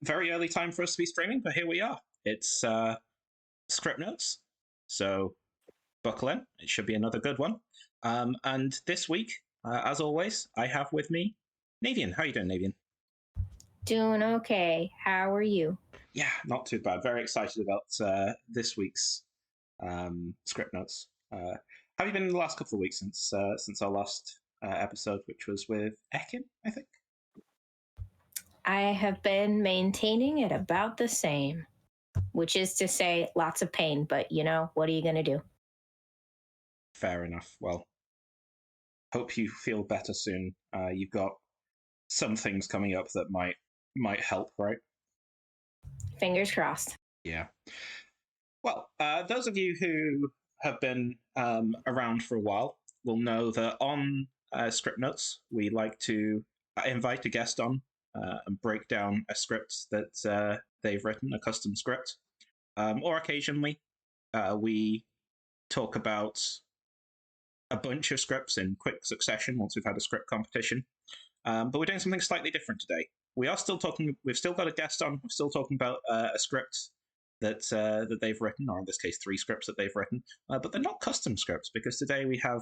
very early time for us to be streaming, but here we are. It's script notes, so buckle in. It should be another good one. And this week, as always, I have with me Navian. How are you doing, Navian? Doing okay. How are you? Yeah, not too bad. Very excited about this week's script notes. Have you been in the last couple of weeks since our last episode, which was with Ekin, I think? I have been maintaining it about the same, which is to say, lots of pain, but what are you going to do? Fair enough. Well, hope you feel better soon. You've got some things coming up that might help, right? Fingers crossed. Yeah. Well, those of you who have been around for a while will know that on script notes we like to invite a guest on and break down a script that they've written, a custom script, or occasionally we talk about a bunch of scripts in quick succession once we've had a script competition. But we're doing something slightly different today. We are still talking. We've still got a guest on. We're still talking about a script that they've written, or in this case, 3 scripts that they've written. But they're not custom scripts because today we have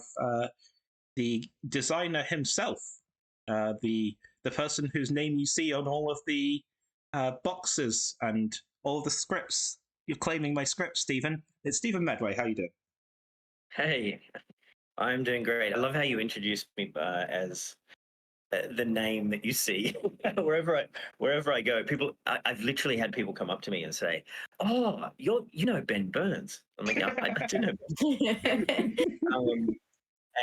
the designer himself, the person whose name you see on all of the boxes and all the scripts. You're claiming my script, Stephen. It's Stephen Medway. How you doing? Hey, I'm doing great. I love how you introduced me as the name that you see wherever I go. I've literally had people come up to me and say, "Oh, you know Ben Burns." I'm like, "Yeah, I do know."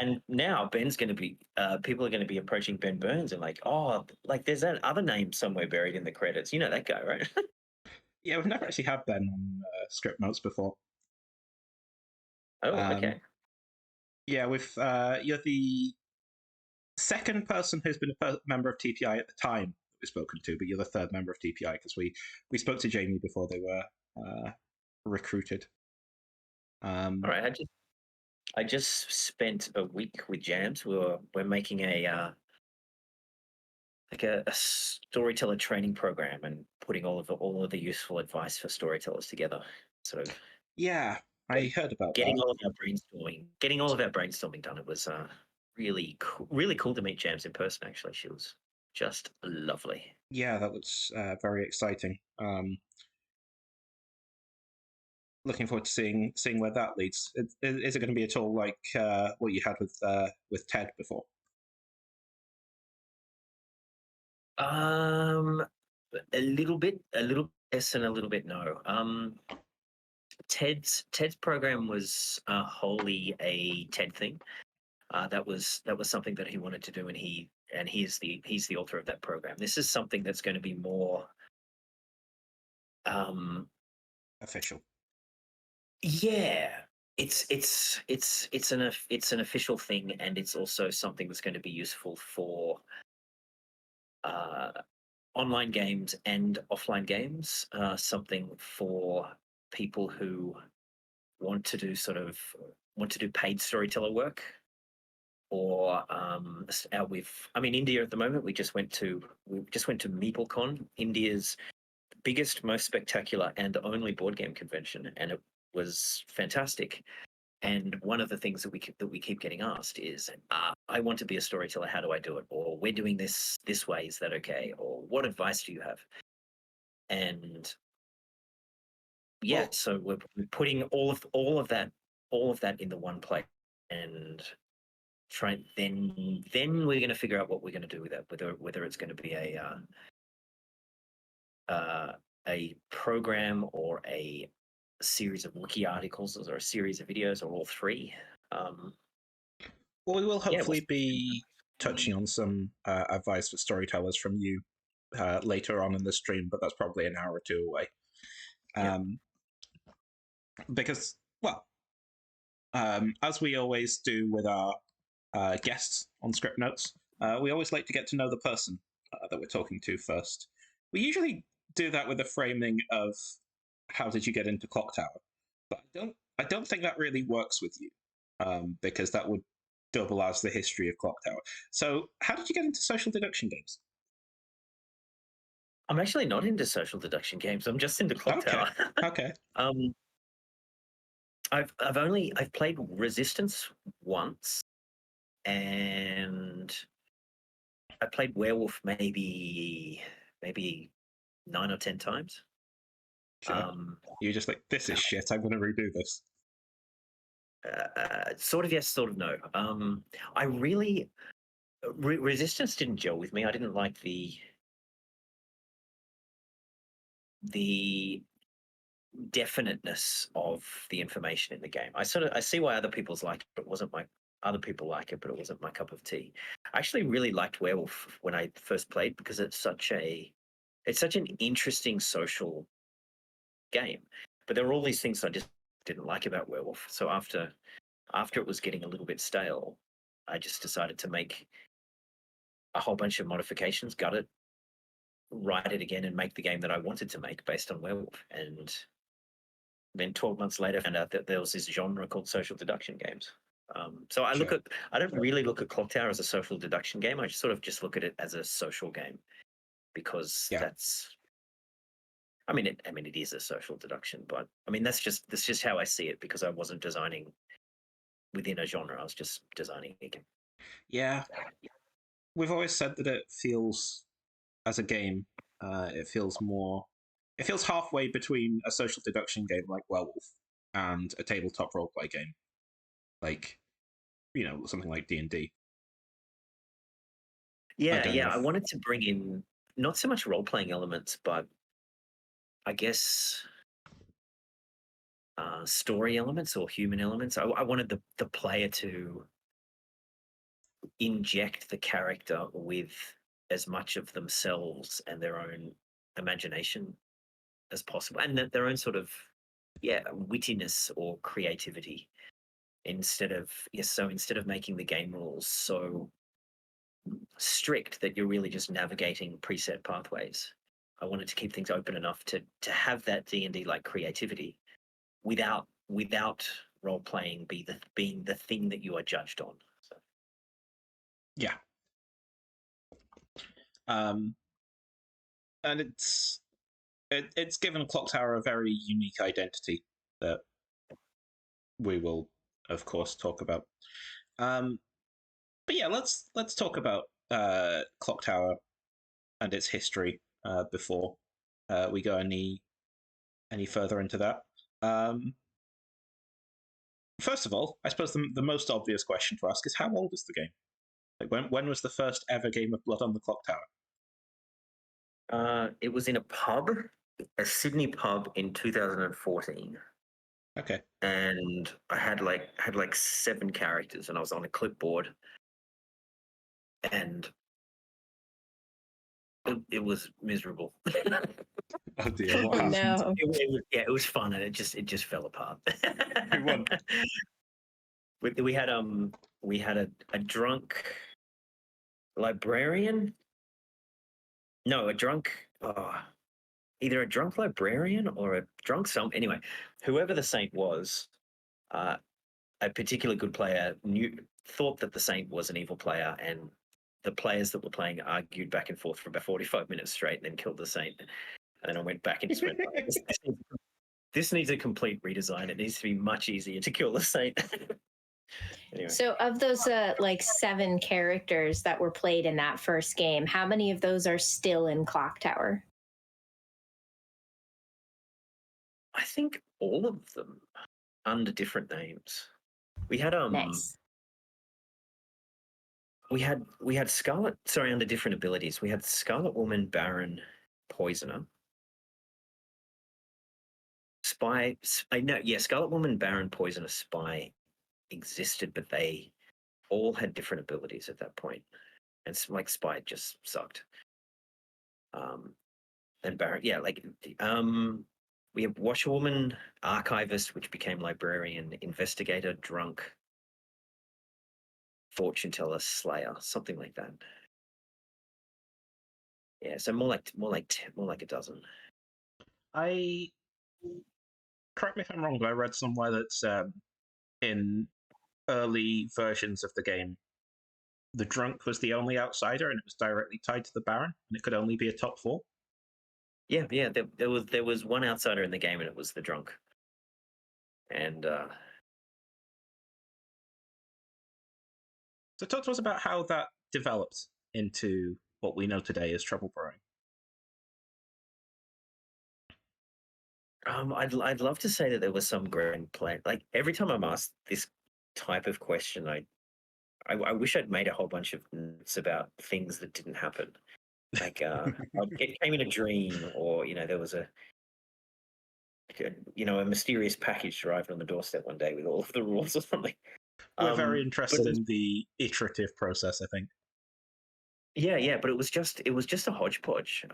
And now Ben's going to be, people are going to be approaching Ben Burns and like, "Oh, like there's that other name somewhere buried in the credits. You know that guy, right?" Yeah, we've never actually had Ben on script notes before. Oh, okay. Yeah, you're the second person who's been a member of TPI at the time that we've spoken to, but you're the third member of TPI because we spoke to Jamie before they were recruited. All right, I just spent a week with Jams. We're making a storyteller training program and putting all of the useful advice for storytellers together. Sort of. Yeah, I heard about getting that. all of our brainstorming done. It was really cool to meet Jams in person. Actually, she was just lovely. Yeah, that was very exciting. Looking forward to seeing where that leads. Is it going to be at all like what you had with Ted before? A little bit yes and a little bit no. Ted's program was wholly a Ted thing. That was something that he wanted to do, and he's the author of that program. This is something that's going to be more Official. Yeah, it's an official thing, and it's also something that's going to be useful for online games and offline games. Something for people who want to do paid storyteller work, or India at the moment. We just went to MeepleCon, India's biggest, most spectacular, and only board game convention, and it was fantastic. And one of the things that we keep getting asked is, I want to be a storyteller. How do I do it? Or we're doing this way. Is that okay? Or what advice do you have? And yeah, so we're putting all of that in the one place, and then we're going to figure out what we're going to do with that. Whether it's going to be a program or a series of wiki articles or a series of videos or all 3. Well, we will hopefully be touching on some advice for storytellers from you later on in the stream, but that's probably an hour or 2 away. Because, well, as we always do with our guests on script notes, we always like to get to know the person that we're talking to first. We usually do that with a framing of how did you get into Clock Tower, but I don't think that really works with you, because that would double as the history of Clock Tower. So how did you get into social deduction games? I'm actually not into social deduction games. I'm just into Clock Okay. Tower. Okay. I've played Resistance once, and I played Werewolf maybe 9 or 10 times. Sure. You're just like, this is shit. I'm going to redo this. Sort of yes, sort of no. I really Resistance didn't gel with me. I didn't like the definiteness of the information in the game. I see why other people's like it, but it wasn't my other people like it, but it wasn't my cup of tea. I actually really liked Werewolf when I first played because it's such an interesting social game. But there were all these things I just didn't like about Werewolf. So after it was getting a little bit stale, I just decided to make a whole bunch of modifications, gut it, write it again, and make the game that I wanted to make based on Werewolf. And then 12 months later, I found out that there was this genre called social deduction games. So I don't really look at Clock Tower as a social deduction game. I sort of just look at it as a social game because that's. I mean, it is a social deduction, but I mean that's just how I see it because I wasn't designing within a genre. I was just designing a game. Yeah. We've always said that it feels, as a game, it feels halfway between a social deduction game like Werewolf and a tabletop roleplay game, like something like D&D. Yeah. I wanted to bring in not so much role playing elements, but I guess story elements or human elements. I wanted the player to inject the character with as much of themselves and their own imagination as possible, and their own sort of wittiness or creativity. Instead of making the game rules so strict that you're really just navigating preset pathways, I wanted to keep things open enough to have that D&D like creativity without role playing being the thing that you are judged on. So. Yeah. And it's given Clock Tower a very unique identity that we will, of course, talk about. But yeah, let's talk about Clock Tower and its history before we go any further into that. First of all, I suppose the most obvious question to ask is how old is the game? Like when was the first ever game of Blood on the Clock Tower? It was in a Sydney pub in 2014. Okay. And I had like 7 characters, and I was on a clipboard, and it was miserable. Oh dear, what happened? No. It was fun, and it just fell apart. Who won? We had a drunk librarian. No, a drunk. Either a drunk librarian or a drunk anyway, whoever the saint was, a particular good player thought that the saint was an evil player, and the players that were playing argued back and forth for about 45 minutes straight and then killed the saint. And then I went back and just went, this needs a complete redesign. It needs to be much easier to kill the saint. Anyway. So of those 7 characters that were played in that first game, how many of those are still in Clock Tower? I think all of them under different names. We had Nice. We had Scarlet. Sorry, under different abilities. We had Scarlet Woman, Baron, Poisoner, Spy. Scarlet Woman, Baron, Poisoner, Spy existed, but they all had different abilities at that point. And like Spy just sucked. And Baron, we have Washerwoman, Archivist, which became Librarian, Investigator, Drunk, Fortune Teller, Slayer, something like that. Yeah, so more like a dozen. Correct me if I'm wrong, but I read somewhere that in early versions of the game, the drunk was the only outsider, and it was directly tied to the Baron, and it could only be a top 4. Yeah, yeah. There was one outsider in the game, and it was the drunk. And So talk to us about how that developed into what we know today as Trouble Brewing. I'd love to say that there was some grand plan. Like every time I'm asked this type of question, I wish I'd made a whole bunch of notes about things that didn't happen. Like it came in a dream, or there was a mysterious package arrived on the doorstep one day with all of the rules or something. We're very But interested in the iterative process, I think. yeah, but it was just a hodgepodge.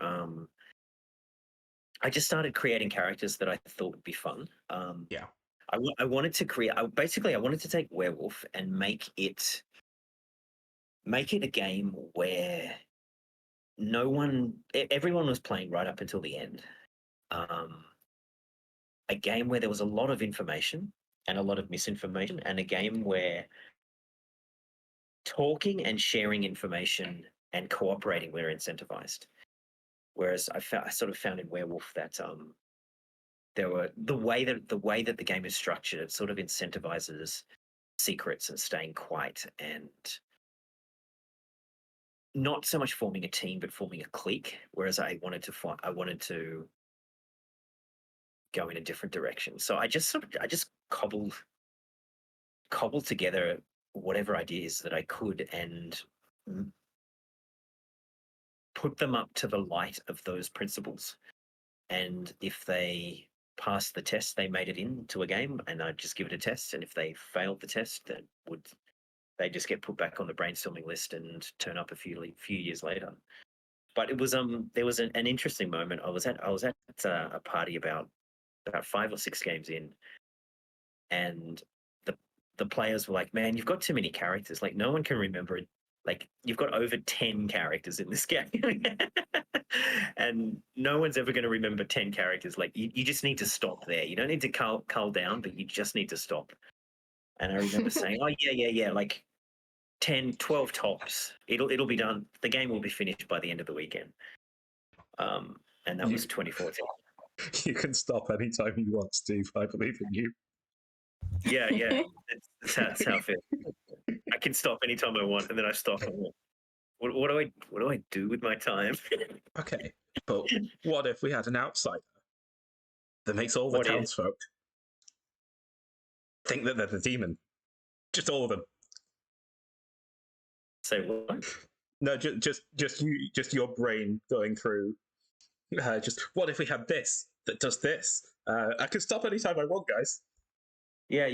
I just started creating characters that I thought would be fun. Yeah. I wanted to create. I wanted to take Werewolf and make it a game where everyone was playing right up until the end. A game where there was a lot of information and a lot of misinformation, and a game where talking and sharing information and cooperating were incentivized. Whereas I sort of found in Werewolf that there were the way that the game is structured, it sort of incentivizes secrets and staying quiet, and not so much forming a team but forming a clique. Whereas I wanted to go in a different direction. So I just cobbled together whatever ideas that I could and put them up to the light of those principles. And if they passed the test, they made it into a game, and I'd just give it a test. And if they failed the test, then they just get put back on the brainstorming list and turn up a few years later. But it was there was an interesting moment. I was at a party about 5 or 6 games in, and the players were like, "Man, you've got too many characters. Like, no one can remember it. Like, you've got over 10 characters in this game." And no one's ever going to remember 10 characters. Like, you just need to stop there. You don't need to cull down, but you just need to stop. And I remember saying, "Oh, yeah, like 10, 12 tops. It'll be done. The game will be finished by the end of the weekend." And that was 2014. You can stop anytime you want, Steve. I believe in you. Yeah. That's how I feel. I can stop anytime I want, and then I stop. What do I do with my time? Okay, but what if we had an outsider that makes all the What if? townsfolk think that they're the demon? Just all of them. Say what? No, just your brain going through. Just what if we had this that does this? I can stop anytime I want, guys. Yeah.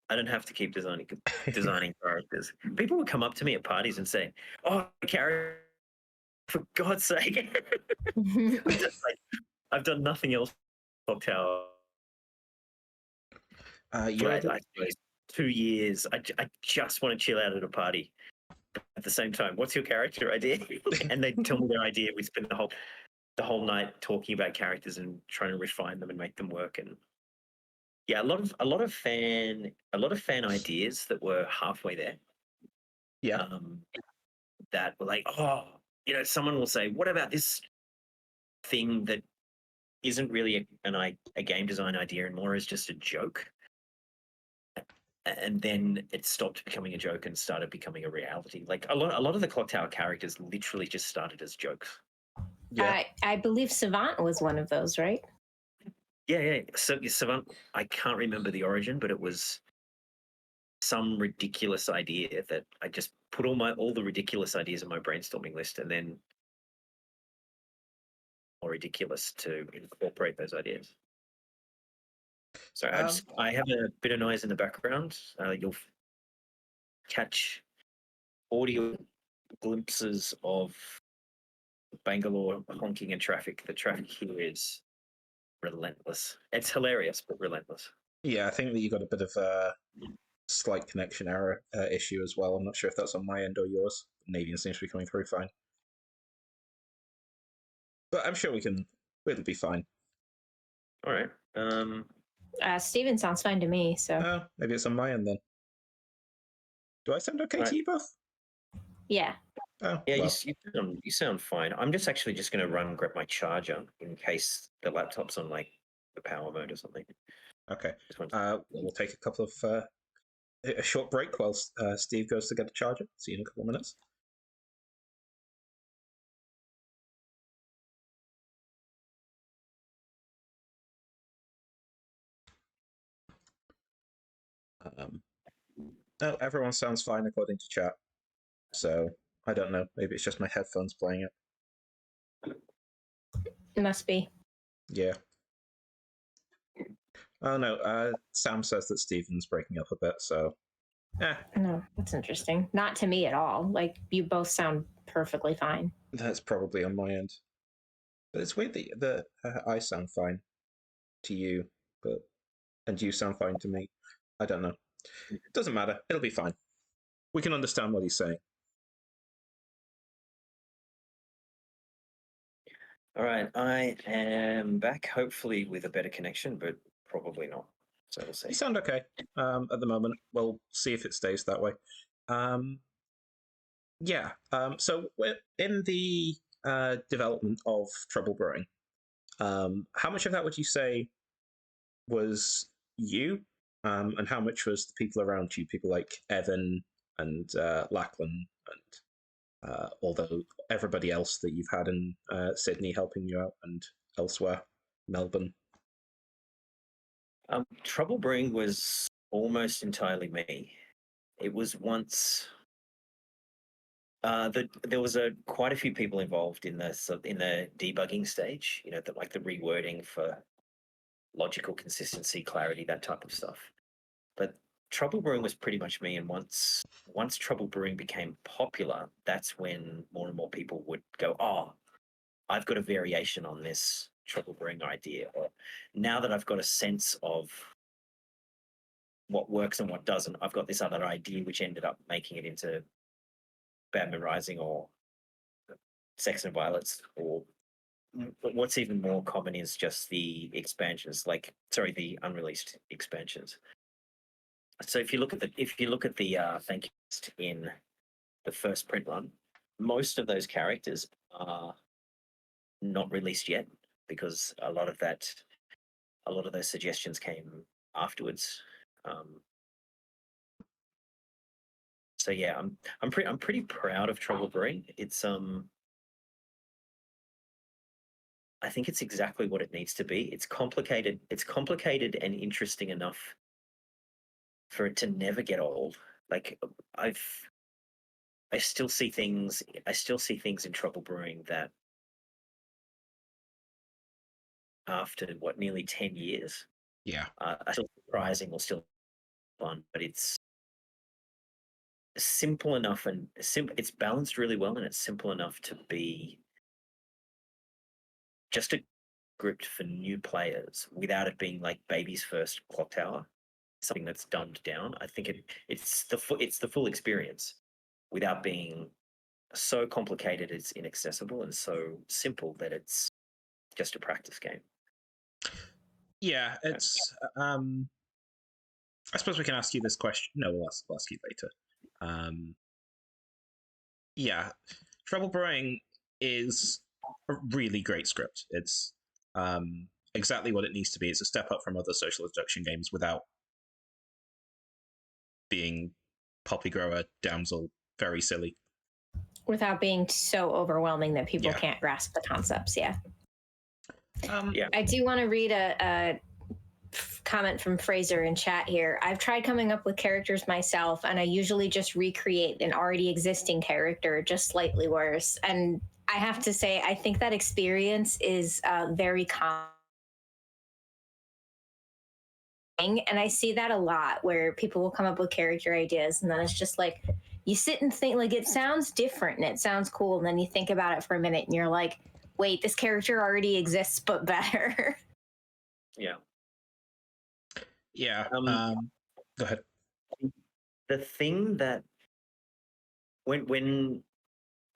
I don't have to keep designing characters. People would come up to me at parties and say, "Oh, character, for God's sake!" I've done nothing else. Clock Tower. You're I 2 years. I just want to chill out at a party. But at the same time, what's your character idea? And they tell me their idea. We spend the whole night talking about characters and trying to refine them and make them work. And yeah, a lot of fan ideas that were halfway there. Yeah. That were like, oh, someone will say, "What about this thing that isn't really a game design idea and more is just a joke?" And then it stopped becoming a joke and started becoming a reality. Like a lot of the Clock Tower characters literally just started as jokes. Yeah. I believe Savant was one of those, right? Yeah. So Savant, I can't remember the origin, but it was some ridiculous idea that I just put all the ridiculous ideas on my brainstorming list, and then more ridiculous to incorporate those ideas. So I have a bit of noise in the background. You'll catch audio glimpses of Bangalore honking and traffic. The traffic here is relentless. It's hilarious, but relentless. Yeah, I think that you got a bit of a slight connection error issue as well. I'm not sure if that's on my end or yours. Navian seems to be coming through fine. But I'm sure it'll be fine. All right. Steven sounds fine to me, so. Maybe it's on my end then. Do I sound okay to you both? Yeah. Oh, Yeah, well. you sound fine. I'm just actually just going to run and grab my charger in case the laptop's on like the power mode or something. Okay. Just one- We'll take a couple of a short break while Steve goes to get a charger. See you in a couple of minutes. Um, no, everyone sounds fine according to chat. So I don't know. Maybe it's just my headphones playing it. It must be. Yeah. Oh no. Sam says that Steven's breaking up a bit. So, No, that's interesting. Not to me at all. Like, you both sound perfectly fine. that's probably on my end. But it's weird that I sound fine to you, and you sound fine to me. I don't know. Doesn't matter. It'll be fine. We can understand what he's saying. All right, I am back, hopefully with a better connection, but probably not. So we'll see. You sound okay at the moment. We'll see if it stays that way. Yeah. So we're in the development of Trouble Brewing. How much of that would you say was you, and how much was the people around you, people like Evan and Lachlan and although everybody else that you've had in Sydney helping you out and elsewhere, Melbourne? Trouble Brewing was almost entirely me. It was once there was quite a few people involved in the debugging stage. You know, like the rewording for logical consistency, clarity, that type of stuff. But Trouble Brewing was pretty much me. And once Trouble Brewing became popular, that's when more and more people would go, "Oh, I've got a variation on this Trouble Brewing idea." Or now that I've got a sense of what works and what doesn't, I've got this other idea which ended up making it into Batman Rising or Sex and Violets, or what's even more common is just the expansions, the unreleased expansions. So if you look at the thank you list in the first print run, most of those characters are not released yet because a lot of those suggestions came afterwards. So yeah, I'm pretty proud of Trouble Brewing. It's I think it's exactly what it needs to be. It's complicated. It's complicated and interesting enough for it to never get old. Like I've I still see things. I still see things in Trouble Brewing that after nearly 10 years, Yeah. are still surprising or still fun. But it's simple enough and it's balanced really well, and it's simple enough to be just a script for new players without it being like baby's first clock tower. Something that's dumbed down. I think it's the full experience without being so complicated it's inaccessible, and so simple that it's just a practice game. Yeah, it's. I suppose we can ask you this question. No, we'll ask you later. Yeah, Trouble Brewing is a really great script. It's exactly what it needs to be. It's a step up from other social deduction games without being poppy grower damsel very silly. Without being so overwhelming that people Yeah. can't grasp the concepts. Yeah. Yeah. I do want to read a comment from Fraser in chat here. I've tried coming up with characters myself, and I usually just recreate an already existing character, just slightly worse. And I have to say, I think that experience is very common. And I see that a lot where people will come up with character ideas, and then it's just like, you sit and think, like, it sounds different and it sounds cool. And then you think about it for a minute and you're like, wait, this character already exists, but better. Yeah. Yeah. Go ahead. The thing that when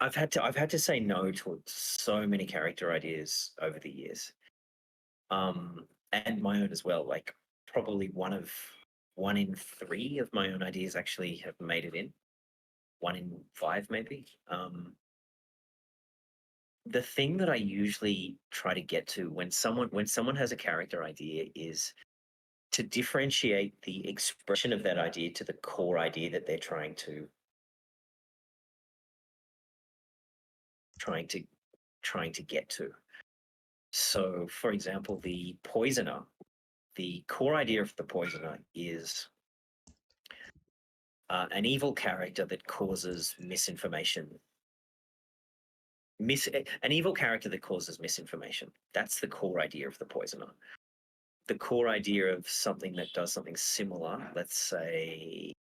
I've had to say no to so many character ideas over the years, and my own as well. Like probably one in three of my own ideas actually have made it in. 1 in 5 maybe. The thing that I usually try to get to when someone has a character idea is to differentiate the expression of that idea to the core idea that they're trying to get to. So, for example, the poisoner, the core idea of the poisoner is an evil character that causes misinformation. An evil character that causes misinformation. That's the core idea of the poisoner. The core idea of something that does something similar, let's say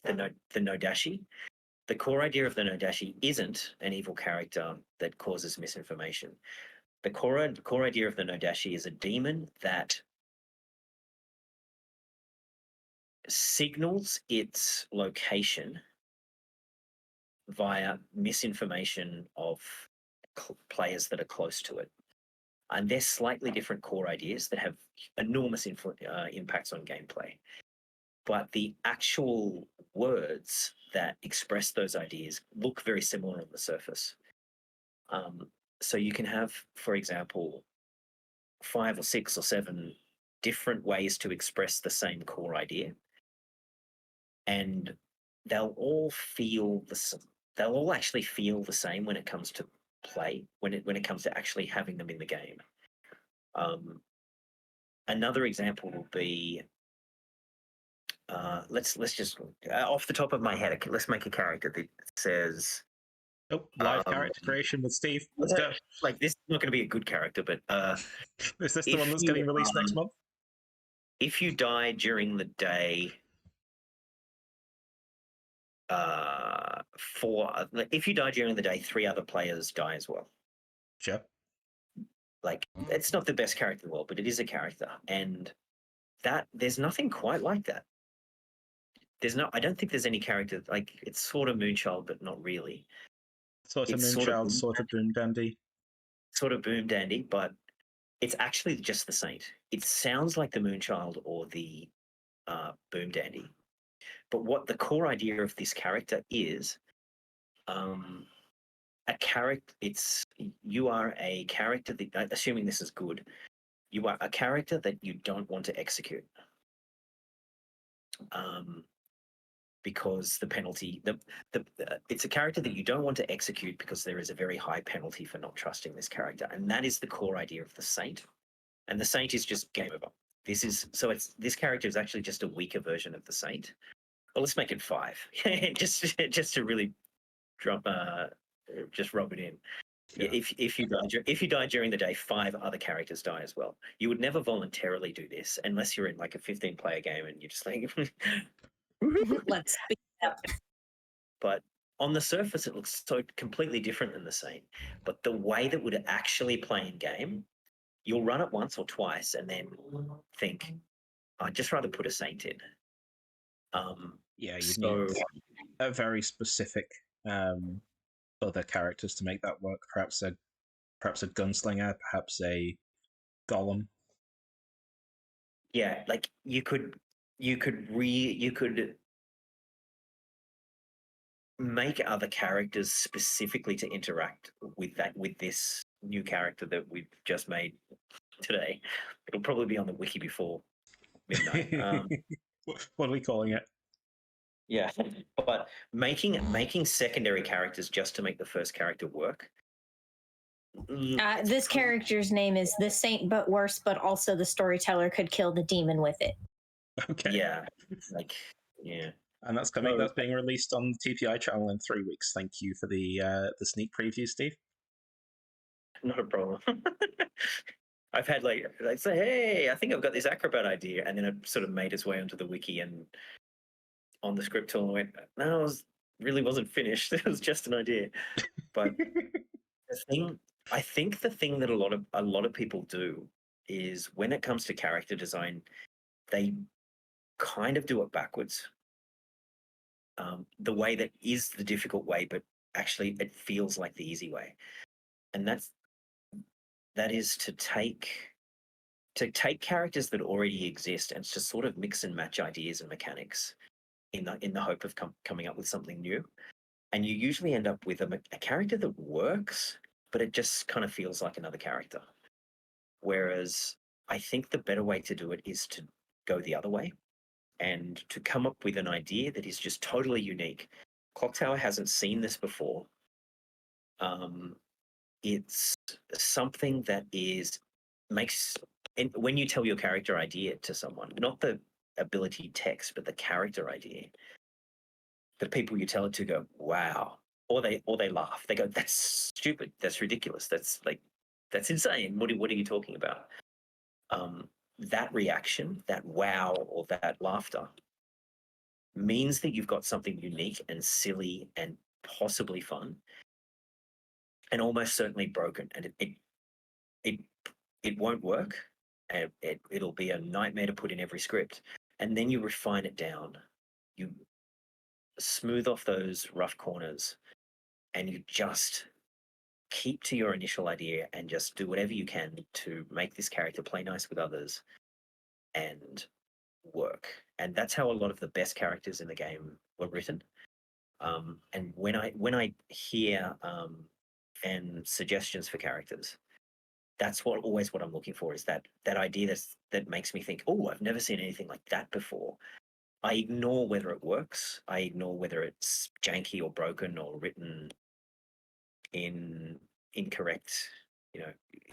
the Nodashi. The core idea of the Nodashi isn't an evil character that causes misinformation. The core idea of the Nodashi is a demon that signals its location via misinformation of players that are close to it. And they're slightly different core ideas that have enormous impacts on gameplay. But the actual words that express those ideas look very similar on the surface. So you can have, for example, 5 or 6 or 7 different ways to express the same core idea, and they'll all actually feel the same when it comes to play, when it comes to actually having them in the game. Another example will be, let's just off the top of my head, let's make a character that says. Oh, live character creation with Steve. Let's go. Like, this is not going to be a good character, but is this the one that's getting released next month? If you die during the day, if you die during the day, 3 other players die as well. Sure. Like, it's not the best character in the world, but it is a character, and that there's nothing quite like that. I don't think there's any character like, it's sort of Moonchild, but not really. Sort of Moonchild, sort of Boom Dandy. Sort of Boom Dandy, but it's actually just the Saint. It sounds like the Moonchild or the Boom Dandy. But what the core idea of this character is, you are a character that, assuming this is good, you are a character that you don't want to execute. Because the penalty, it's a character that you don't want to execute because there is a very high penalty for not trusting this character, and that is the core idea of the Saint. And the Saint is just game over. This character is actually just a weaker version of the Saint. Well, let's make it 5, just to really rub it in. Yeah. If you die during the day, 5 other characters die as well. You would never voluntarily do this unless you're in like a 15-player game and you're just like. Let's speed up. But on the surface, it looks so completely different than the Saint. But the way that would actually play in game, you'll run it once or twice and then think, I'd just rather put a Saint in. Yeah, you need a very specific other characters to make that work. Perhaps a gunslinger, perhaps a golem. Yeah, like you could make other characters specifically to interact with this new character that we've just made today. It'll probably be on the wiki before midnight. What are we calling it? Yeah, but making secondary characters just to make the first character work. This character's name is the Saint, but worse. But also, the storyteller could kill the demon with it. Okay. Yeah, yeah. And that's coming. That's being released on the TPI channel in 3 weeks. Thank you for the sneak preview, Steve. Not a problem. I've had like say, hey, I think I've got this acrobat idea, and then it sort of made its way onto the wiki and on the script tool, and went, no, really wasn't finished. It was just an idea. But I think the thing that a lot of people do is when it comes to character design, they kind of do it backwards. The way that is the difficult way, but actually it feels like the easy way, and that is to take characters that already exist and to sort of mix and match ideas and mechanics. in the hope of coming up with something new. And you usually end up with a character that works, but it just kind of feels like another character. Whereas I think the better way to do it is to go the other way and to come up with an idea that is just totally unique. Clock Tower hasn't seen this before. It's something that makes, and when you tell your character idea to someone, not the ability text, but the character idea, the people you tell it to go, wow, or they laugh. They go, that's stupid. That's ridiculous. That's insane. What are you talking about? That reaction, that wow or that laughter, means that you've got something unique and silly and possibly fun, and almost certainly broken. And it won't work. And it'll be a nightmare to put in every script. And then you refine it down. You smooth off those rough corners, and you just keep to your initial idea and just do whatever you can to make this character play nice with others and work. And that's how a lot of the best characters in the game were written. And when I hear and suggestions for characters, that's always what I'm looking for, is that idea that makes me think, oh, I've never seen anything like that before. I ignore whether it works. I ignore whether it's janky or broken or written in incorrect,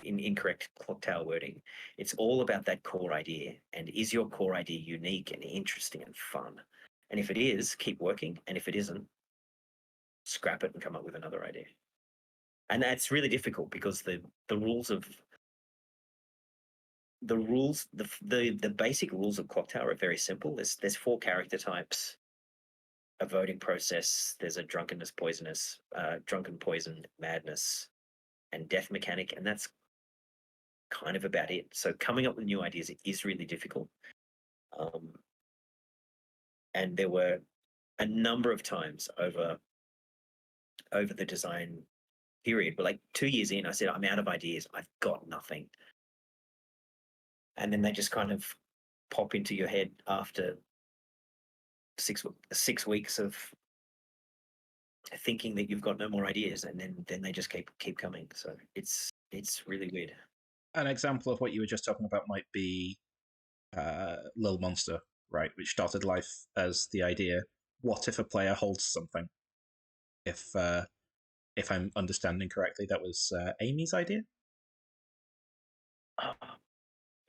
incorrect clock tower wording. It's all about that core idea. And is your core idea unique and interesting and fun? And if it is, keep working. And if it isn't, scrap it and come up with another idea. And that's really difficult because the basic rules of Clock Tower are very simple. There's 4 character types, a voting process, there's a drunkenness, poisonous, drunken poison, madness, and death mechanic, and that's kind of about it. So coming up with new ideas is really difficult. And there were a number of times over the design period, but like 2 years in, I said, I'm out of ideas. I've got nothing. And then they just kind of pop into your head after 6 weeks of thinking that you've got no more ideas, and then they just keep coming. So it's really weird. An example of what you were just talking about might be Lil Monster, right? Which started life as the idea: what if a player holds something? If I'm understanding correctly, that was Amy's idea.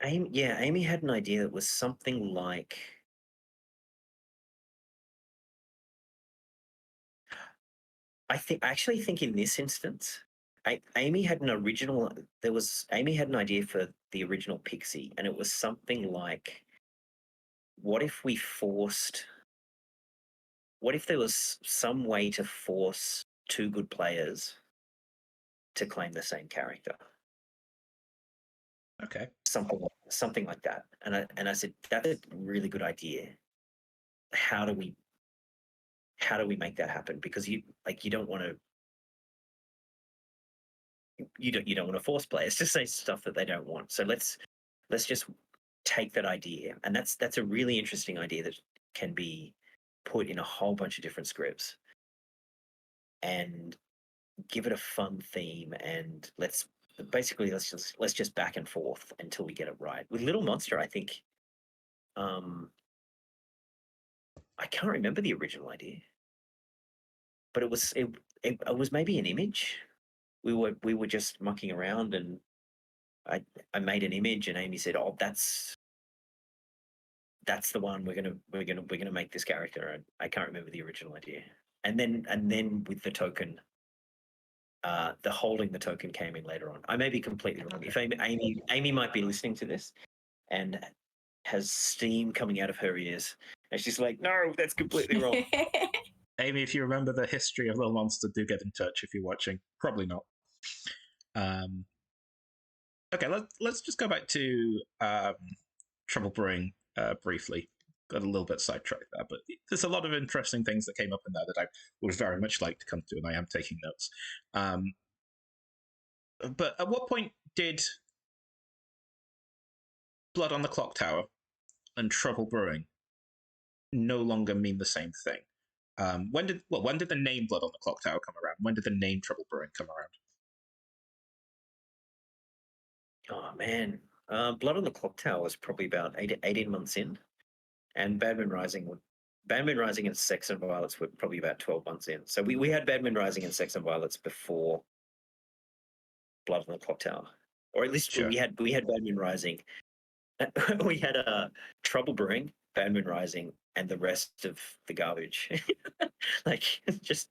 Amy had an idea that was something like, I actually think in this instance, Amy had an idea for the original Pixie, and it was something like, what if there was some way to force 2 good players to claim the same character? Okay. Something like that. And I said, that's a really good idea. How do we make that happen? Because you don't want to force players to say stuff that they don't want. So let's just take that idea, and that's a really interesting idea that can be put in a whole bunch of different scripts, and give it a fun theme, and let's just back and forth until we get it right. With Little Monster, I think, I can't remember the original idea, but it was maybe an image. We were just mucking around, and I made an image, and Amy said, "Oh, that's the one. We're gonna make this character." And I can't remember the original idea. And then with the token, the holding the token came in later on. I may be completely wrong. If Amy might be listening to this and has steam coming out of her ears, and she's like, "No, that's completely wrong." Amy, if you remember the history of Little Monster, do get in touch if you're watching. Probably not. Okay, let's just go back to Trouble Brewing briefly. Got a little bit sidetracked there, but there's a lot of interesting things that came up in there that I would very much like to come to, and I am taking notes. But at what point did Blood on the Clock Tower and Trouble Brewing no longer mean the same thing. When did the name Blood on the Clock Tower come around? When did the name Trouble Brewing come around? Oh man, Blood on the Clock Tower was probably about 18 months in, and Badman Rising and Sex and Violets were probably about 12 months in. So we had Badman Rising and Sex and Violets before Blood on the Clock Tower, or at least Sure. we had Badman Rising. We had Trouble Brewing, Badman Rising, and the rest of the garbage. Like just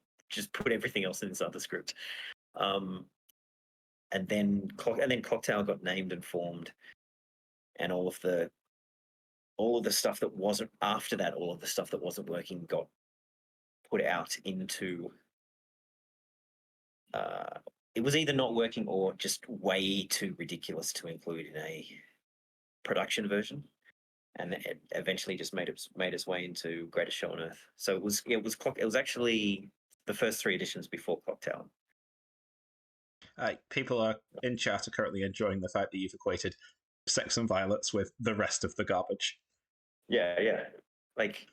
put everything else in this other script. And then Clock Tower got named and formed, and all of the stuff that wasn't after that, all of the stuff that wasn't working got put out into. It was either not working or just way too ridiculous to include in a production version, and it eventually just made its way into Greatest Show on Earth. So it was actually the first 3 editions before Clock Tower. People are in chat are currently enjoying the fact that you've equated Sex and Violets with the rest of the garbage. Yeah. Like,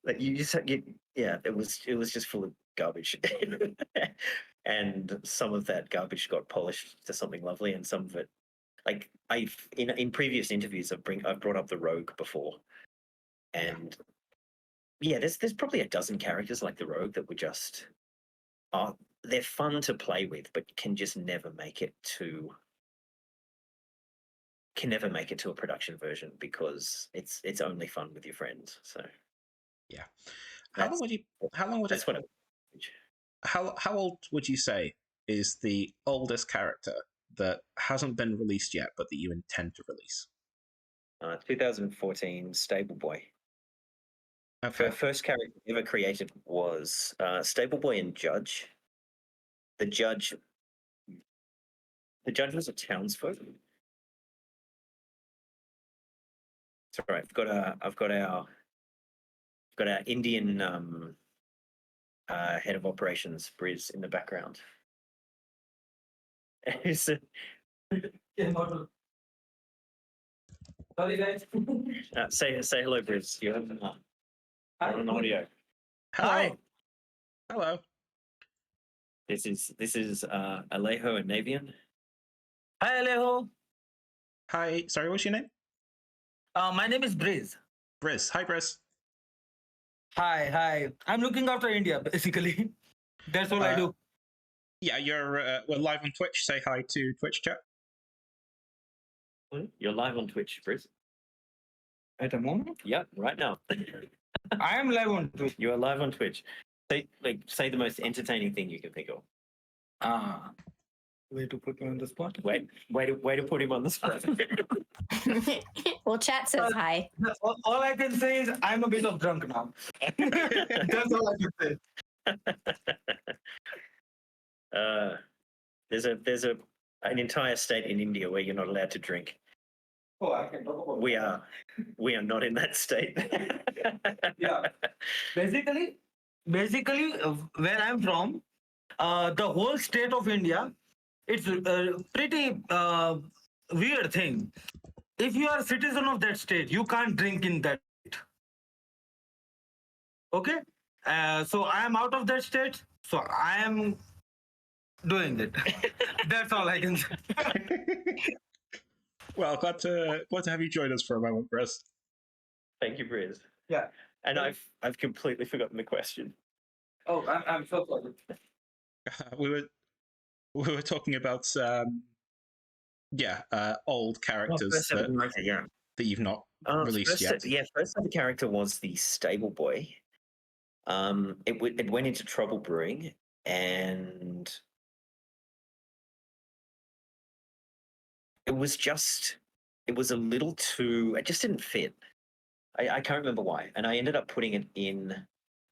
like it was just full of garbage. And some of that garbage got polished to something lovely, and some of it, like in previous interviews, I've brought up the Rogue before, and there's probably a dozen characters like the Rogue that were just they're fun to play with, but can just never make it to a production version because it's only fun with your friends. So yeah, how old would you say is the oldest character that hasn't been released yet, but that you intend to release? 2014 Stable Boy. Okay. First character ever created was Stable Boy and Judge. The Judge was a townsfolk. It's all right. I've got our Indian head of operations, Briz, in the background. Sorry, guys. Say hello, Briz. You have an audio. Hi. Hello. This is Alejo and Navian. Hi, Alejo. Hi. Sorry, what's your name? My name is Briz. Briz. Hi, Briz. Hi. I'm looking after India, basically. That's all I do. Yeah, we're live on Twitch. Say hi to Twitch chat. You're live on Twitch, Briz. At the moment? Yeah, right now. I am live on Twitch. You are live on Twitch. Say the most entertaining thing you can think of. Way to put me on the spot. Way to put him on the spot. Well, chat says hi. All I can say is I'm a bit of drunk now. That's all I can say. There's an entire state in India where you're not allowed to drink. Oh, I can talk about we are not in that state. Yeah. Basically, where I'm from, the whole state of India, it's a pretty weird thing. If you are a citizen of that state, you can't drink in that state. Okay? So I am out of that state, so I am doing it. That's all I can say. Well, glad to have you join us for a moment, Briz. Thank you, Briz. Yeah. And I've completely forgotten the question. Oh, I'm so sorry. We were talking about old characters that you've not released yet. Yeah, first ever character was the Stable Boy. It went into Trouble Brewing, and it was a little too. It just didn't fit. I can't remember why, and I ended up putting it in.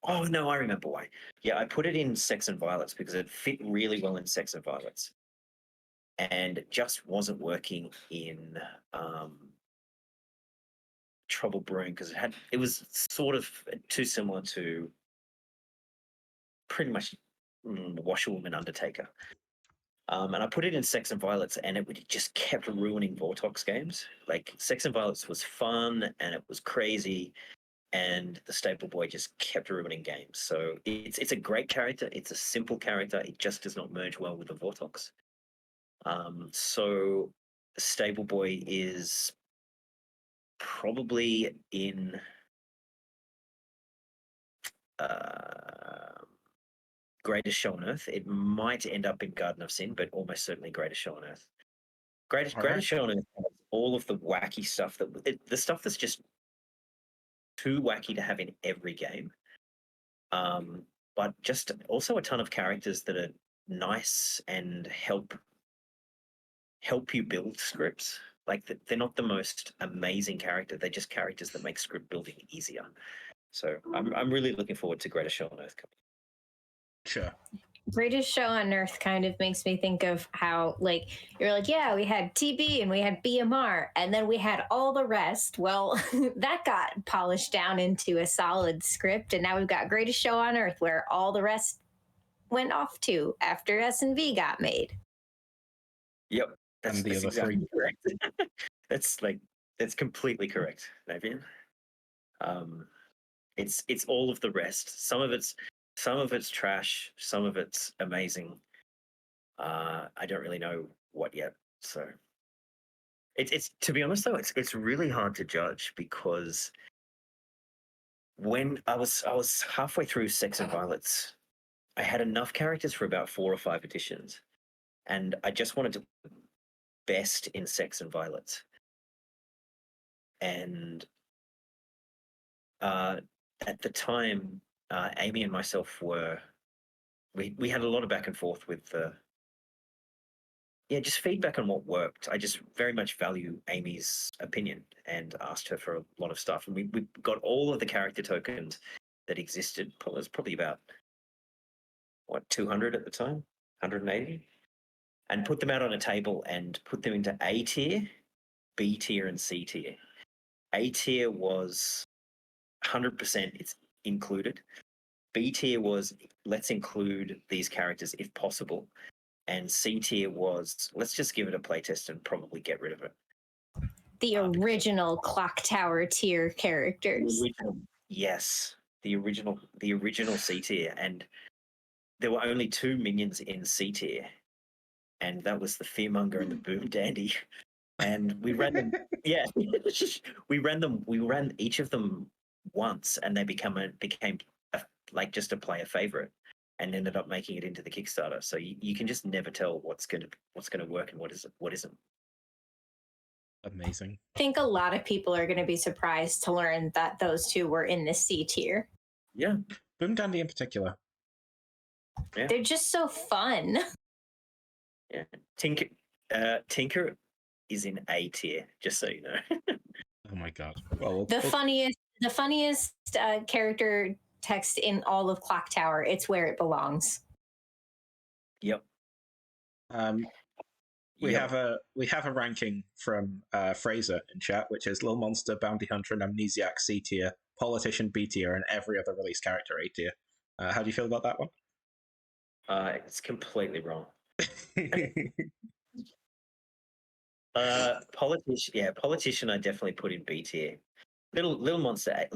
Oh no, I remember why. Yeah, I put it in Sex and Violets because it fit really well in Sex and Violets, and it just wasn't working in Trouble Brewing because it was sort of too similar to pretty much Washerwoman Undertaker. And I put it in Sex and Violets, and it just kept ruining Vortox games. Like Sex and Violets was fun and it was crazy, and the Staple Boy just kept ruining games. So it's a great character. It's a simple character. It just does not merge well with the Vortox. So the Stable Boy is probably in Greatest Show on Earth. It might end up in Garden of Sin, but almost certainly Greatest Show on Earth. Greatest Show on Earth has all of the wacky stuff the stuff that's just too wacky to have in every game. But just also a ton of characters that are nice and help you build scripts. Like they're not the most amazing character; they're just characters that make script building easier. So I'm really looking forward to Greatest Show on Earth coming. Sure. Greatest Show on Earth kind of makes me think of how, like, you're like, yeah, we had TB and we had BMR, and then we had all the rest. Well, that got polished down into a solid script, and now we've got Greatest Show on Earth, where all the rest went off to after S&V got made. Yep, that's the other exactly three. correct. that's completely correct, Navian. It's all of the rest. Some of it's trash. Some of it's amazing. I don't really know what yet. So it's to be honest though, it's really hard to judge because when I was halfway through Sex and Violets, I had enough characters for about 4 or 5 editions, and I just wanted to best in Sex and Violets. And at the time, Amy and myself we had a lot of back and forth with just feedback on what worked. I just very much value Amy's opinion and asked her for a lot of stuff. And we got all of the character tokens that existed. It was probably about 200 at the time, 180, and put them out on a table and put them into A tier, B tier, and C tier. A tier was 100% it's included. B tier was let's include these characters if possible. And C tier was let's just give it a playtest and probably get rid of it. The original Clock Tower tier characters. Yes, the original C tier, and there were only 2 minions in C tier, and that was the Fearmonger and the Boom Dandy. And we ran them. Yeah, we ran each of them once, and they became just a player favorite, and ended up making it into the Kickstarter. So you can just never tell what's gonna work and what isn't. Amazing. I think a lot of people are going to be surprised to learn that those 2 were in the C tier. Yeah, Boom Dandy in particular. Yeah. They're just so fun. Yeah, Tinker is in A tier, just so you know. Oh my god. Well, the funniest character text in all of Clock Tower. It's where it belongs. Yep. We have a ranking from Fraser in chat, which is Lil Monster, Bounty Hunter, and Amnesiac C tier, Politician B tier, and every other release character A tier. How do you feel about that one? It's completely wrong. Politician I definitely put in B tier. Little Monster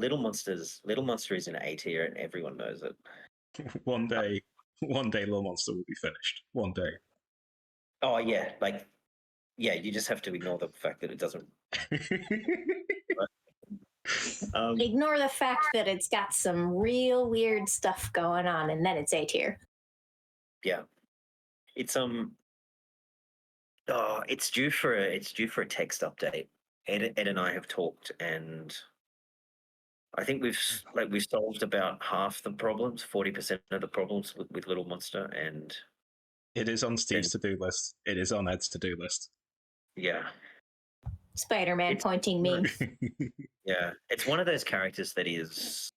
is in A tier, and everyone knows it. One day Lil Monster will be finished. One day. Oh yeah, you just have to ignore the fact that it doesn't. Ignore the fact that it's got some real weird stuff going on, and then it's A tier. Yeah, it's it's due for a text update. Ed and I have talked, and I think we've solved about half the problems, 40% of the problems with Little Monster, and it is on Steve's to-do list. It is on Ed's to-do list. Yeah. Spider-Man pointing me. Yeah, it's one of those characters that is.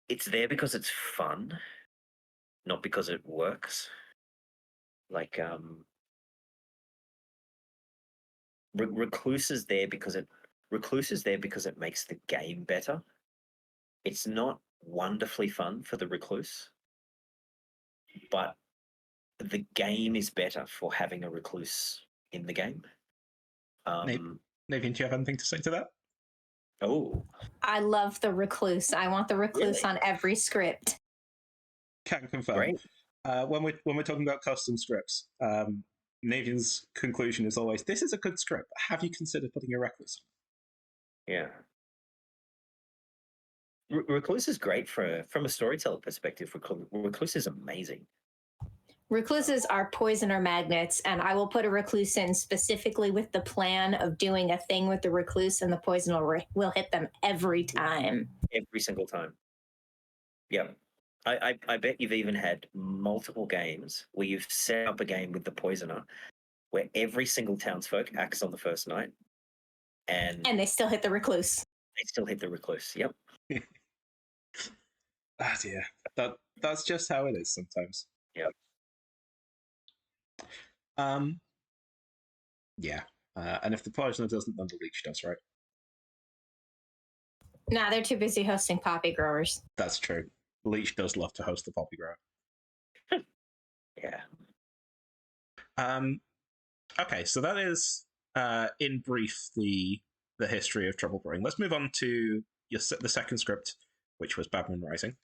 It's there because it's fun, not because it works. Recluse is there because it makes the game better. It's not wonderfully fun for the Recluse, but the game is better for having a recluse in the game. Navian, do you have anything to say to that? Oh, I love the recluse. I want the recluse Really? on every script. Can confirm. great. When we're talking about custom scripts, Navian's conclusion is always, "This is a good script. Have you considered putting a recluse?" Yeah. Recluse is great from a storyteller perspective. Recluse is amazing. Recluses are poison or magnets, and I will put a recluse in specifically with the plan of doing a thing with the recluse, and the poison will hit them every time. Every single time. Yep. I bet you've even had multiple games where you've set up a game with the poisoner where every single townsfolk acts on the first night and And they still hit the recluse. they still hit the recluse. Yep. Ah, dear. That's just how it is sometimes. Yep. Yeah. And if the poisoner doesn't, then the leech does, right? Nah, they're too busy hosting poppy growers. That's true. Leech does love to host the poppy grower. Yeah. Okay, so that is, in brief, the history of Trouble Brewing. Let's move on to the second script, which was Badman Rising.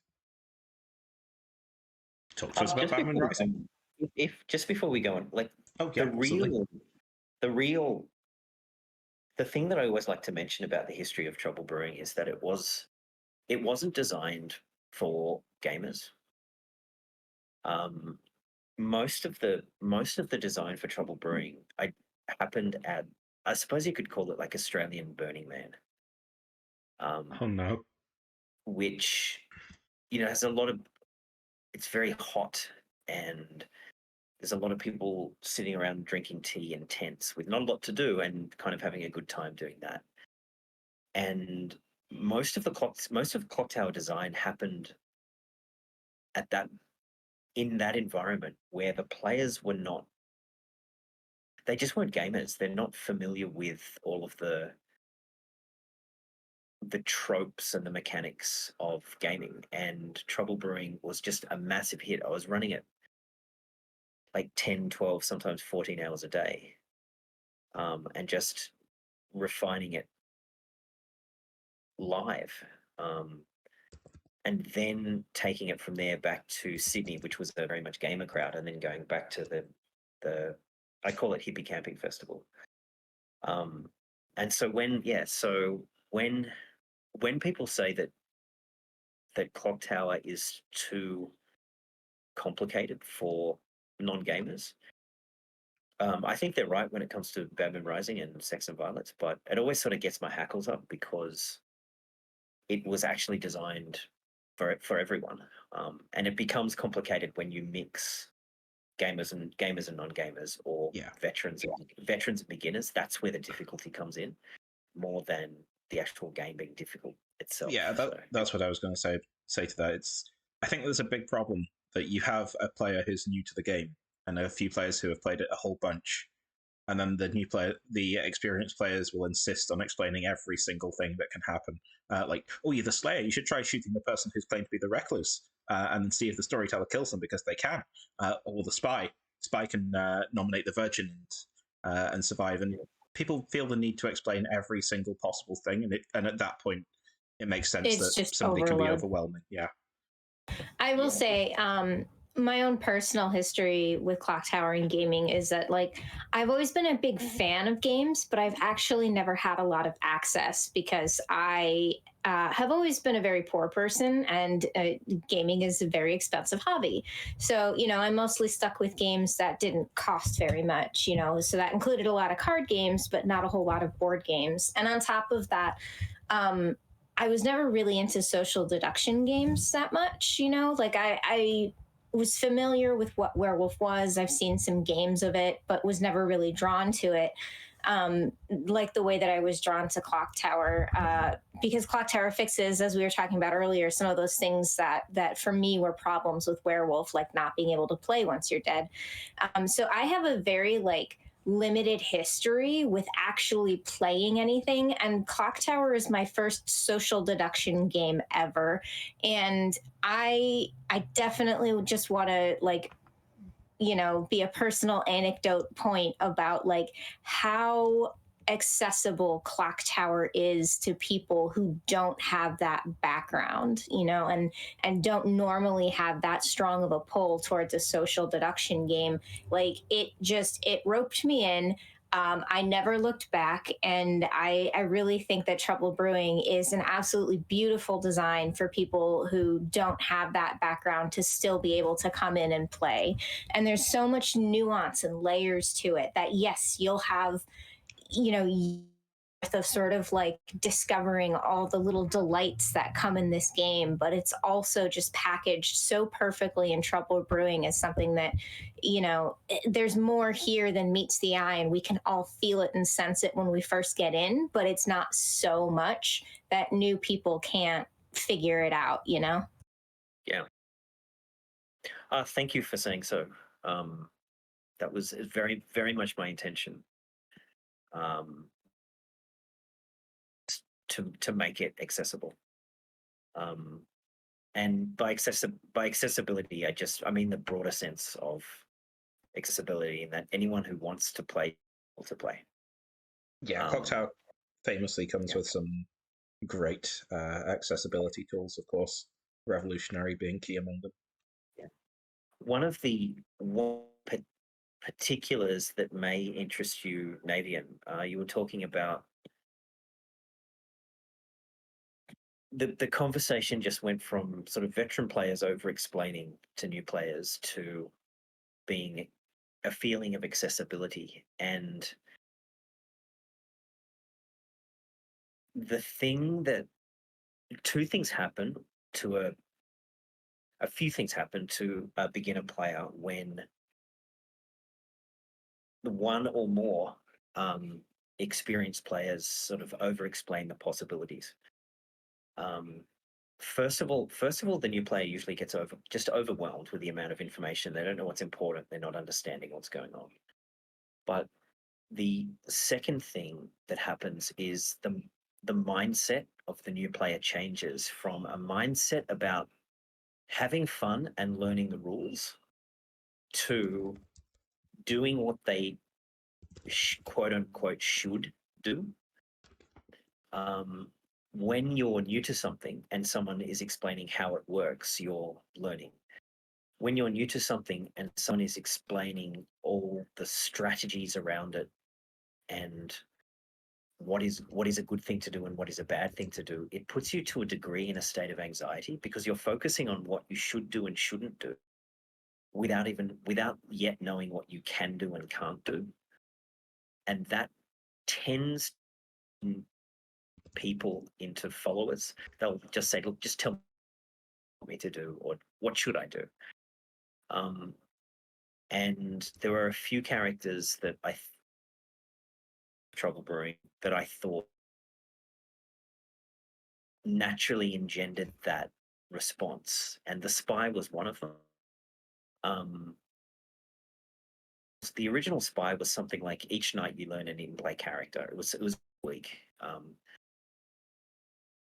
Talk to us about Just Badman before we Rising. go- If just before we go on, like Oh, yeah, absolutely. the thing that I always like to mention about the history of Trouble Brewing is that it wasn't designed for gamers. Most of the design for Trouble Brewing happened at, I suppose you could call it like Australian Burning Man. Oh no. Which, has a lot of, it's very hot and there's a lot of people sitting around drinking tea in tents with not a lot to do and kind of having a good time doing that. And most of Clock Tower design happened in that environment where the players were not, they just weren't gamers. They're not familiar with all of the tropes and the mechanics of gaming, and Trouble Brewing was just a massive hit. I was running it like 10, 12, sometimes 14 hours a day, and just refining it live, and then taking it from there back to Sydney, which was a very much gamer crowd, and then going back to the I call it hippie camping festival. And so when people say that Clock Tower is too complicated for non-gamers, I think they're right when it comes to Badman Rising and Sects and Violets, but it always sort of gets my hackles up because it was actually designed for everyone, and it becomes complicated when you mix gamers and non-gamers, or veterans and beginners. That's where the difficulty comes in, more than the actual game being difficult itself. Yeah, that's what I was going to say to that. I think there's a big problem that you have a player who's new to the game and a few players who have played it a whole bunch, and then the experienced players will insist on explaining every single thing that can happen. Like, oh, you're the Slayer, you should try shooting the person who's claimed to be the Recluse, and see if the storyteller kills them, because they can. Or the Spy. Spy can nominate the Virgin and survive. And people feel the need to explain every single possible thing, and at that point, it makes sense that somebody can be overwhelming. Yeah. I will say, my own personal history with Clock Tower and gaming is that, like, I've always been a big fan of games, but I've actually never had a lot of access because I have always been a very poor person, and gaming is a very expensive hobby. So, I'm mostly stuck with games that didn't cost very much, so that included a lot of card games, but not a whole lot of board games. And on top of that, I was never really into social deduction games that much, like I was familiar with what Werewolf was. I've seen some games of it, but was never really drawn to it. Like the way that I was drawn to Clock Tower, because Clock Tower fixes, as we were talking about earlier, some of those things that for me were problems with Werewolf, like not being able to play once you're dead. So I have a very limited history with actually playing anything, and Clock Tower is my first social deduction game ever, and I definitely just want to be a personal anecdote point about like how accessible Clock Tower is to people who don't have that background, and don't normally have that strong of a pull towards a social deduction game. Like it roped me in. I never looked back, and I really think that Trouble Brewing is an absolutely beautiful design for people who don't have that background to still be able to come in and play. And there's so much nuance and layers to it that, yes, you'll have, of sort of like discovering all the little delights that come in this game, but it's also just packaged so perfectly in Trouble Brewing as something that, there's more here than meets the eye, and we can all feel it and sense it when we first get in, but it's not so much that new people can't figure it out, Yeah. Thank you for saying so. That was very, very much my intention. To make it accessible. And by accessibility, I mean the broader sense of accessibility, in that anyone who wants to play will to play. Yeah, Clock Tower famously comes with some great accessibility tools, of course. Revolutionary being key among them. Yeah. One of the particulars that may interest you, Navian, you were talking about the conversation just went from sort of veteran players over explaining to new players to being a feeling of accessibility. And the thing that two things happen to a few things happen to a beginner player when one or more experienced players sort of over explain the possibilities. First of all, the new player usually gets just overwhelmed with the amount of information. They don't know what's important. They're not understanding what's going on. But the second thing that happens is the mindset of the new player changes from a mindset about having fun and learning the rules to doing what they quote unquote should do. When you're new to something and someone is explaining how it works, you're learning. When you're new to something and someone is explaining all the strategies around it and what is a good thing to do and what is a bad thing to do, it puts you to a degree in a state of anxiety, because you're focusing on what you should do and shouldn't do without yet knowing what you can do and can't do. And that tends people into followers. They'll just say, look, just tell me to do, or what should I do? And there were a few characters that Trouble Brewing that I thought naturally engendered that response, and the spy was one of them. The original spy was something like each night you learn an in-play character. It was a week.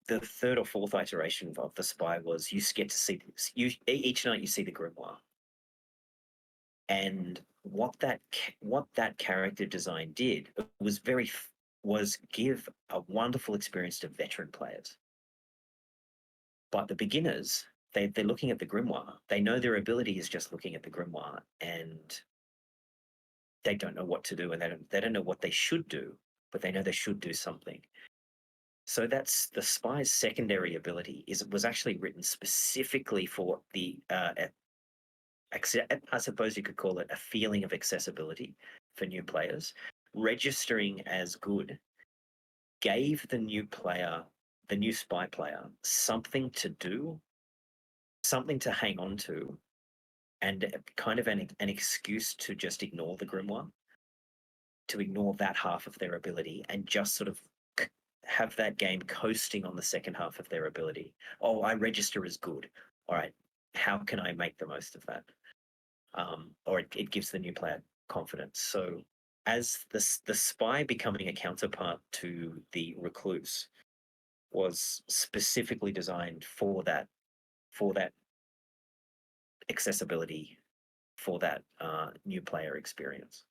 The third or fourth iteration of the spy was you get to see each night you see the grimoire, and what that character design did was give a wonderful experience to veteran players. But the beginners, they're looking at the grimoire. They know their ability is just looking at the grimoire, and they don't know what to do, and they don't know what they should do, but they know they should do something. So that's the spy's secondary ability. Was actually written specifically for the I suppose you could call it a feeling of accessibility for new players. Registering as good gave the new spy player, something to do, something to hang on to, and kind of an excuse to just ignore the grimoire, to ignore that half of their ability, and just sort of have that game coasting on the second half of their ability. Oh, I register as good. All right, how can I make the most of that? Or it gives the new player confidence. So as the spy becoming a counterpart to the recluse was specifically designed for that accessibility for that new player experience.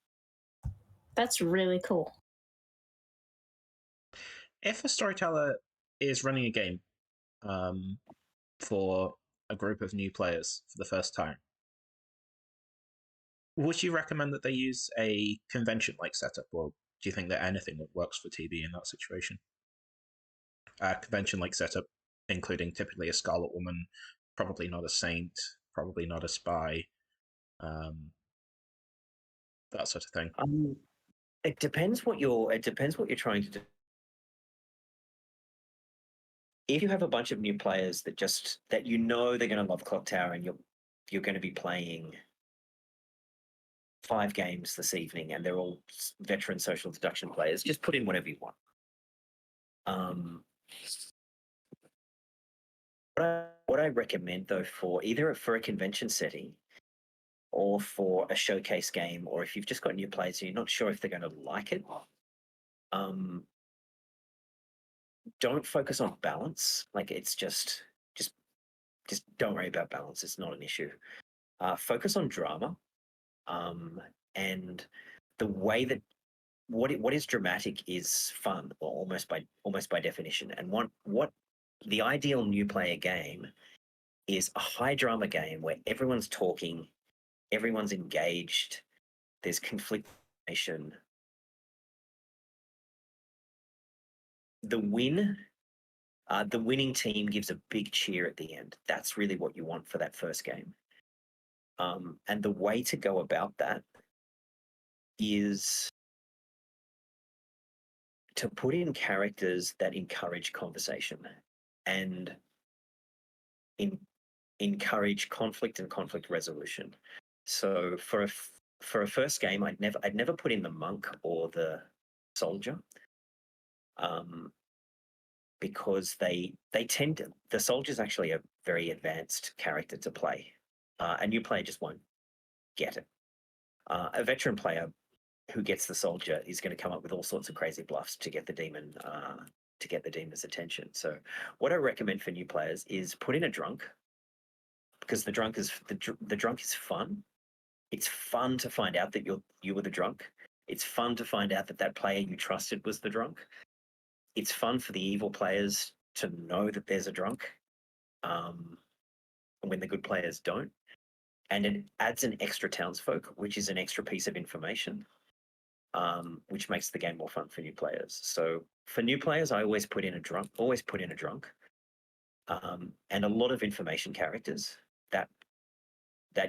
That's really cool. If a storyteller is running a game for a group of new players for the first time, would you recommend that they use a convention-like setup, or do you think that anything that works for TB in that situation? A convention-like setup, including typically a Scarlet Woman, probably not a Saint, probably not a Spy, that sort of thing. It depends what you're trying to do. If you have a bunch of new players that they're going to love Clock Tower, and you're going to be playing 5 games this evening, and they're all veteran social deduction players, just put in whatever you want. What I recommend, though, for either for a convention setting or for a showcase game, or if you've just got new players and you're not sure if they're going to like it, don't focus on balance. Like, it's just don't worry about balance. It's not an issue. Focus on drama, and the way that what is dramatic is fun, or almost by definition. And what the ideal new player game is a high drama game where everyone's talking, everyone's engaged, there's confliction. The winning team gives a big cheer at the end. That's really what you want for that first game. And the way to go about that is to put in characters that encourage conversation and encourage conflict and conflict resolution. So for a first game, I'd never put in the monk or the soldier, because the soldier's actually a very advanced character to play. A new player just won't get it. A veteran player who gets the soldier is going to come up with all sorts of crazy bluffs to get the demon, to get the demon's attention. So what I recommend for new players is put in a drunk, because the drunk is fun. It's fun to find out that you were the drunk. It's fun to find out that player you trusted was the drunk. It's fun for the evil players to know that there's a drunk, when the good players don't. And it adds an extra townsfolk, which is an extra piece of information, which makes the game more fun for new players. So for new players, I always put in a drunk, and a lot of information characters that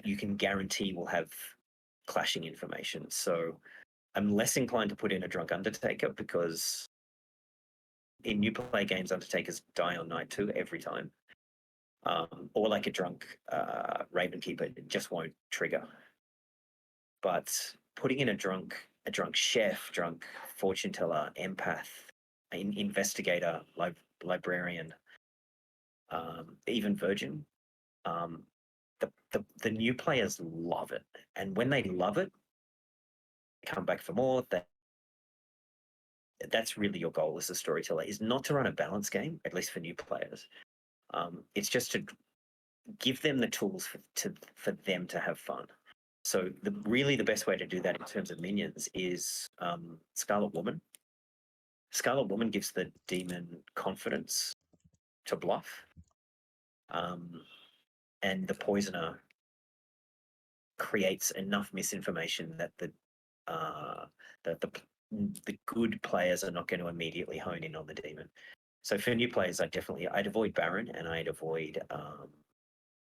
you can guarantee will have clashing information. So I'm less inclined to put in a drunk Undertaker, because in new play games, Undertakers die on night 2 every time. Or like a drunk Ravenkeeper, it just won't trigger. But putting in a drunk chef, drunk fortune teller, empath, investigator, librarian, even virgin, the new players love it. And when they love it, they come back for more. That's really your goal as a storyteller, is not to run a balance game, at least for new players. It's just to give them the tools for them to have fun. So the best way to do that in terms of minions is Scarlet Woman. Scarlet Woman gives the demon confidence to bluff, and the poisoner creates enough misinformation that the good players are not going to immediately hone in on the demon. So for new players, I'd avoid Baron, and I'd avoid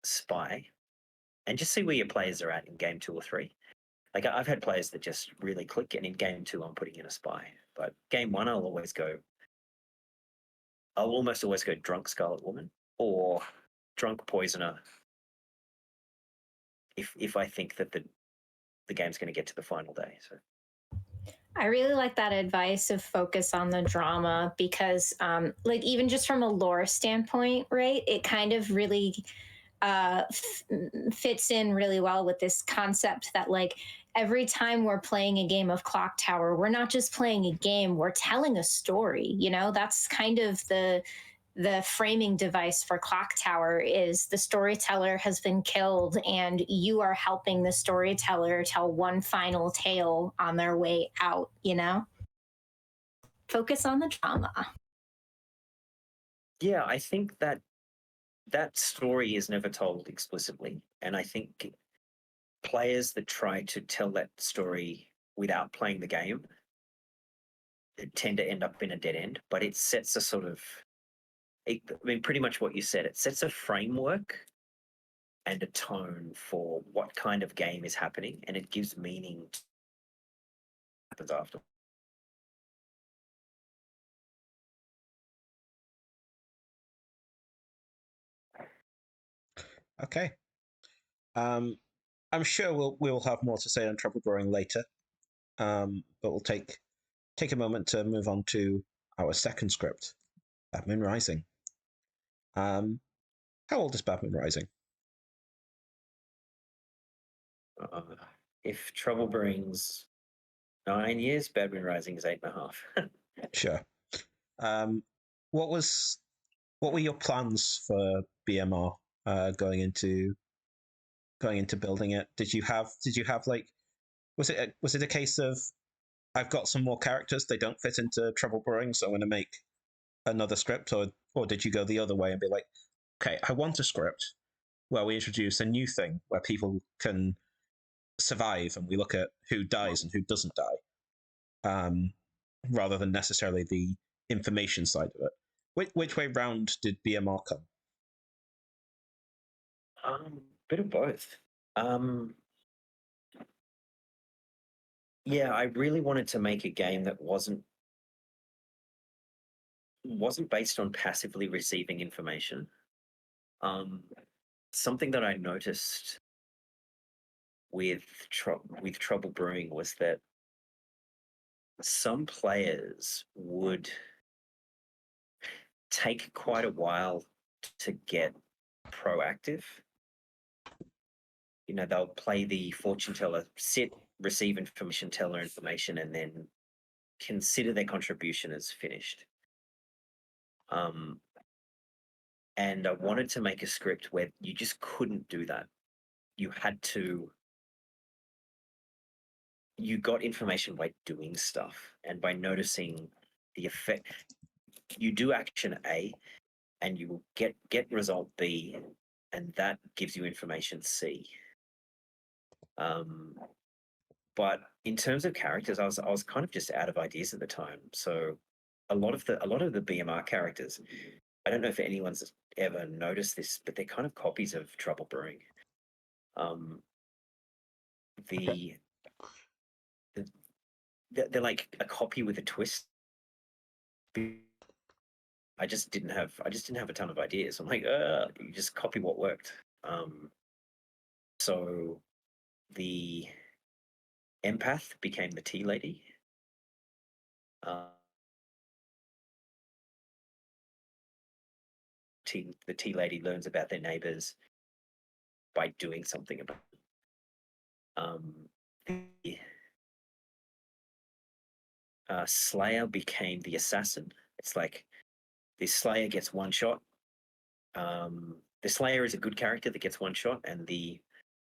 Spy, and just see where your players are at in game 2 or 3. Like, I've had players that just really click, and in game 2, I'm putting in a Spy. But game 1, I'll almost always go drunk Scarlet Woman or drunk Poisoner, if I think that the game's going to get to the final day. So I really like that advice of focus on the drama, because like, even just from a lore standpoint, right, it kind of really fits in really well with this concept that, like, every time we're playing a game of Clock Tower, we're not just playing a game, we're telling a story. That's kind of the the framing device for Clock Tower is the storyteller has been killed and you are helping the storyteller tell one final tale on their way out, you know? Focus on the drama. Yeah, I think that that story is never told explicitly. And I think players that try to tell that story without playing the game tend to end up in a dead end, but it sets a sort of, I mean, pretty much what you said, it sets a framework and a tone for what kind of game is happening, and it gives meaning to what happens after. Okay. I'm sure we'll have more to say on Trouble Brewing later, but we'll take a moment to move on to our second script, Bad Moon Rising. How old is Bad Moon Rising? If Trouble Brewing's 9 years, Bad Moon Rising is 8.5. Sure. What were your plans for BMR going into building it? Did you have like was it a case of I've got some more characters, they don't fit into Trouble Brewing, so I'm going to make another script, or did you go the other way and be like, okay, I want a script where we introduce a new thing where people can survive and we look at who dies and who doesn't die, rather than necessarily the information side of it. Which way round did BMR come? Bit of both. Yeah, I really wanted to make a game that wasn't based on passively receiving information. Something that I noticed with Trouble Brewing was that some players would take quite a while to get proactive. You know, they'll play the fortune teller, sit, receive information, tell her information, and then consider their contribution as finished. And I wanted to make a script where you just couldn't do that. You had to, you got information by doing stuff and by noticing the effect. You do action A and you get result B, and that gives you information C. But in terms of characters, I was kind of just out of ideas at the time. So a lot of the BMR characters, I don't know if anyone's ever noticed this, but they're kind of copies of Trouble Brewing. They're like a copy with a twist. I just didn't have a ton of ideas. I'm like, you just copy what worked. So the empath became the tea lady. The tea lady learns about their neighbors by doing something about it. The Slayer became the assassin. It's like the Slayer gets one shot. The Slayer is a good character that gets one shot, and the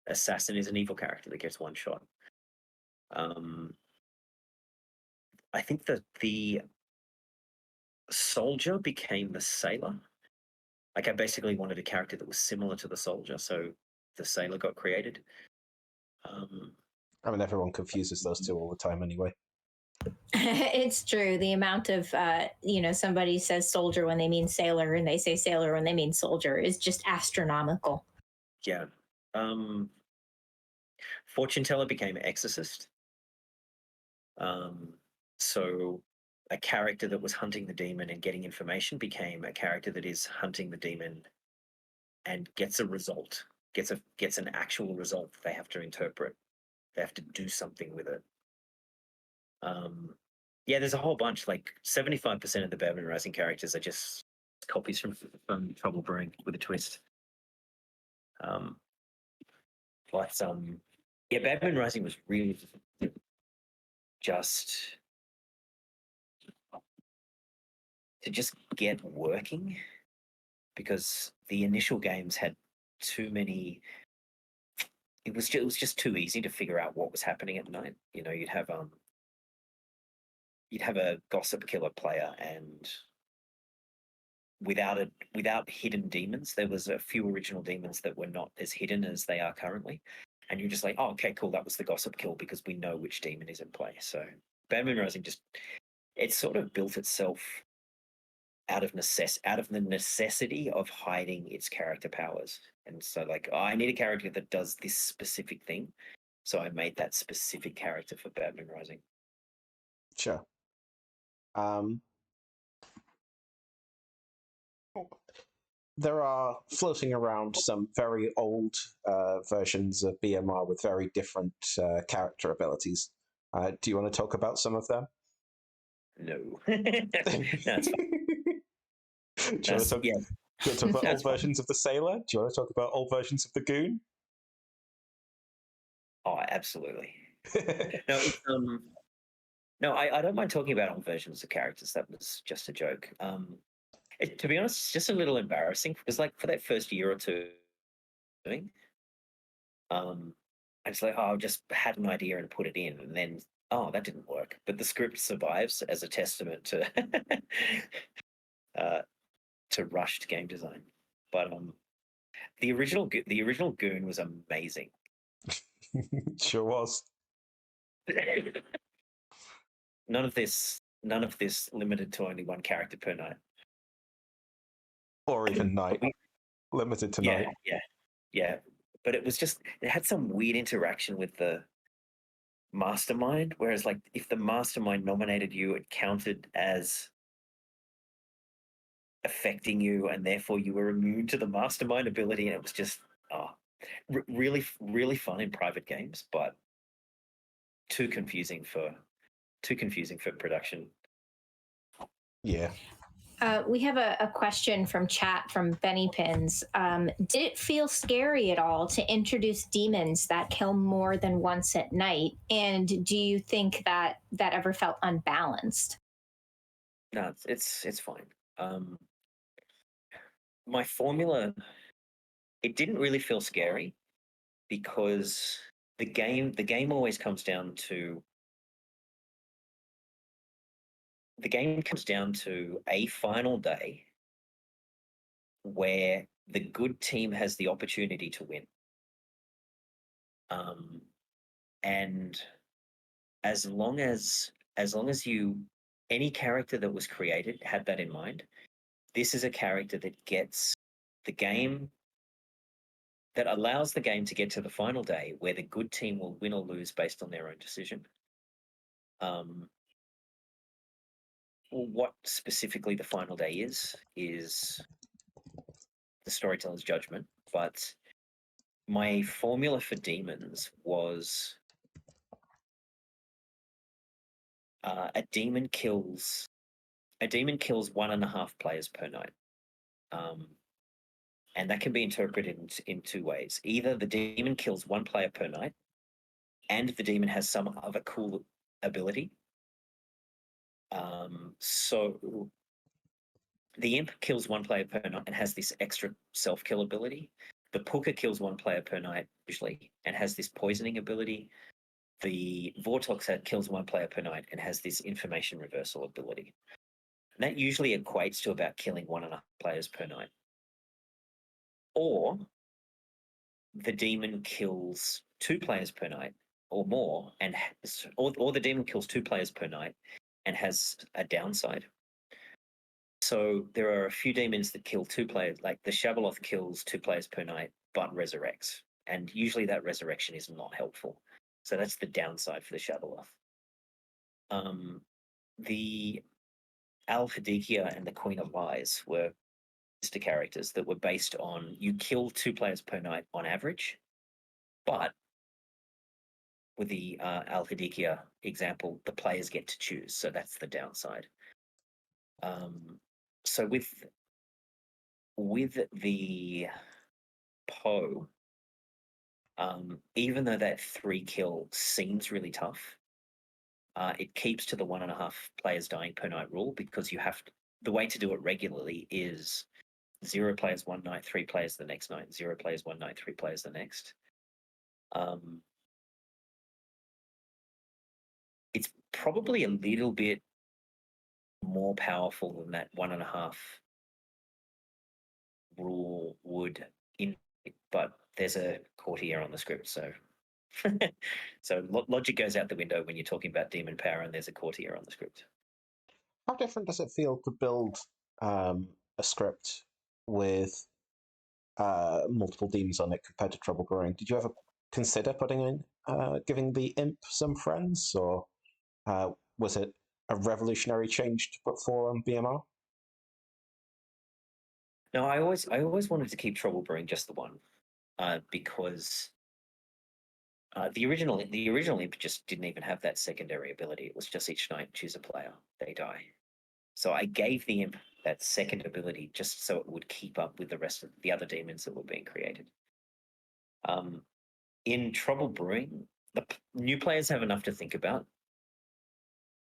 assassin is an evil character that gets one shot. I think that the soldier became the sailor. Like, I basically wanted a character that was similar to the soldier, so the sailor got created. I mean, everyone confuses those two all the time anyway. It's true. The amount of, somebody says soldier when they mean sailor and they say sailor when they mean soldier is just astronomical. Yeah. Fortune teller became exorcist. So a character that was hunting the demon and getting information became a character that is hunting the demon and gets a result, gets an actual result that they have to interpret. They have to do something with it. Yeah, there's a whole bunch. Like 75% of the Bad Moon Rising characters are just copies from Trouble Brewing with a twist. Yeah, Bad Moon Rising was really just to just get working. because the initial games had too many. It was just too easy to figure out what was happening at night. You know, you'd have a gossip killer player, and without hidden demons, there was a few original demons that were not as hidden as they are currently. And you're just like, oh, okay, cool, that was the gossip kill because we know which demon is in play. So Batman Rising it sort of built itself out of the necessity of hiding its character powers. And so like, oh, I need a character that does this specific thing. So I made that specific character for Batman Rising. Sure. There are floating around some very old versions of BMR with very different character abilities. Do you want to talk about some of them? No. That's fine. Do you want to talk about old versions of the Sailor? Do you want to talk about old versions of the Goon? Oh, absolutely. No, it's, no, I don't mind talking about old versions of characters. That was just a joke. To be honest, it's just a little embarrassing because, like, for that first year or two, doing, I was like, oh, I just had an idea and put it in, and then, oh, that didn't work. But the script survives as a testament to to rushed game design. But the original Goon was amazing. Sure was. None of this limited to only one character per night. Or even night. Limited to night. Yeah. But it had some weird interaction with the mastermind, whereas like if the mastermind nominated you, it counted as affecting you, and therefore you were immune to the mastermind ability, and it was just really, really fun in private games, but too confusing for production. Yeah. We have a question from chat from Benny Pins. Did it feel scary at all to introduce demons that kill more than once at night? And do you think that ever felt unbalanced? No, it's fine. My formula, it didn't really feel scary because the game always comes down to a final day where the good team has the opportunity to win. And as long as any character that was created had that in mind, this is a character that gets the game, that allows the game to get to the final day where the good team will win or lose based on their own decision. What specifically the final day is the storyteller's judgment, but my formula for demons was a demon kills 1.5 players per night. And that can be interpreted in two ways. Either the demon kills 1 player per night, and the demon has some other cool ability. So the imp kills 1 player per night and has this extra self-kill ability. The Pooka kills 1 player per night usually and has this poisoning ability. The Vortox kills 1 player per night and has this information reversal ability. And that usually equates to about killing 1.5 players per night. Or the demon kills 2 players per night or more, or the demon kills 2 players per night and has a downside. So there are a few demons that kill 2 players, like the Shabaloth kills 2 players per night, but resurrects. And usually that resurrection is not helpful. So that's the downside for the Shabaloth. The Al-Hadikia and the Queen of Lies were characters that were based on you kill 2 players per night on average, but with the Al-Hadikia example, the players get to choose, so that's the downside. So with the Poe, even though that 3 kill seems really tough, it keeps to the 1.5 players dying per night rule, because the way to do it regularly is 0 players one night, 3 players the next night, 0 players one night, 3 players the next. It's probably a little bit more powerful than that 1.5 rule would indicate, but there's a courtier on the script, so so logic goes out the window when you're talking about demon power and there's a courtier on the script. How different does it feel to build a script with multiple demons on it compared to Trouble Brewing? Did you ever consider putting in giving the imp some friends, or was it a revolutionary change to put 4 on BMR? No, I always wanted to keep Trouble Brewing just the one, because the original imp just didn't even have that secondary ability. It was just each night choose a player, they die. So I gave the imp that second ability just so it would keep up with the rest of the other demons that were being created. In Trouble Brewing, the new players have enough to think about.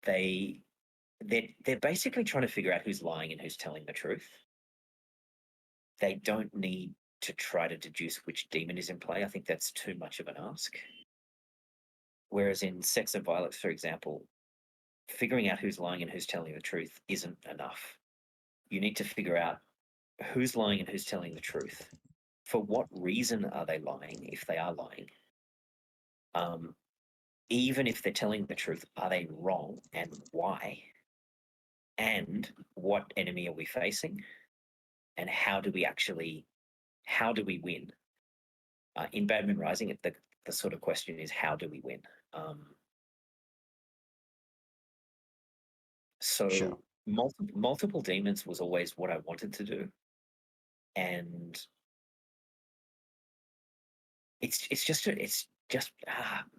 They're basically trying to figure out who's lying and who's telling the truth. They don't need to try to deduce which demon is in play. I think that's too much of an ask. Whereas in Sects and Violence, for example, figuring out who's lying and who's telling the truth isn't enough. You need to figure out who's lying and who's telling the truth. For what reason are they lying, if they are lying? Even if they're telling the truth, are they wrong and why? And what enemy are we facing? And how do we win? In Badman Rising, the sort of question is, how do we win? So Sure. multiple demons was always what I wanted to do. And it's just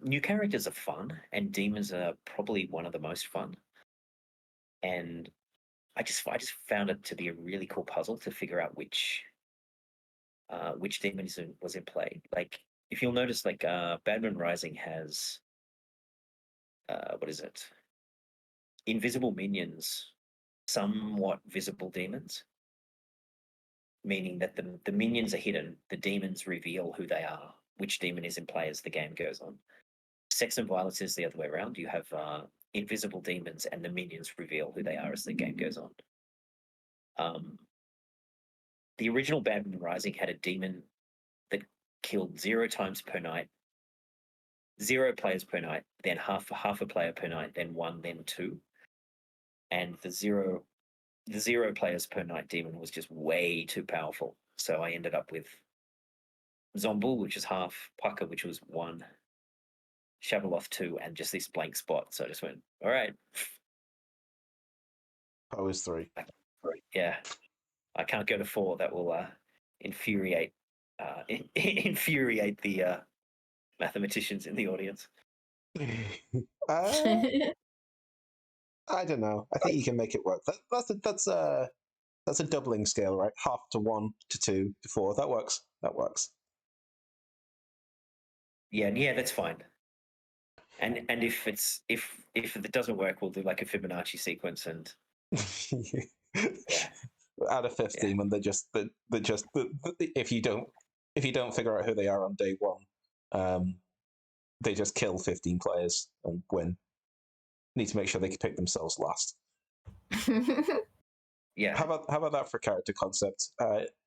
new characters are fun, and demons are probably one of the most fun. And I just found it to be a really cool puzzle to figure out which demon was in play. Like, if you'll notice, like Badman Rising has what is it? Invisible minions, somewhat visible demons, meaning that the minions are hidden. The demons reveal who they are, which demon is in play as the game goes on. Sects and Violence is the other way around. You have invisible demons, and the minions reveal who they are as the game goes on. The original Badman Rising had a demon that killed 0 times per night, 0 players per night, then half a player per night, then 1, then 2. And the zero players per night demon was just way too powerful. So I ended up with Zombul, which is half, Pucker, which was 1, Shabaloth 2, and just this blank spot. So I just went, all right. Poe is 3. Yeah. I can't go to 4. That will infuriate the mathematicians in the audience. I don't know. I think you can make it work. That's a doubling scale, right? Half to 1 to 2 to 4. That works. That works. Yeah, that's fine. And if it doesn't work, we'll do like a Fibonacci sequence and Add a 5th demon. If you don't figure out who they are on day 1, they just kill 15 players and win. Need to make sure they can pick themselves last. Yeah. How about that for character concept?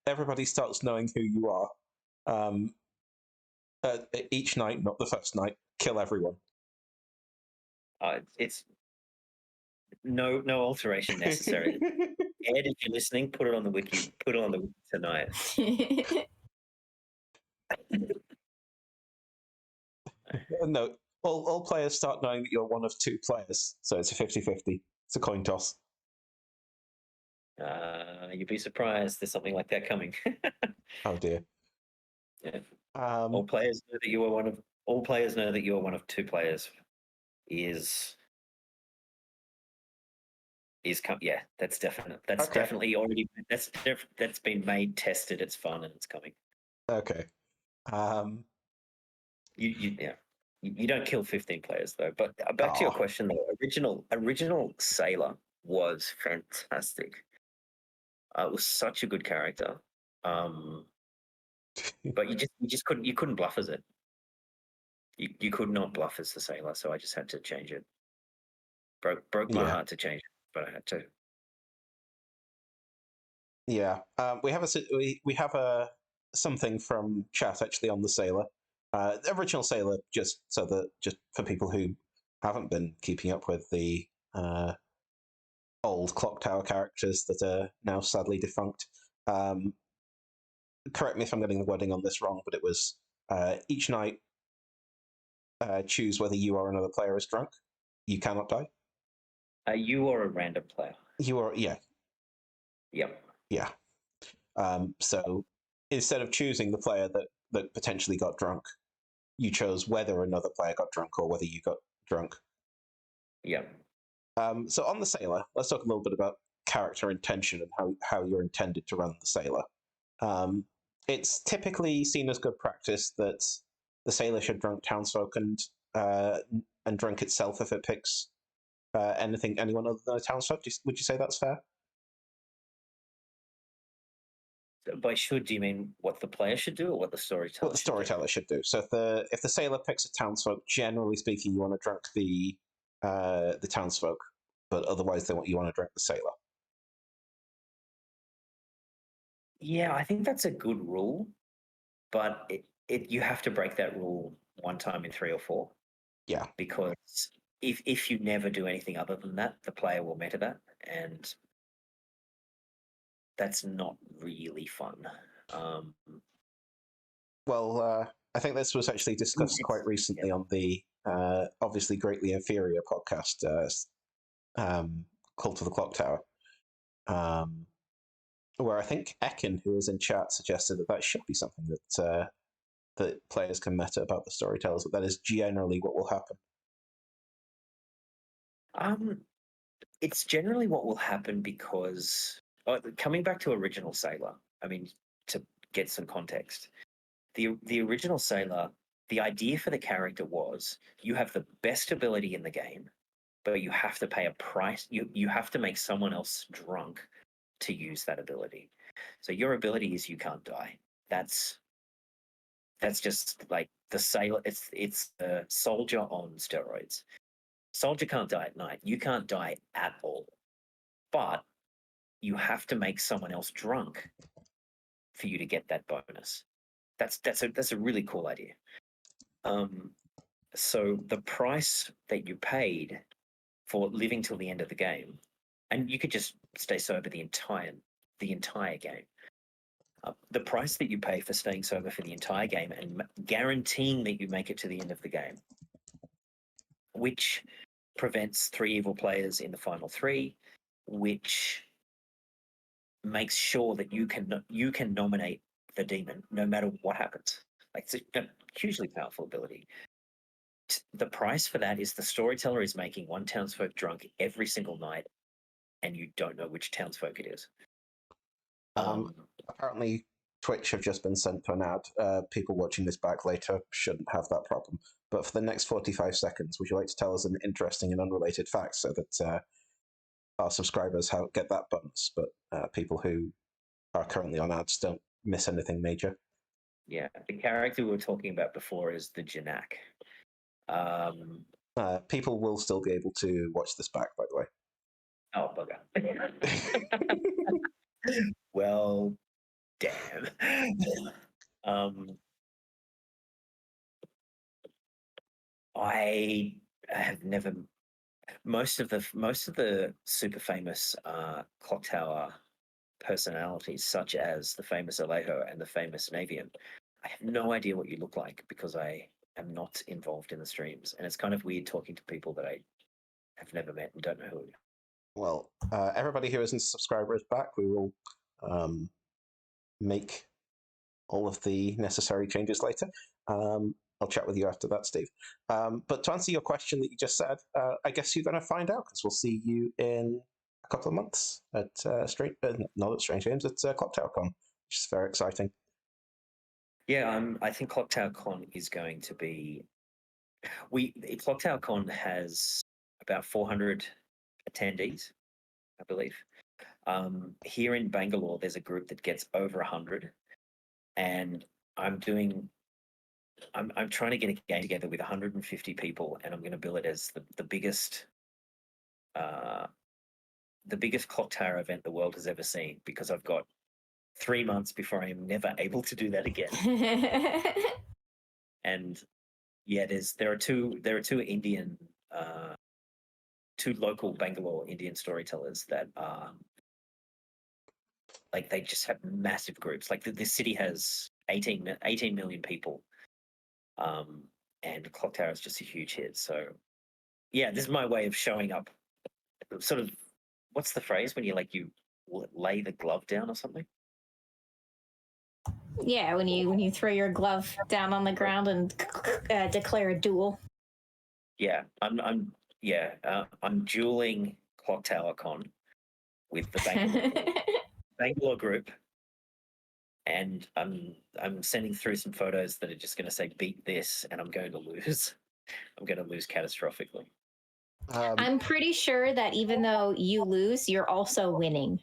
Everybody starts knowing who you are. Each night, not the first night, kill everyone. It's no alteration necessary. Ed, if you're listening, put it on the wiki. Put it on the wiki tonight. No, all players start knowing that you're one of 2 players, so it's a 50-50. It's a coin toss. You'd be surprised. There's something like that coming. Oh dear. Yeah. All players know that you are one of. All players know that you are one of 2 players. Yeah, that's definite. That's Okay. definitely already. That's been made, tested. It's fun and it's coming. Okay. You don't kill 15 players though. But back to your question, though, original Sailor was fantastic. It was such a good character, but you couldn't bluff as it. You could not bluff as the sailor, so I just had to change it. Broke my heart to change it, but I had to. Yeah, we have something from chat actually on the sailor, original sailor. Just for people who haven't been keeping up with the old Clock Tower characters that are now sadly defunct. Correct me if I'm getting the wording on this wrong, but it was each night choose whether you or another player is drunk. You cannot die. You are a random player. You are, yeah. Yep. Yeah. So instead of choosing the player that potentially got drunk, you chose whether another player got drunk or whether you got drunk. Yeah. So on the sailor, let's talk a little bit about character intention and how you're intended to run the sailor. It's typically seen as good practice that the sailor should drunk townsfolk and drink itself if it picks anyone other than a townsfolk. Would you say that's fair? By should, do you mean what the player should do or what the storyteller? What the storyteller should do. So if the sailor picks a townsfolk, generally speaking, you want to drunk the townsfolk, but otherwise you want to drink the sailor. Yeah, I think that's a good rule, but you have to break that rule one time in 3 or 4. Yeah. Because if you never do anything other than that, the player will meta that, and that's not really fun. Well, I think this was actually discussed quite recently on the obviously greatly inferior podcast, Cult of the Clock Tower, where I think Ekin, who is in chat, suggested that should be something that players can meta about the storytellers. That is generally what will happen. It's generally what will happen because coming back to original Sailor, I mean, to get some context, the original Sailor, the idea for the character was you have the best ability in the game, but you have to pay a price. You have to make someone else drunk to use that ability. So your ability is you can't die. That's just like the sailor. It's the soldier on steroids. Soldier can't die at night. You can't die at all. But you have to make someone else drunk for you to get that bonus. That's a really cool idea. So the price that you paid for living till the end of the game, and you could just stay sober the entire game. The price that you pay for staying sober for the entire game and guaranteeing that you make it to the end of the game, which prevents 3 evil players in the final 3, which makes sure that you can nominate the demon no matter what happens. Like, it's a hugely powerful ability. The price for that is the storyteller is making one townsfolk drunk every single night, and you don't know which townsfolk it is. Apparently, Twitch have just been sent to an ad. People watching this back later shouldn't have that problem. But for the next 45 seconds, would you like to tell us an interesting and unrelated fact so that our subscribers get that bonus, but people who are currently on ads don't miss anything major? Yeah, the character we were talking about before is the Janak. People will still be able to watch this back, by the way. Oh, bugger. Well, damn. I have never. Most of the super famous clock tower personalities, such as the famous Alejo and the famous Navian, I have no idea what you look like because I am not involved in the streams, and it's kind of weird talking to people that I have never met and don't know who you are. Well, everybody who isn't a subscriber is back. We will make all of the necessary changes later. I'll chat with you after that, Steve. But to answer your question that you just said, I guess you're going to find out because we'll see you in a couple of months at not at Strange Games, at Clock Tower Con, which is very exciting. Yeah, I think Clock Tower Con is going to be. Clock Tower Con has about 400 attendees, I believe. Here in Bangalore, there's a group that gets over 100, and I'm trying to get a game together with 150 people, and I'm going to bill it as the biggest clock tower event the world has ever seen, because I've got 3 months before I am never able to do that again. And yeah, there are two Indian, two local Bangalore Indian storytellers that are like, they just have massive groups. Like this city has 18 million people, and Clock Tower is just a huge hit. So yeah, this is my way of showing up. Sort of, what's the phrase when you lay the glove down or something? Yeah, when you throw your glove down on the ground and declare a duel. Yeah, I'm dueling Clock Tower Con with the Bangalore group, and I'm sending through some photos that are just going to say beat this, and I'm going to lose. I'm going to lose catastrophically. I'm pretty sure that even though you lose, you're also winning.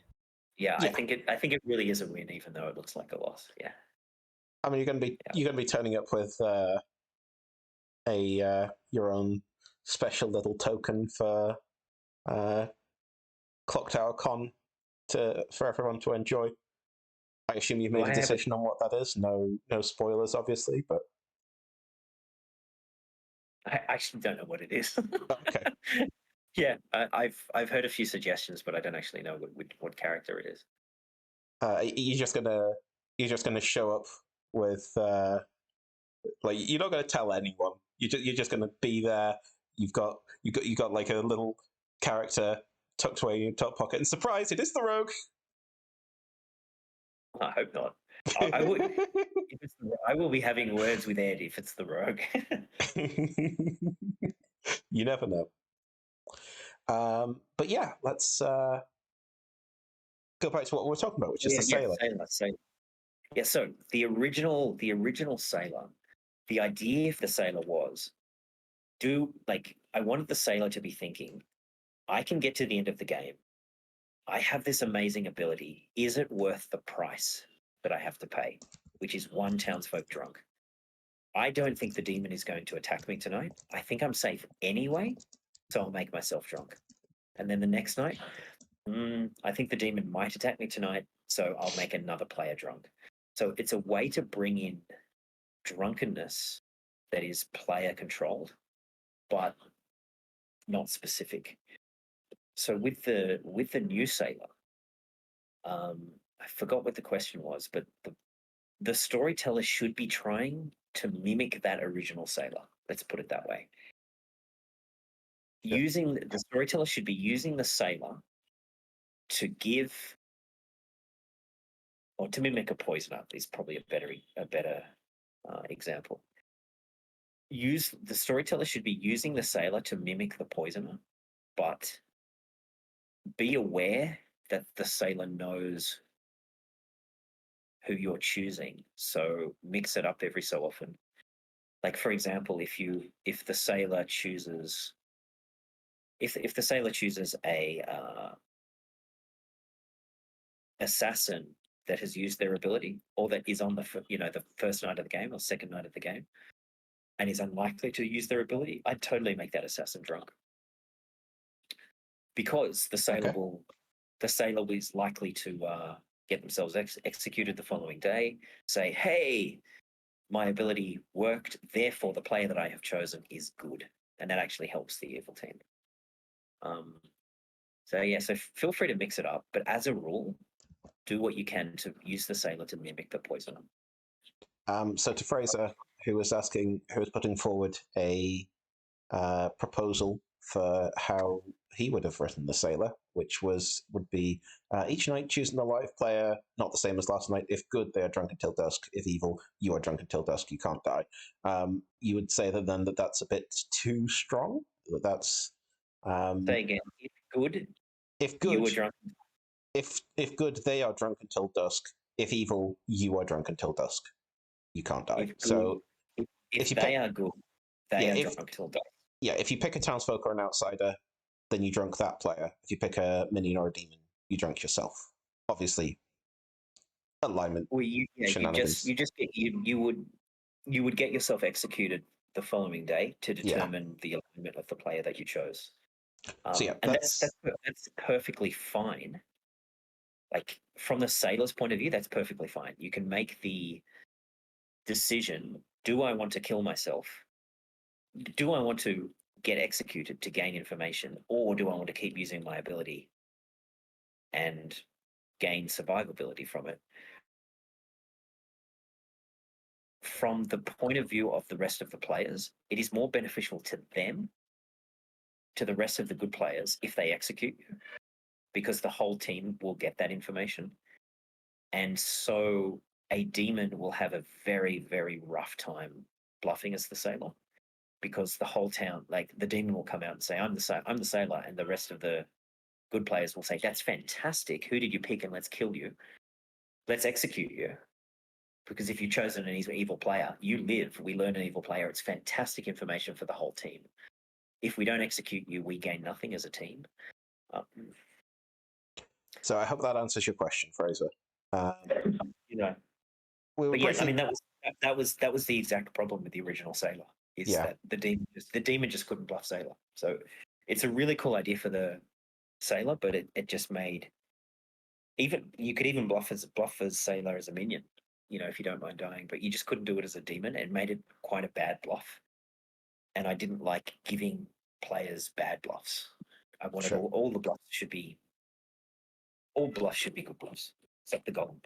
Yeah, I think it really is a win, even though it looks like a loss. Yeah. I mean, you're gonna be turning up with your own special little token for Clock Tower Con for everyone to enjoy. I assume you've made a decision on what that is. No spoilers, obviously, but I actually don't know what it is. Okay. Yeah, I've heard a few suggestions, but I don't actually know what character it is. You're just gonna show up with you're not gonna tell anyone. You're just gonna be there. You got like a little character tucked away in your top pocket, and surprise, it is the rogue. I hope not. I would. I will be having words with Ed if it's the rogue. You never know. But yeah, let's go back to what we were talking about, which is the sailor. Sailor. Yeah, so the original sailor, the idea of the sailor was, I wanted the sailor to be thinking, I can get to the end of the game. I have this amazing ability. Is it worth the price that I have to pay, which is one townsfolk drunk? I don't think the demon is going to attack me tonight. I think I'm safe anyway, so I'll make myself drunk. And then the next night, I think the demon might attack me tonight, so I'll make another player drunk. So it's a way to bring in drunkenness that is player controlled, but not specific. So with the new sailor, I forgot what the question was, but the storyteller should be trying to mimic that original sailor. Let's put it that way. The storyteller should be using the sailor to give, or to mimic a poisoner is probably a better example. The storyteller should be using the sailor to mimic the poisoner, but be aware that the sailor knows who you're choosing. So mix it up every so often. Like, for example, if the sailor chooses a assassin that has used their ability, or that is on the first night of the game or second night of the game, and is unlikely to use their ability, I'd totally make that assassin drunk, because the sailor is likely to get themselves executed the following day. Say, hey, my ability worked, therefore the player that I have chosen is good, and that actually helps the evil team. So feel free to mix it up, but as a rule, do what you can to use the sailor to mimic the poisoner. So to Fraser, who was putting forward a proposal for how he would have written the sailor, which would be each night choosing a live player, not the same as last night. If good, they are drunk until dusk. If evil, you are drunk until dusk. You can't die. You would say that that's a bit too strong. That's say again. If good, you were drunk. If good, they are drunk until dusk. If evil, you are drunk until dusk. You can't die. If they are good, they are drunk until dusk. Yeah, if you pick a townsfolk or an outsider, then you drunk that player. If you pick a minion or a demon, you drank yourself. Obviously, alignment Well, you shenanigans. just get you would get yourself executed the following day to determine the alignment of the player that you chose. So yeah, and that's perfectly fine. Like from the sailor's point of view, that's perfectly fine. You can make the decision: do I want to kill myself? Do I want to get executed to gain information, or do I want to keep using my ability and gain survivability from it? From the point of view of the rest of the players, it is more beneficial to them, to the rest of the good players, if they execute you, because the whole team will get that information. And so a demon will have a very, very rough time bluffing as the sailor, because the whole town, like the demon will come out and say, I'm the sailor, and the rest of the good players will say, that's fantastic. Who did you pick? And let's kill you. Let's execute you. Because if you've chosen an evil player, you live. We learn an evil player. It's fantastic information for the whole team. If we don't execute you, we gain nothing as a team. So I hope that answers your question, Fraser. You know, we were but yes, I briefly- mean that was the exact problem with the original Sailor. Is that the demon just couldn't bluff Sailor. So it's a really cool idea for the Sailor, but it just made you could even bluff as Sailor as a minion, if you don't mind dying, but you just couldn't do it as a demon. It made it quite a bad bluff, and I didn't like giving players bad bluffs. I wanted all the bluffs should be good bluffs, except the golem.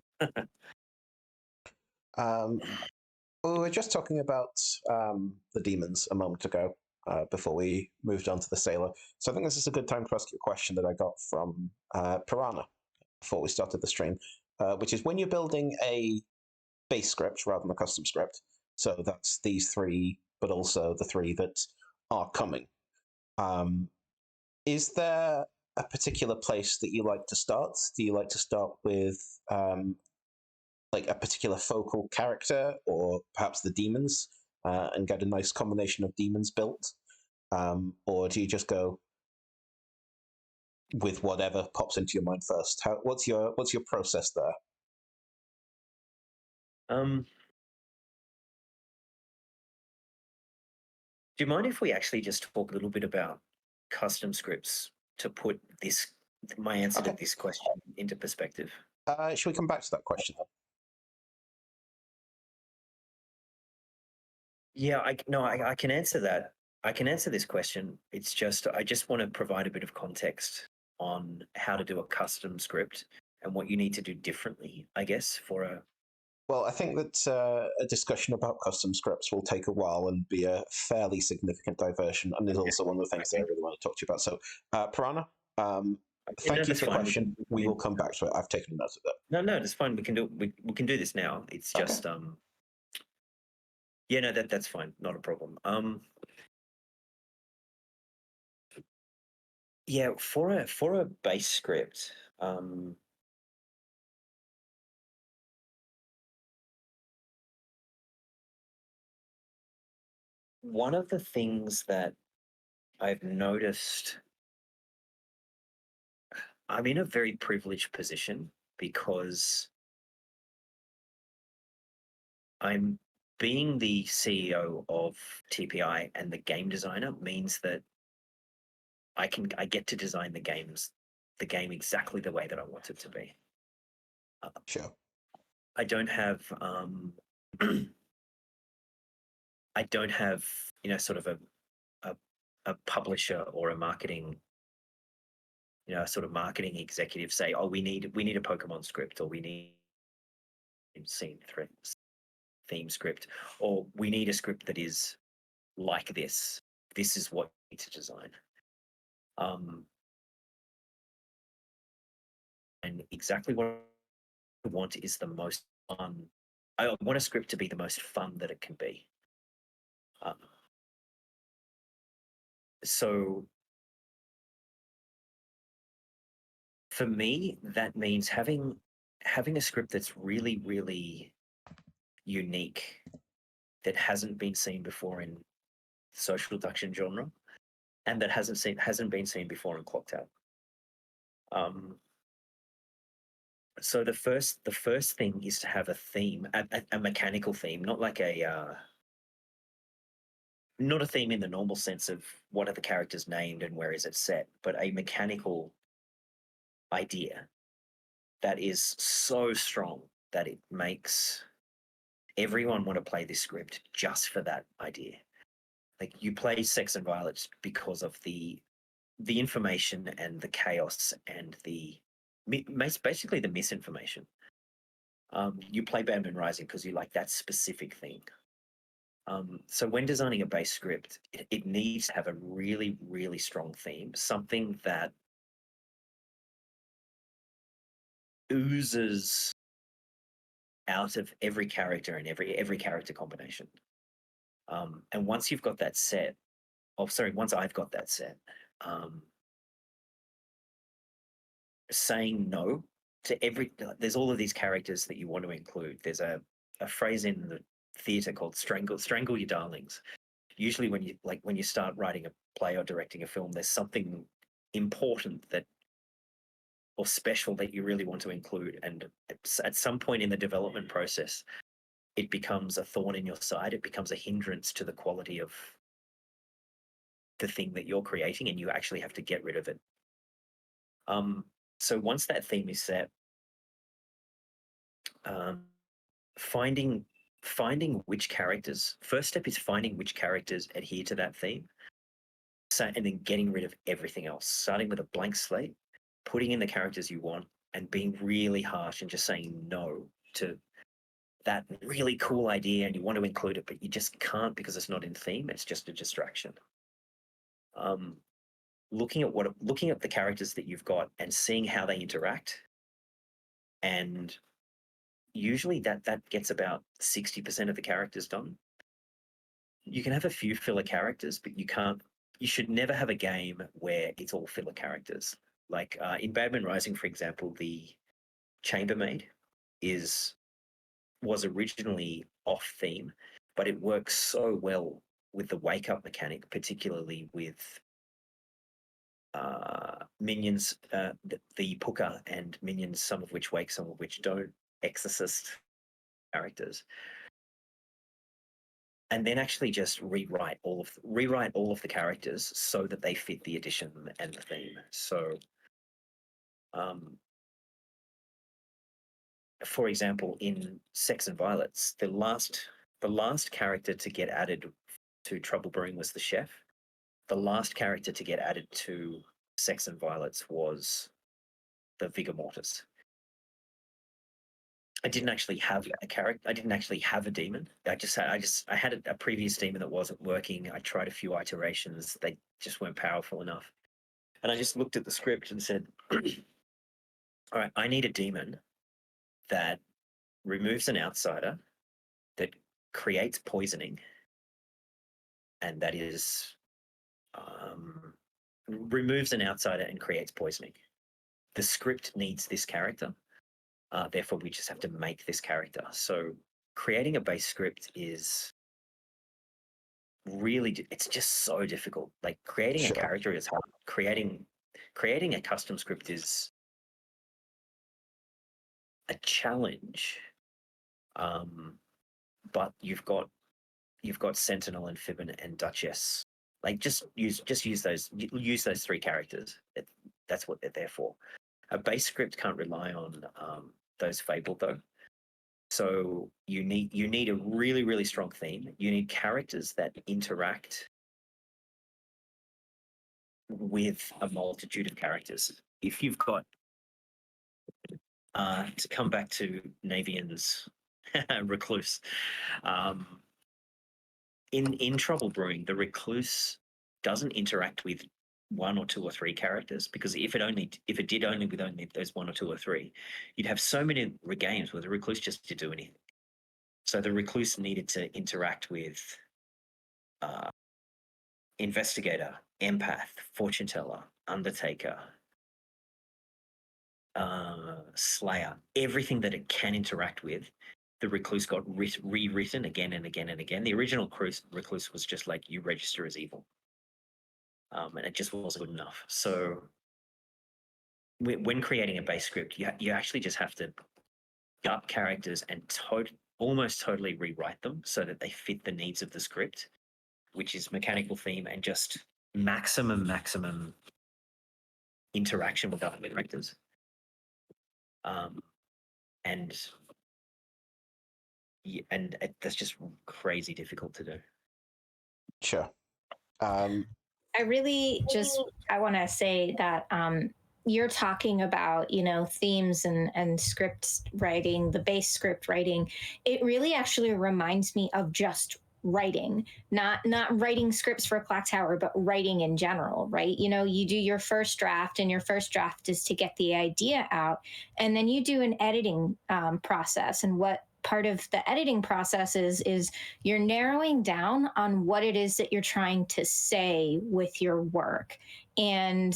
we were just talking about the demons a moment ago before we moved on to the sailor. So I think this is a good time to ask you a question that I got from Piranha before we started the stream, which is when you're building a base script rather than a custom script, so that's these three, but also the three that are coming, is there a particular place that you like to start? Do you like to start with like a particular focal character, or perhaps the demons, and get a nice combination of demons built? Or do you just go with whatever pops into your mind first? What's your process there? Do you mind if we actually just talk a little bit about custom scripts to put my answer to this question into perspective? Should we come back to that question then? Yeah, I can answer that. I can answer this question. It's just I just want to provide a bit of context on how to do a custom script and what you need to do differently, I guess, for a. Well, I think that a discussion about custom scripts will take a while and be a fairly significant diversion, and is also one of the things that I really want to talk to you about. So, Piranha, thank you for the question. We will come back to it. I've taken a note of it. No, that's fine. We can do we can do this now. It's just yeah, no, that's fine. Not a problem. Yeah, for a base script, one of the things that I've noticed, I'm in a very privileged position because I'm being the CEO of TPI, and the game designer means that I get to design the game exactly the way that I want it to be. Sure. I don't have I don't have sort of a publisher or a marketing sort of marketing executive say, oh, we need a Pokemon script, or we need theme script, or we need a script that is like this. This is what we need to design. And exactly what I want is the most fun. I want a script to be the most fun that it can be. So for me, that means having a script that's really, really unique, that hasn't been seen before in social deduction genre, and that hasn't been seen before in Clocked Out. So the first thing is to have a theme, a mechanical theme, not like not a theme in the normal sense of what are the characters named and where is it set, but a mechanical idea that is so strong that it makes everyone want to play this script just for that idea. Like you play Sex and Violence because of the information and the chaos and basically the misinformation. You play Batman Rising because you like that specific thing. So when designing a base script, it needs to have a really, really strong theme, something that oozes out of every character and every character combination. And once you've got that set, once I've got that set, saying no to there's all of these characters that you want to include. There's a phrase in the theatre called strangle your darlings. Usually when you start writing a play or directing a film, there's something important or special that you really want to include, and at some point in the development process it becomes a thorn in your side. It becomes a hindrance to the quality of the thing that you're creating, and you actually have to get rid of it. So once that theme is set, finding which characters, first step is finding which characters adhere to that theme, and then getting rid of everything else, starting with a blank slate, putting in the characters you want, and being really harsh and just saying no to that really cool idea, and you want to include it, but you just can't because it's not in theme. It's just a distraction. Looking at the characters that you've got and seeing how they interact, and usually that gets about 60% of the characters done. You can have a few filler characters, but you should never have a game where it's all filler characters. Like in Batman Rising, for example, the chambermaid was originally off theme, but it works so well with the wake up mechanic, particularly with minions, the Puka and minions, some of which wake, some of which don't, exorcist characters, and then actually just rewrite all of the characters so that they fit the edition and the theme. So, for example, in Sex and Violence, the last character to get added to Trouble Brewing was the chef. The last character to get added to Sex and Violence was the Vigor Mortis. I didn't actually have a character. I didn't actually have a demon. I had a previous demon that wasn't working. I tried a few iterations. They just weren't powerful enough. And I just looked at the script and said, all right, I need a demon that removes an outsider, that creates poisoning, and that is removes an outsider and creates poisoning. The script needs this character. Therefore, we just have to make this character. So creating a base script is really, it's just so difficult. Like creating a character is hard. Creating a custom script is a challenge. But you've got Sentinel and Fibbin and Duchess. Like just use those three characters. That's what they're there for. A base script can't rely on those fabled though. So you need a really, really strong theme. You need characters that interact with a multitude of characters. If you've got to come back to Navian's recluse, in Trouble Brewing, the recluse doesn't interact with one or two or three characters, because if it did only with only those one or two or three, you'd have so many games where the recluse just didn't do anything. So the recluse needed to interact with investigator, empath, fortune teller, undertaker, slayer, everything that it can interact with. The recluse got rewritten again and again and again. The original recluse was just like, you register as evil. And it just wasn't good enough. So when creating a base script, you actually just have to gut characters and almost totally rewrite them so that they fit the needs of the script, which is mechanical theme and just maximum interaction with other characters. And that's just crazy difficult to do. Sure. I really I want to say that you're talking about, themes and script writing, the base script writing. It really actually reminds me of just writing, not writing scripts for Clock Tower, but writing in general, right? You do your first draft, and your first draft is to get the idea out, and then you do an editing process. And what part of the editing process is you're narrowing down on what it is that you're trying to say with your work. And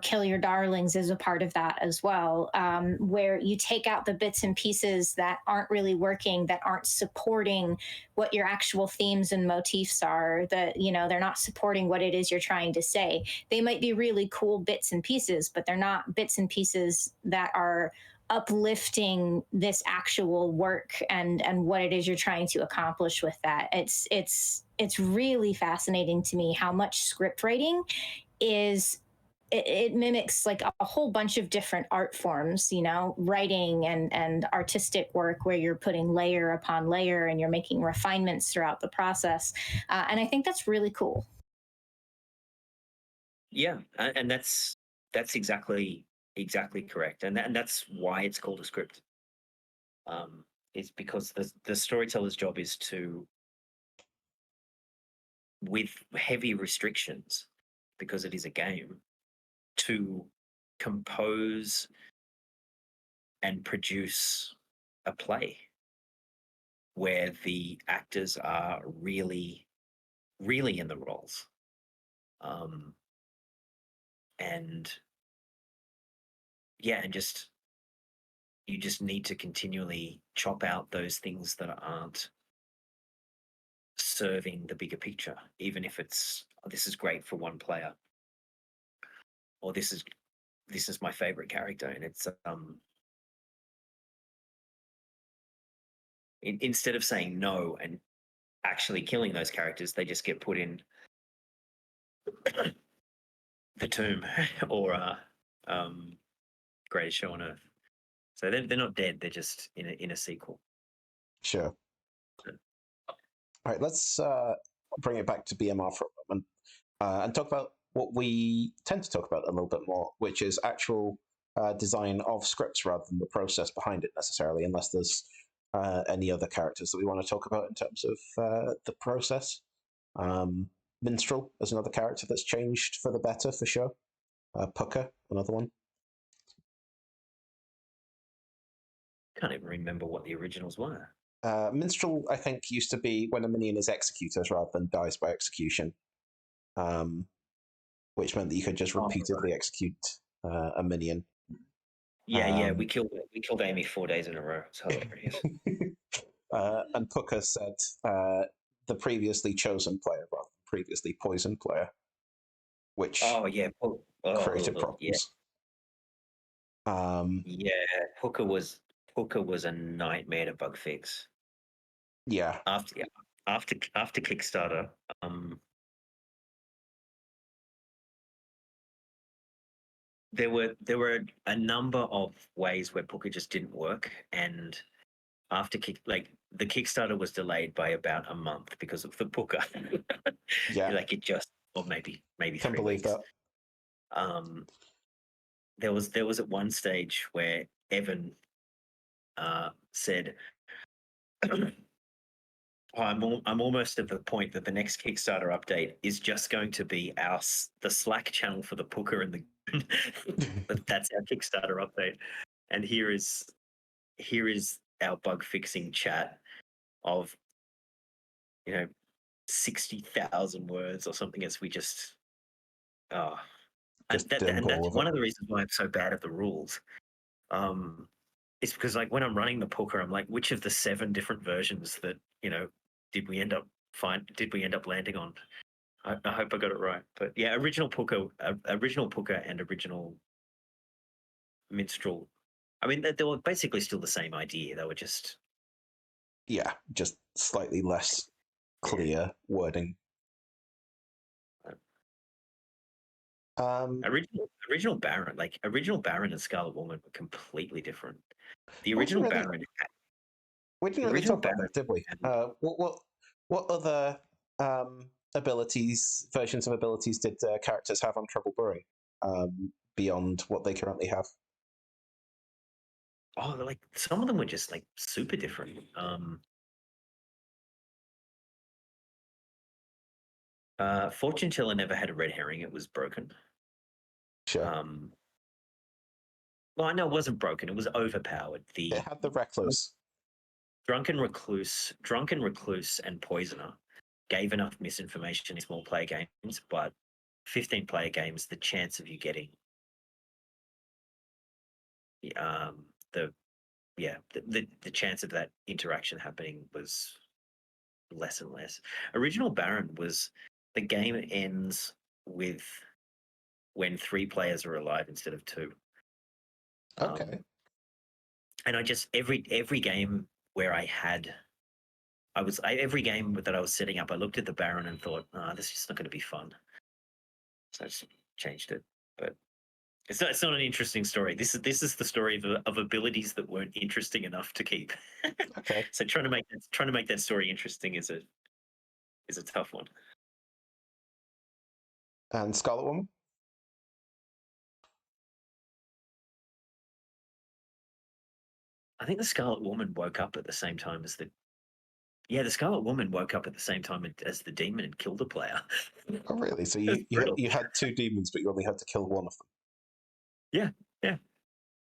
Kill Your Darlings is a part of that as well, where you take out the bits and pieces that aren't really working, that aren't supporting what your actual themes and motifs are, that, they're not supporting what it is you're trying to say. They might be really cool bits and pieces, but they're not bits and pieces that are uplifting this actual work and what it is you're trying to accomplish with that. It's really fascinating to me how much script writing it mimics like a whole bunch of different art forms, writing and artistic work, where you're putting layer upon layer and you're making refinements throughout the process. And I think that's really cool. Yeah, and that's exactly correct, and that's why it's called a script. It's because the storyteller's job is to, with heavy restrictions, because it is a game, to compose and produce a play where the actors are really in the roles, and you just need to continually chop out those things that aren't serving the bigger picture, even if it's, this is great for one player, or this is my favorite character, and it's instead of saying no and actually killing those characters, they just get put in the tomb or Greatest Show on Earth. So they're not dead; they're just in a sequel. Sure. All right, let's bring it back to BMR for a moment and talk about what we tend to talk about a little bit more, which is actual design of scripts rather than the process behind it necessarily, unless there's any other characters that we want to talk about in terms of the process. Minstrel is another character that's changed for the better for sure. Pucker, another one. Can't even remember what the originals were. Minstrel, I think, used to be when a minion is executed rather than dies by execution, which meant that you could just repeatedly execute a minion. Yeah, we killed Amy 4 days in a row. It's hilarious. And Pucker said the previously chosen player rather than previously poisoned player, which created problems. Pucker was a nightmare to bug fix. Yeah. After Kickstarter, there were a number of ways where Pucker just didn't work, and after the Kickstarter was delayed by about a month because of the Pucker. Yeah. It just, or maybe Can't 3 believe weeks. that. There was at one stage where Evan said, I'm almost at the point that the next Kickstarter update is just going to be the Slack channel for the Pucker and but that's our Kickstarter update. And here is our bug fixing chat of 60,000 words or something, as we just and that's one of the reasons why I'm so bad at the rules. It's because when I'm running the Pucker, I'm like, which of the 7 different versions that did we end up landing on? I hope I got it right. But yeah, original Pucker and original minstrel. I mean, they were basically still the same idea. They were just just slightly less clear wording. Original Baron, like original Baron and Scarlet Woman, were completely different. The We didn't original really- Baron, We didn't the really original talk about that, did we? What other versions of abilities did characters have on Trouble Brewing beyond what they currently have? like some of them were just like super different. Fortune Teller never had a red herring; it was broken. Sure. Well, I know it wasn't broken; it was overpowered. It had the Recluse. Drunken Recluse, and Poisoner gave enough misinformation in small player games, but 15-player games, the chance of you getting the chance of that interaction happening was less and less. Original Baron was the game ends with when 3 players are alive instead of 2. Okay. And I just every game where every game that I was setting up, I looked at the Baron and thought, this is just not going to be fun. So I just changed it. But it's not an interesting story. This is the story of abilities that weren't interesting enough to keep. Okay. So trying to make that story interesting is a tough one. And Scarlet Woman? I think the Scarlet Woman woke up at the same time as the Scarlet Woman woke up at the same time as the demon and killed a player. Oh, really? So That's brutal. you had 2 demons, but you only had to kill one of them. Yeah.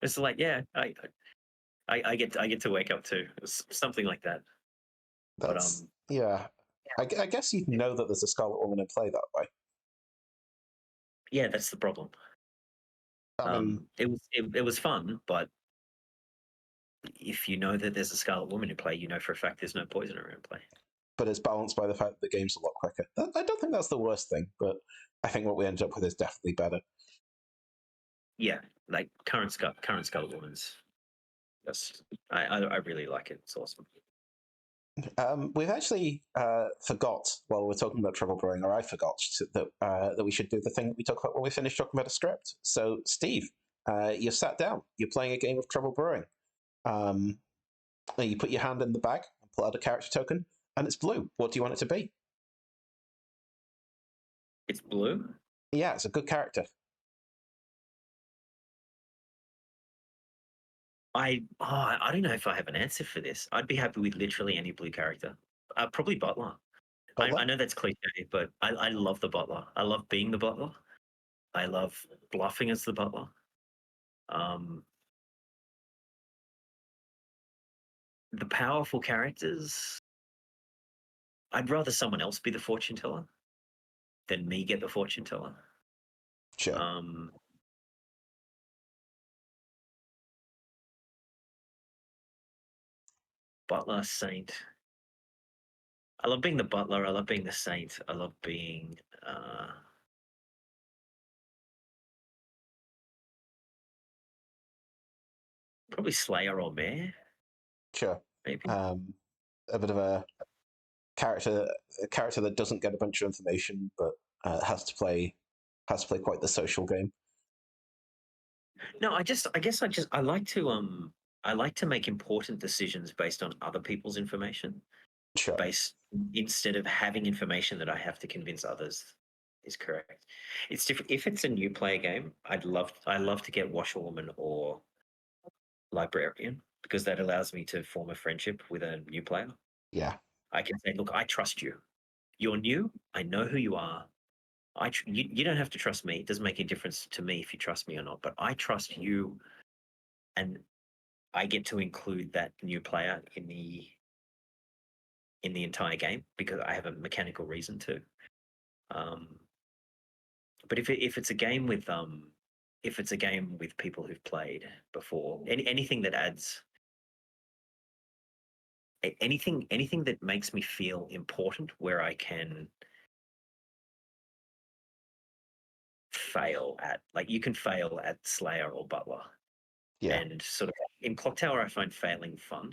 It's like, I get to wake up too. It's something like that. That's yeah. I guess you'd know that there's a Scarlet Woman in play that way. Yeah, that's the problem. I mean, It was fun, but if you know that there's a Scarlet Woman in play, you know for a fact there's no Poisoner in play. but it's balanced by the fact that the game's a lot quicker. I don't think that's the worst thing, but I think what we ended up with is definitely better. Yeah, like current Scarlet Woman's. Just I really like it. It's awesome. We've actually forgot while we're talking about Trouble Brewing, or I forgot that we should do the thing that we talk about when we finish talking about a script. So, Steve, you sat down. You're playing a game of Trouble Brewing. You put your hand in the bag and pull out a character token, and it's blue. What do you want it to be? It's blue? Yeah, it's a good character. I don't know if I have an answer for this. I'd be happy with literally any blue character. Probably Butler. I know that's cliche, but I love the Butler. I love being the Butler. I love bluffing as the Butler. The powerful characters, I'd rather someone else be the fortune teller than me get the fortune teller. Sure. Butler, Saint. I love being the Butler. I love being the Saint. I love being probably Slayer or Mayor. Sure. Maybe. A bit of a character that doesn't get a bunch of information, but has to play quite the social game. No, I like to make important decisions based on other people's information. Sure. Instead of having information that I have to convince others is correct. It's different if it's a new player game. I love to get Washerwoman or Librarian because that allows me to form a friendship with a new player. Yeah. I can say, look, I trust you. You're new. I know who you are. You don't have to trust me. It doesn't make any difference to me if you trust me or not, but I trust you, and I get to include that new player in the entire game because I have a mechanical reason to. But if it's a game with people who've played before, anything that adds anything that makes me feel important, where I can fail at, like you can fail at Slayer or Butler, Yeah. And sort of in Clock Tower, I find failing fun.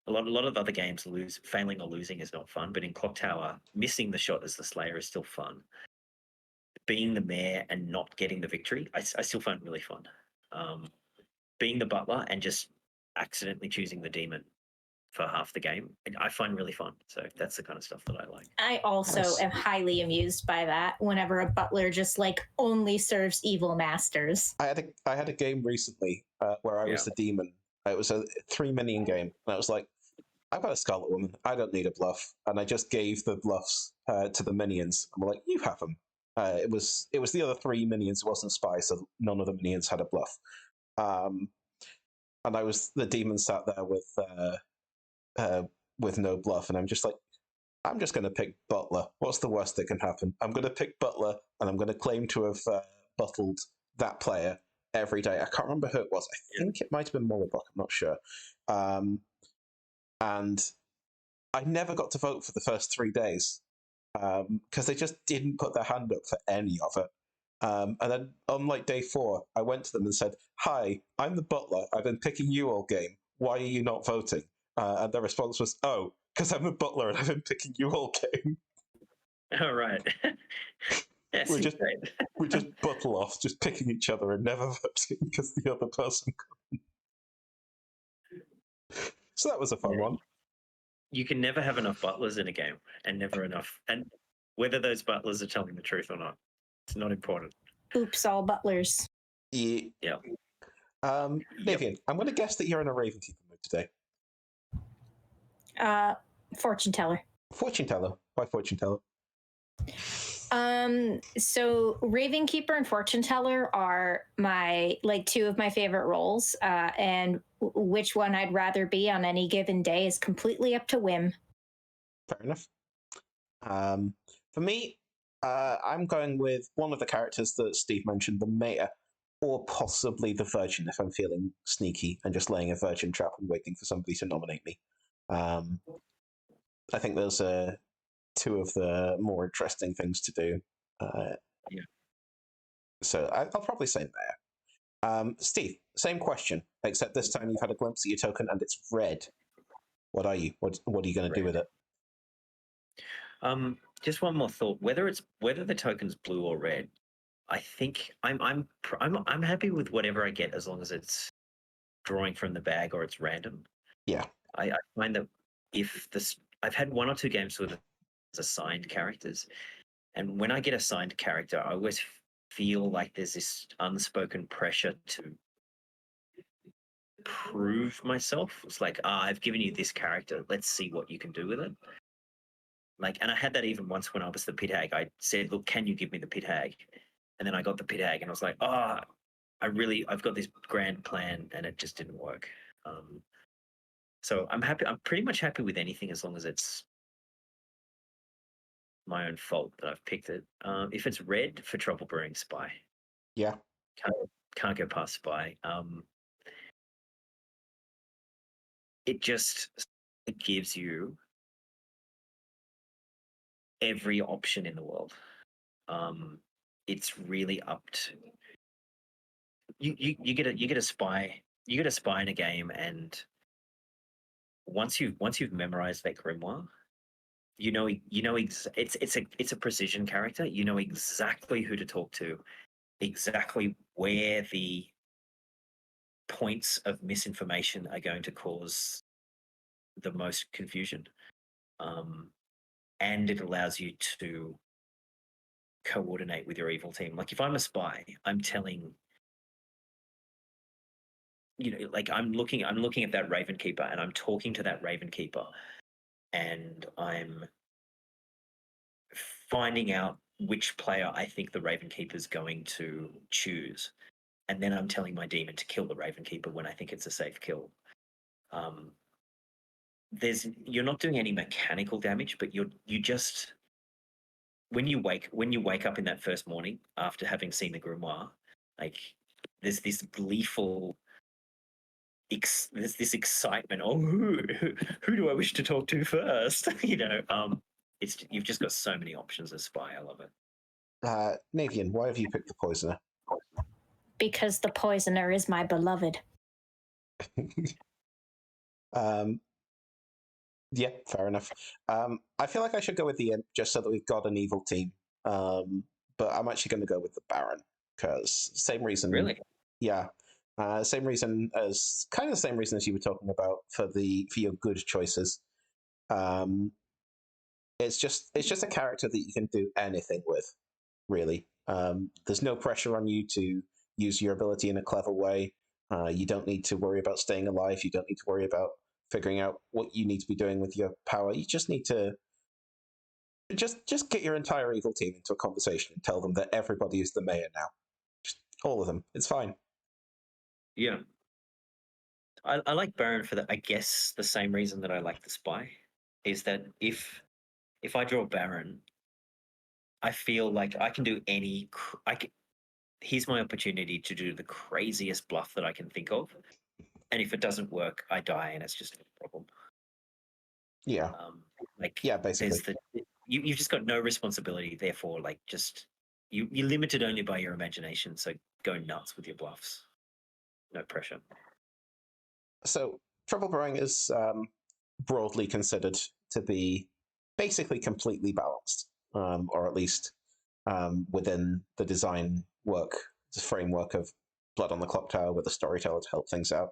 A lot of other games, failing or losing is not fun, but in Clock Tower, missing the shot as the Slayer is still fun. Being the mayor and not getting the victory, I still find really fun. Being the butler and just accidentally choosing the demon for half the game, I find really fun. So that's the kind of stuff that I like. I also Nice. am highly amused by that whenever a butler just like only serves evil masters. I had a game recently where I was the demon. It was a 3 minion game, and I was like, I've got a Scarlet Woman. I don't need a bluff, and I just gave the bluffs to the minions. I'm like, you have them. It was the other 3 minions. It wasn't spy, so none of the minions had a bluff. And I was the demon sat there with no bluff, and I'm just like, I'm just going to pick Butler. What's the worst that can happen? I'm going to pick Butler, and I'm going to claim to have buttled that player every day. I can't remember who it was. I think it might have been Mollebrock. I'm not sure. And I never got to vote for the first 3 days because they just didn't put their hand up for any of it. And then on like day 4, I went to them and said, "Hi, I'm the butler. I've been picking you all game. Why are you not voting?" And their response was, "Oh, because I'm a butler and I've been picking you all game." All right. Yes, we just buttle off, just picking each other and never voting because the other person couldn't. So that was a fun one. You can never have enough butlers in a game, and never enough. And whether those butlers are telling the truth or not, it's not important. Oops, all butlers. Yeah. Navian, I'm going to guess that you're in a Raven Keeper mood today. Fortune teller. Fortune teller. Why fortune teller? So Raven Keeper and Fortune Teller are my 2 of my favorite roles, and which one I'd rather be on any given day is completely up to whim. Fair enough. For me, I'm going with one of the characters that Steve mentioned, the Mayor, or possibly the Virgin if I'm feeling sneaky and just laying a Virgin trap and waiting for somebody to nominate me. I think those are 2 of the more interesting things to do. So I'll probably say Mayor. Steve, same question, except this time you've had a glimpse at your token and it's red. What are you? What are you going to do with it? Just one more thought. Whether the token's blue or red, I think I'm happy with whatever I get as long as it's drawing from the bag or it's random. Yeah. I find that I've had 1 or 2 games with assigned characters, and when I get assigned character, I always feel like there's this unspoken pressure to prove myself. It's like, I've given you this character, let's see what you can do with it. And I had that even once when I was the pit hag. I said, look, can you give me the pit hag? And then I got the pit hag and I was like, I've got this grand plan, and it just didn't work. So I'm happy. I'm pretty much happy with anything as long as it's my own fault that I've picked it. If it's red, for Trouble Brewing, Spy. Yeah. Can't go past Spy. It gives you every option in the world. It's really up to you get a spy. You get a spy in a game, and once you've memorized that grimoire, it's a precision character. You know exactly who to talk to, exactly where the points of misinformation are going to cause the most confusion. And it allows you to coordinate with your evil team. Like if I'm a spy, I'm telling, I'm looking at that Raven Keeper and I'm talking to that Raven Keeper, and I'm finding out which player I think the Raven Keeper is going to choose, and then I'm telling my demon to kill the Raven Keeper when I think it's a safe kill. You're not doing any mechanical damage, but you just when you wake up in that first morning after having seen the grimoire, like there's this gleeful, there's this excitement. Oh, who do I wish to talk to first? You've just got so many options as spy. I love it. Navian, why have you picked the poisoner? Because the poisoner is my beloved. Yeah, fair enough. I feel like I should go with the imp just so that we've got an evil team. But I'm actually going to go with the Baron because same reason. Really? Yeah, same reason as kind of the same reason as you were talking about for your good choices. It's just a character that you can do anything with, really. There's no pressure on you to use your ability in a clever way. You don't need to worry about staying alive. You don't need to worry about figuring out what you need to be doing with your power. You just need to just get your entire evil team into a conversation and tell them that everybody is the mayor now. Just all of them. It's fine. Yeah. I like Baron for I guess the same reason that I like the Spy is that if I draw Baron, I feel like I can do here's my opportunity to do the craziest bluff that I can think of, and if it doesn't work, I die, and it's just a problem. Yeah. Yeah, basically. You've just got no responsibility, therefore, like just you're limited only by your imagination. So go nuts with your bluffs. No pressure. So Trouble Brewing is broadly considered to be basically completely balanced, or at least within the design framework of Blood on the Clock Tower with a storyteller to help things out.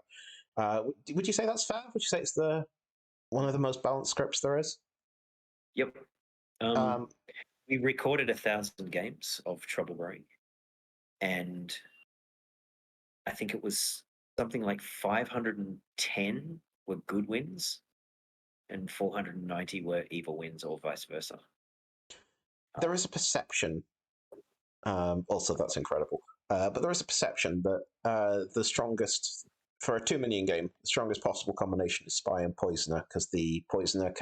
Would you say that's fair? Would you say it's one of the most balanced scripts there is? Yep. We recorded 1,000 games of Trouble Brewing, and I think it was something like 510 were good wins, and 490 were evil wins, or vice versa. There is a perception. Also, that's incredible. But there is a perception that the strongest for a 2 minion game, the strongest possible combination is Spy and Poisoner, because the Poisoner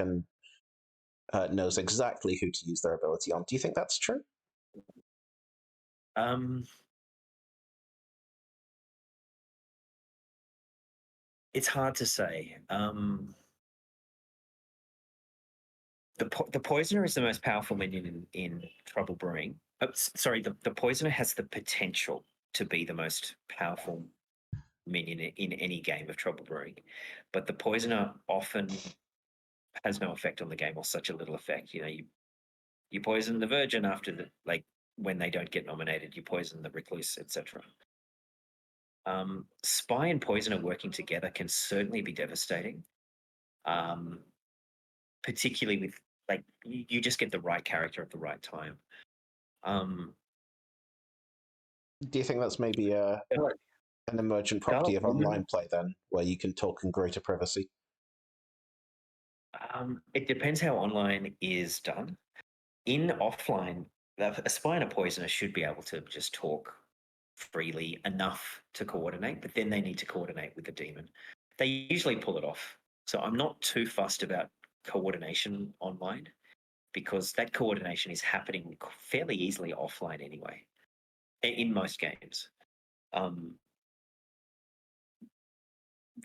knows exactly who to use their ability on. Do you think that's true? It's hard to say. The Poisoner is the most powerful minion in Trouble Brewing. Sorry, the Poisoner has the potential to be the most powerful minion in any game of Trouble Brewing, but the Poisoner often has no effect on the game, or such a little effect. You poison the Virgin after when they don't get nominated. You poison the Recluse, etc. Spy and Poisoner working together can certainly be devastating, particularly with you just get the right character at the right time. Do you think that's maybe an emergent property of online play then, where you can talk in greater privacy? It depends how online is done. In offline, a Spy and a Poisoner should be able to just talk freely enough to coordinate, but then they need to coordinate with the demon. They usually pull it off. So I'm not too fussed about coordination online, because that coordination is happening fairly easily offline anyway, in most games.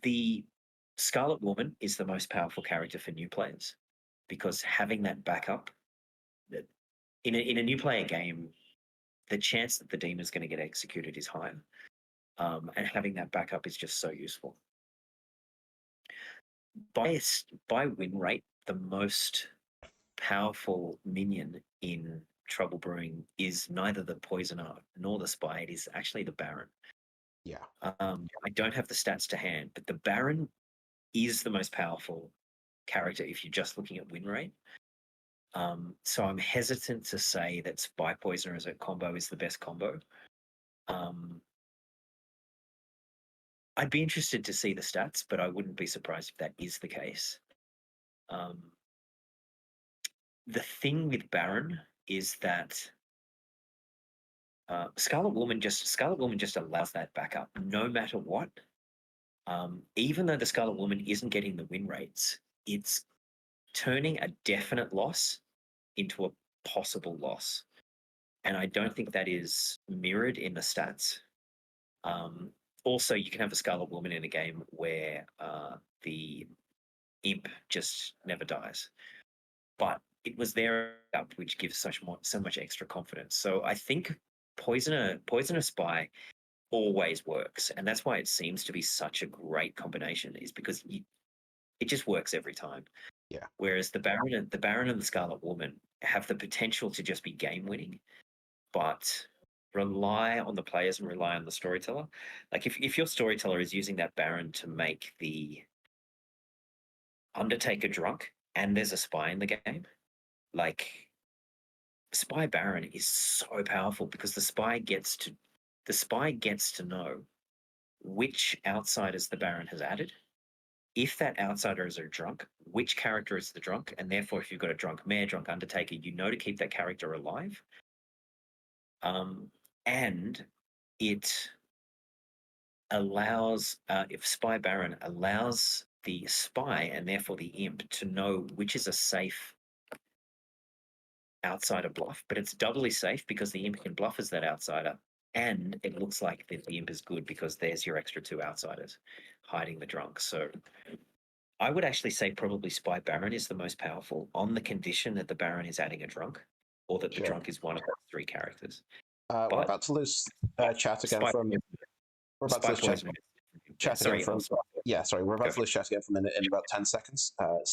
The Scarlet Woman is the most powerful character for new players, because having that backup, in a new player game, the chance that the demon is going to get executed is higher, and having that backup is just so useful. By win rate, the most powerful minion in Trouble Brewing is neither the Poisoner nor the Spy. It is actually the Baron. Yeah. I don't have the stats to hand, but the Baron is the most powerful character if you're just looking at win rate. So I'm hesitant to say that Spy Poisoner as a combo is the best combo. I'd be interested to see the stats, but I wouldn't be surprised if that is the case. The thing with Baron is that Scarlet Woman just allows that backup no matter what. Even though the Scarlet Woman isn't getting the win rates, it's turning a definite loss into a possible loss. And I don't think that is mirrored in the stats. Also, you can have a Scarlet Woman in a game where the imp just never dies. But it was their up, which gives so much extra confidence. So I think Poisoner Spy always works, and that's why it seems to be such a great combination. Is because it just works every time. Yeah. Whereas the Baron and the Scarlet Woman have the potential to just be game winning, but rely on the players and rely on the storyteller. Like if your storyteller is using that Baron to make the Undertaker drunk and there's a spy in the game, like Spy Baron is so powerful because the spy gets to know which outsiders the Baron has added. If that outsiders are drunk, which character is the drunk, and therefore if you've got a drunk mayor, drunk Undertaker, you know to keep that character alive. And it allows, if Spy Baron allows the spy and therefore the imp to know which is a safe outsider bluff, but it's doubly safe because the imp can bluff as that outsider, and it looks like the imp is good because there's your extra 2 outsiders hiding the drunk. So I would actually say probably Spy Baron is the most powerful on the condition that the Baron is adding a drunk or that the drunk is one of those 3 characters. We're about to lose chat again from. We're about to lose chat again from. Yeah, sorry, we're about to lose chat again for a minute in about 10 seconds. Go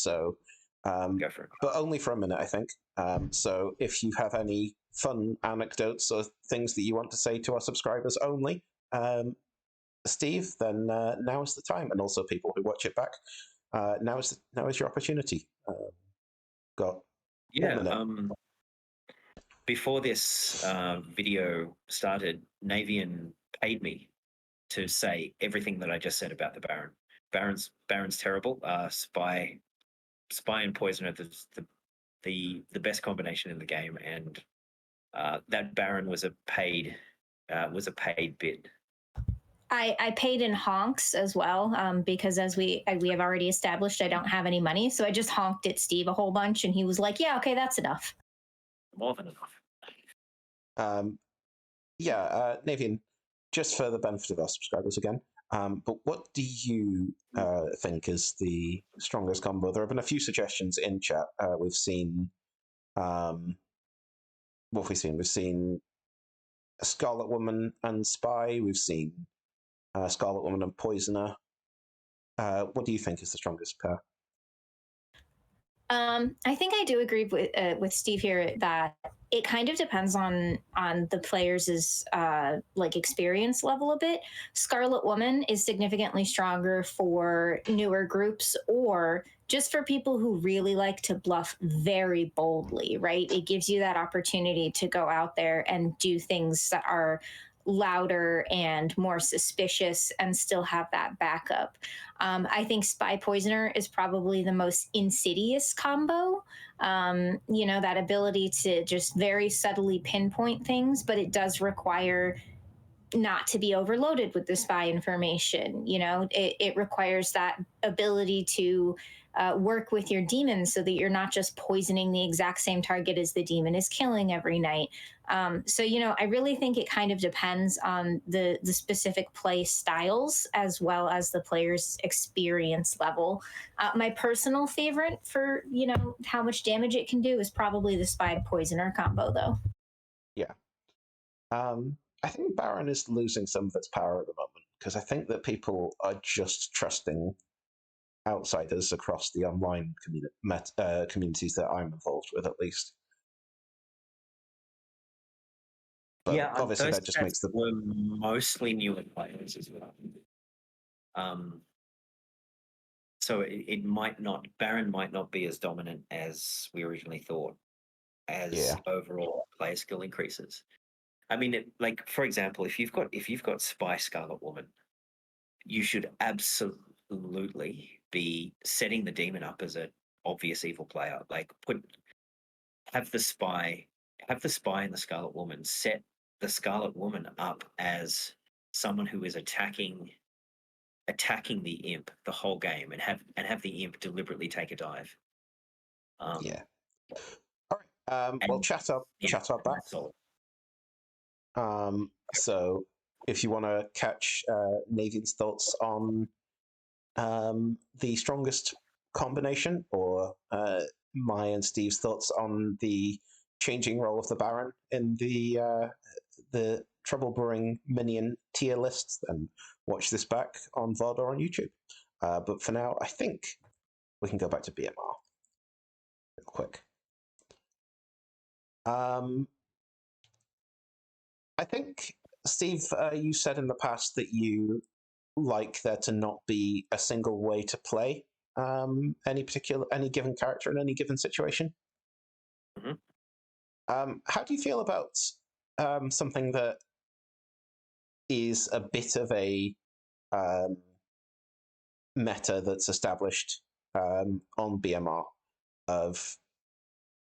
for it. But only for a minute, I think. So if you have any fun anecdotes or things that you want to say to our subscribers only, Steve, then now is the time, and also people who watch it back. Now is your opportunity. Got 1 minute. Before this video started, Navian paid me to say everything that I just said about the Baron. Baron's terrible. Spy and Poison are the best combination in the game, and that Baron was a paid bid. I paid in honks as well, because as we have already established, I don't have any money, so I just honked at Steve a whole bunch, and he was like, "Yeah, okay, that's enough." More than enough. Navian, just for the benefit of our subscribers again, but what do you think is the strongest combo? There have been a few suggestions in chat. We've seen, what have we seen? We've seen a Scarlet Woman and Spy. We've seen Scarlet Woman and Poisoner. What do you think is the strongest pair? I think I do agree with Steve here that it kind of depends on the players' like experience level a bit. Scarlet Woman is significantly stronger for newer groups or just for people who really like to bluff very boldly, right? It gives you that opportunity to go out there and do things that are louder and more suspicious and still have that backup. I think Spy Poisoner is probably the most insidious combo. That ability to just very subtly pinpoint things, but it does require not to be overloaded with the spy information. It requires that ability to work with your demons so that you're not just poisoning the exact same target as the demon is killing every night. I really think it kind of depends on the specific play styles as well as the player's experience level. My personal favorite for, how much damage it can do is probably the Spy Poisoner combo, though. Yeah. I think Baron is losing some of its power at the moment because I think that people are just trusting outsiders across the online communities that I'm involved with, at least. But obviously that just makes were mostly newer players as well. So Baron might not be as dominant as we originally thought as overall player skill increases. I mean, for example, if you've got Spy Scarlet Woman, you should absolutely be setting the demon up as an obvious evil player. Like have the spy and the Scarlet Woman set the Scarlet Woman up as someone who is attacking the imp the whole game, and have the imp deliberately take a dive. All right. Well, chat up back. So if you want to catch Navian's thoughts on the strongest combination, or my and Steve's thoughts on the changing role of the Baron in the Trouble Brewing minion tier lists, then watch this back on VOD or on YouTube. But for now, I think we can go back to BMR real quick. I think, Steve, you said in the past that you like there to not be a single way to play any given character in any given situation. Mhm. How do you feel about something that is a bit of a meta that's established on BMR of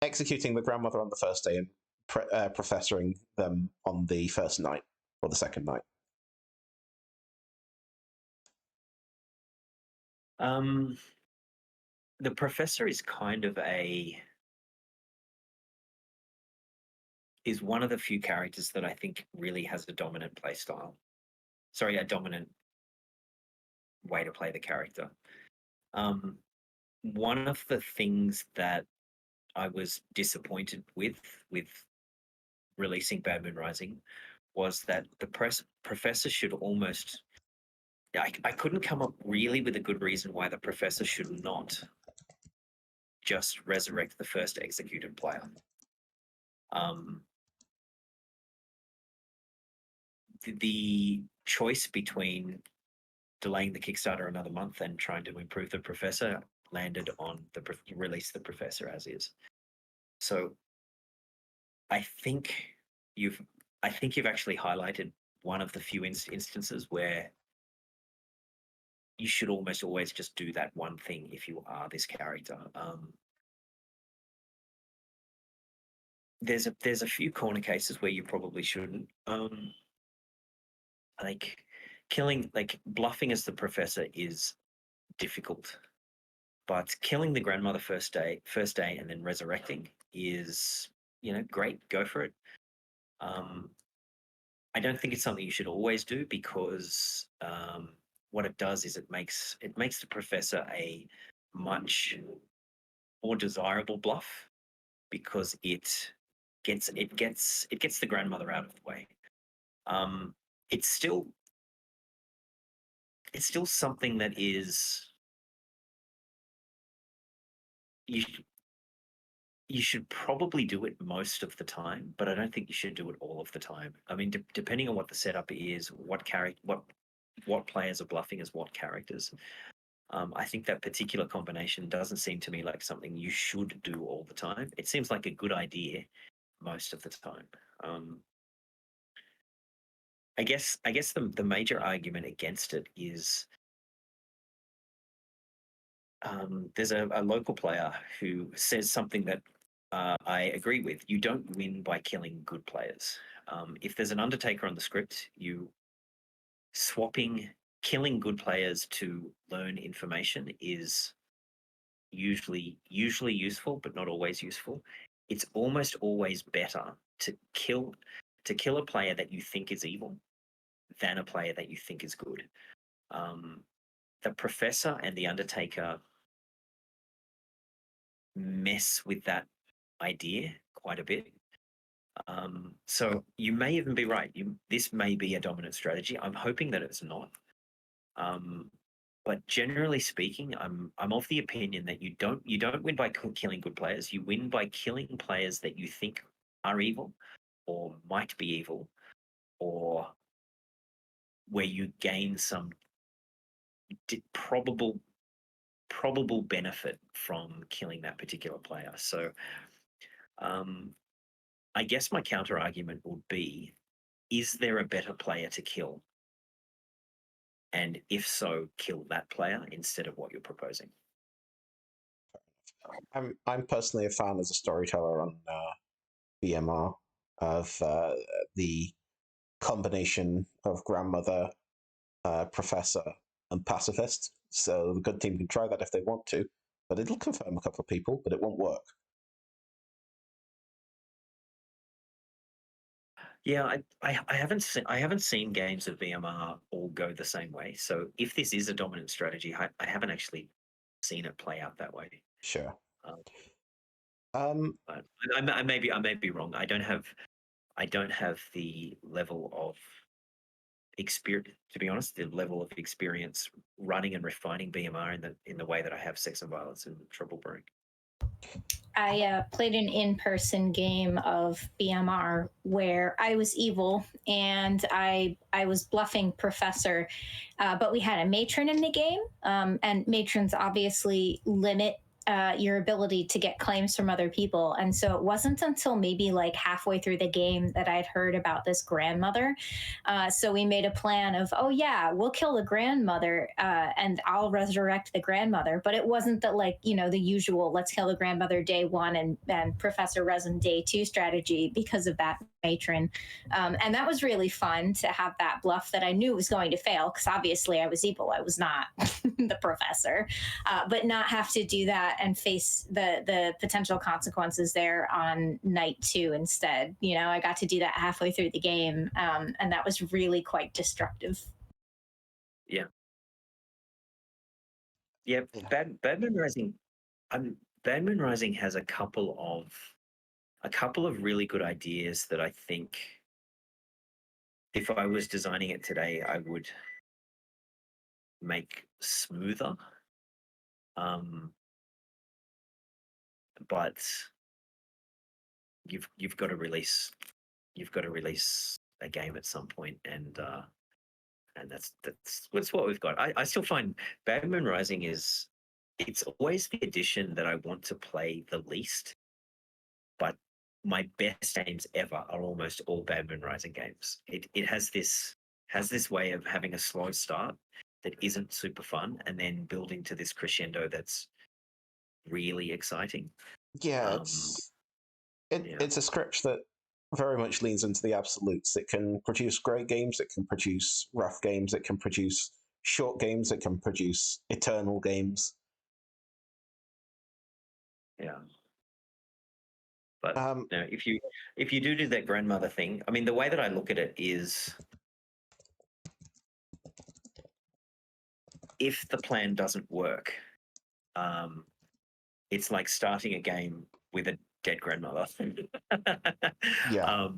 executing the grandmother on the first day and professoring them on the first night or the second night? The professor is kind of is one of the few characters that I think really has a dominant play style. Sorry, a dominant way to play the character. One of the things that I was disappointed with releasing Bad Moon Rising was that the professor should almost. I couldn't come up really with a good reason why the professor should not just resurrect the first executed player. The choice between delaying the Kickstarter another month and trying to improve the professor landed on release the professor as is. So I think you've actually highlighted one of the few instances where you should almost always just do that one thing if you are this character. There's a few corner cases where you probably shouldn't. Like bluffing as the professor is difficult, but killing the grandmother first day and then resurrecting is, great. Go for it. I don't think it's something you should always do because what it does is it makes the professor a much more desirable bluff because it gets the grandmother out of the way. It's still something that is you should probably do it most of the time, but I don't think you should do it all of the time. I mean, depending on what the setup is, what players are bluffing as what characters. I think that particular combination doesn't seem to me like something you should do all the time. It seems like a good idea most of the time. I guess the major argument against it is there's a local player who says something that I agree with. You don't win by killing good players. If there's an Undertaker on the script, killing good players to learn information is usually useful, but not always useful. It's almost always better to kill a player that you think is evil than a player that you think is good. The Professor and the Undertaker mess with that idea quite a bit. So you may even be right. This may be a dominant strategy. I'm hoping that it's not. But generally speaking, I'm of the opinion that you don't win by killing good players. You win by killing players that you think are evil or might be evil, or where you gain some probable benefit from killing that particular player. So I guess my counter argument would be, is there a better player to kill? And if so, kill that player instead of what you're proposing. I'm personally a fan as a storyteller on BMR of the combination of grandmother, professor, and pacifist. So the good team can try that if they want to, but it'll confirm a couple of people, but it won't work. Yeah, I haven't seen games of VMR all go the same way. So if this is a dominant strategy, I haven't actually seen it play out that way. Sure. But I may be wrong. I don't have I don't have the level of experience, to be honest, the level of experience running and refining BMR in the way that I have Sex and Violence and Trouble Brewing. I played an in-person game of BMR where I was evil and I was bluffing Professor, but we had a matron in the game, and matrons obviously limit your ability to get claims from other people. And so it wasn't until maybe like halfway through the game that I'd heard about this grandmother. So we made a plan of, oh yeah, we'll kill the grandmother and I'll resurrect the grandmother. But it wasn't that, like, you know, the usual let's kill the grandmother day one and Professor Resin day two strategy because of that matron. And that was really fun to have that bluff that I knew was going to fail because obviously I was evil. I was not the professor, but not have to do that and face the potential consequences there on night two instead. You know, I got to do that halfway through the game, and that was really quite destructive. Yeah. Yeah, Bad Moon Rising. Bad Moon Rising has a couple of really good ideas that I think if I was designing it today, I would make smoother. But you've got to release a game at some point, and that's what we've got. I still find Bad Moon Rising it's always the edition that I want to play the least, but my best games ever are almost all Bad Moon Rising games. It has this way of having a slow start that isn't super fun, and then building to this crescendo that's really exciting. Yeah, it's a script that very much leans into the absolutes. It can produce great games, it can produce rough games, it can produce short games, it can produce eternal games. Yeah. But you know, if you do that grandmother thing, I mean, the way that I look at it is, if the plan doesn't work, it's like starting a game with a dead grandmother. Yeah.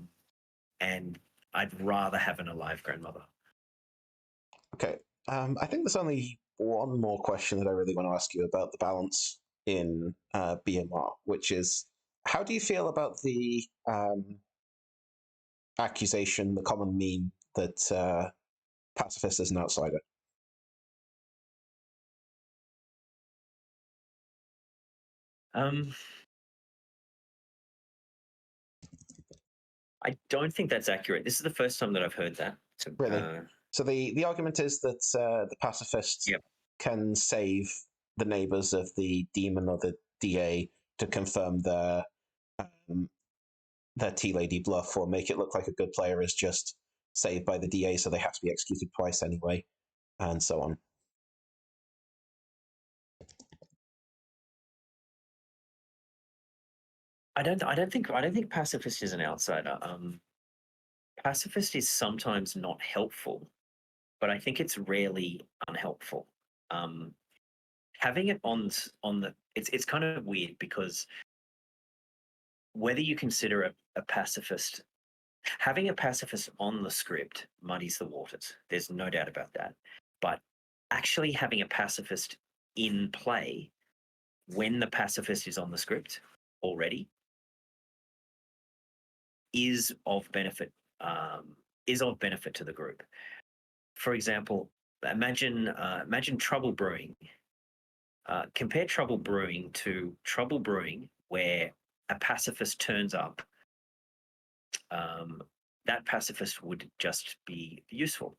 And I'd rather have an alive grandmother. Okay. I think there's only one more question that I really want to ask you about the balance in BMR, which is, how do you feel about the accusation, the common meme that pacifist is an outsider? I don't think that's accurate. This is the first time that I've heard that. Really? So the argument is that the pacifist can save the neighbors of the demon or the DA to confirm their tea lady bluff, or make it look like a good player is just saved by the DA, so they have to be executed twice anyway, and so on. I don't think pacifist is an outsider. Pacifist is sometimes not helpful, but I think it's rarely unhelpful. Having it on the it's kind of weird, because whether you consider a pacifist, having a pacifist on the script muddies the waters. There's no doubt about that. But actually having a pacifist in play when the pacifist is on the script already is of benefit to the group. For example, imagine Trouble Brewing. Compare Trouble Brewing to Trouble Brewing, where a pacifist turns up. That pacifist would just be useful.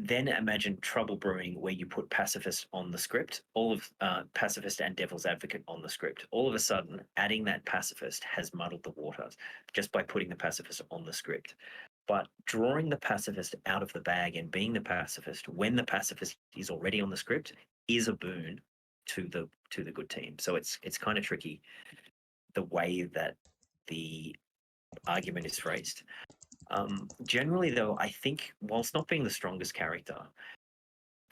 Then imagine Trouble Brewing, where you put pacifist on the script, all of pacifist and devil's advocate on the script. All of a sudden, adding that pacifist has muddled the waters just by putting the pacifist on the script. But drawing the pacifist out of the bag and being the pacifist when the pacifist is already on the script is a boon to the good team. So it's kind of tricky the way that the argument is phrased. Generally, though, I think, whilst not being the strongest character,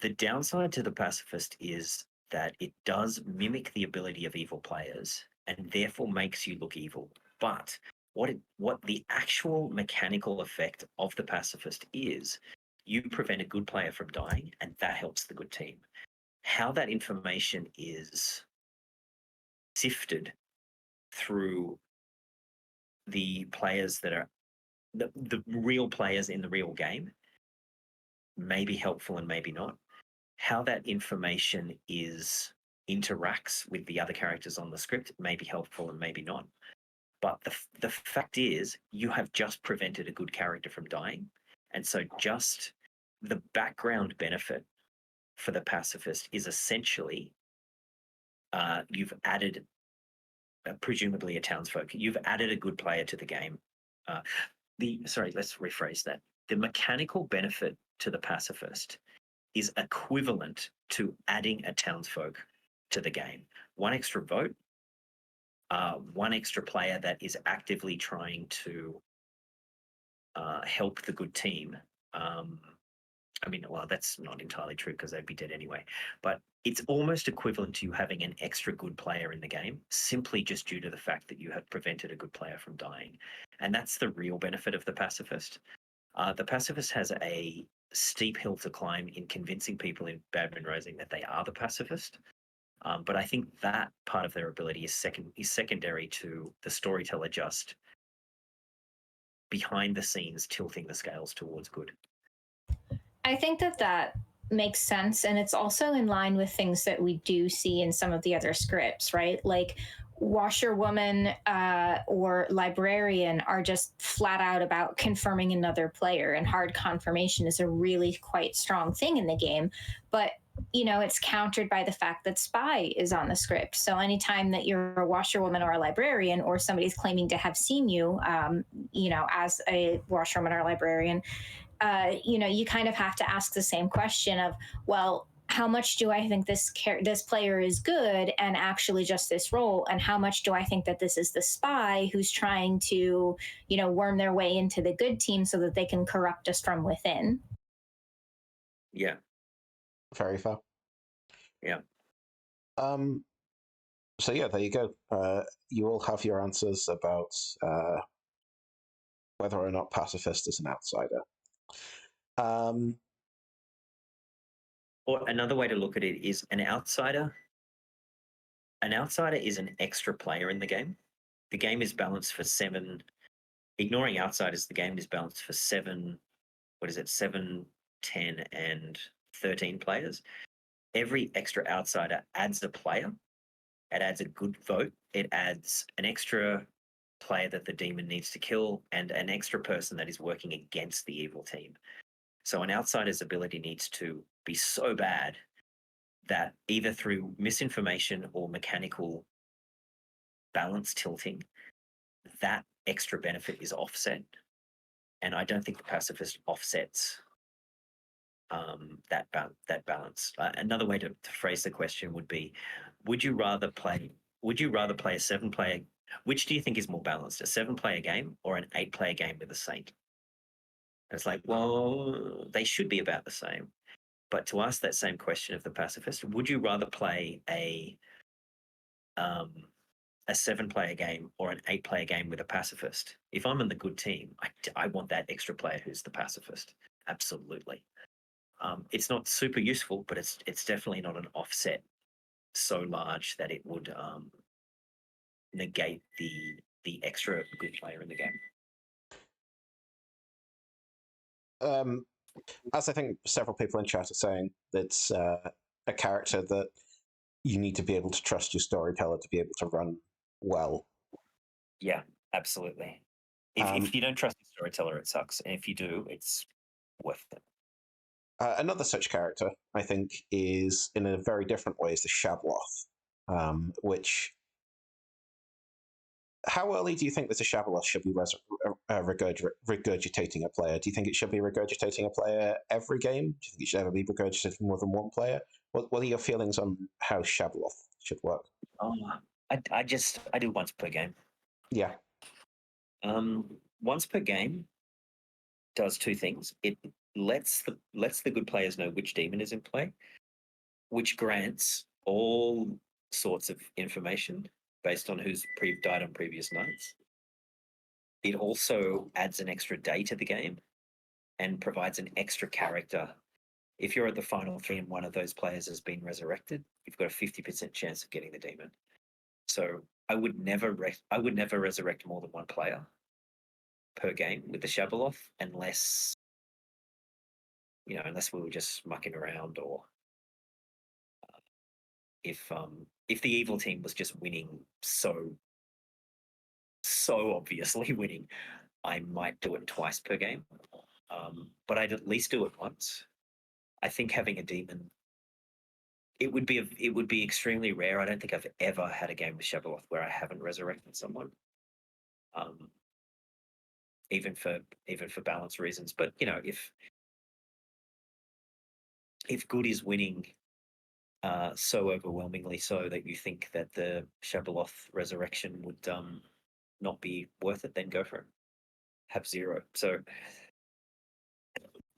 the downside to the pacifist is that it does mimic the ability of evil players and therefore makes you look evil. But what the actual mechanical effect of the pacifist is, you prevent a good player from dying, and that helps the good team. How that information is sifted through the players that are the real players in the real game may be helpful and maybe not. How that information interacts with the other characters on the script may be helpful and maybe not. But the fact is, you have just prevented a good character from dying. And so just the background benefit for the pacifist is essentially you've added, presumably a townsfolk, you've added a good player to the game. Let's rephrase that. The mechanical benefit to the pacifist is equivalent to adding a townsfolk to the game. One extra vote, one extra player that is actively trying to help the good team. That's not entirely true because they'd be dead anyway. But it's almost equivalent to you having an extra good player in the game, simply just due to the fact that you have prevented a good player from dying. And that's the real benefit of the pacifist. The pacifist has a steep hill to climb in convincing people in Bad Moon Rising that they are the pacifist. But I think that part of their ability is secondary to the storyteller just behind the scenes tilting the scales towards good. I think that makes sense, and it's also in line with things that we do see in some of the other scripts, right? Like washerwoman or librarian are just flat out about confirming another player, and hard confirmation is a really quite strong thing in the game. But it's countered by the fact that spy is on the script. So anytime that you're a washerwoman or a librarian, or somebody's claiming to have seen you, as a washerwoman or a librarian, you kind of have to ask the same question of, well, how much do I think this player is good and actually just this role, and how much do I think that this is the spy who's trying to, worm their way into the good team so that they can corrupt us from within? Yeah. Very fair. Yeah. So yeah, there you go. You all have your answers about whether or not pacifist is an outsider. Or another way to look at it is an outsider. An outsider is an extra player in the game. The game is balanced for 7. Ignoring outsiders, the game is balanced for 7. 7, 10, and 13 players. Every extra outsider adds a player. It adds a good vote. It adds an extra player that the demon needs to kill, and an extra person that is working against the evil team. So an outsider's ability needs to be so bad that either through misinformation or mechanical balance tilting, that extra benefit is offset. And I don't think the pacifist offsets that balance. Another way to phrase the question would be: would you rather play a 7-player? Which do you think is more balanced, a 7-player game or an 8-player game with a saint? And it's like, well, they should be about the same. But to ask that same question of the pacifist, would you rather play a 7-player game or an 8-player game with a pacifist? If I'm in the good team, I want that extra player who's the pacifist. Absolutely. It's not super useful, but it's definitely not an offset so large that it would negate the extra good player in the game. As I think several people in chat are saying, it's a character that you need to be able to trust your storyteller to be able to run well. Yeah, absolutely. If you don't trust your storyteller, it sucks. And if you do, it's worth it. Another such character, I think, is in a very different way, is the Shabloth, which... How early do you think that the Shabloth should be regurgitating a player? Do you think it should be regurgitating a player every game? Do you think it should ever be regurgitating more than one player? What are your feelings on how Shabloth should work? I do once per game. Yeah. Once per game does 2 things. It lets the good players know which demon is in play, which grants all sorts of information based on who's died on previous nights. it also adds an extra day to the game and provides an extra character. If you're at the final 3 and one of those players has been resurrected, you've got a 50% chance of getting the demon. So I would never resurrect more than one player per game with the Shabaloth, unless we were just mucking around, or if the evil team was just winning so obviously winning, I might do it twice per game. But I'd at least do it once. I think having a demon, it would be extremely rare. I don't think I've ever had a game with Shabaloth where I haven't resurrected someone. Even for balance reasons. But if good is winning so overwhelmingly so that you think that the Shabaloth resurrection would not be worth it, then go for it. Have 0. So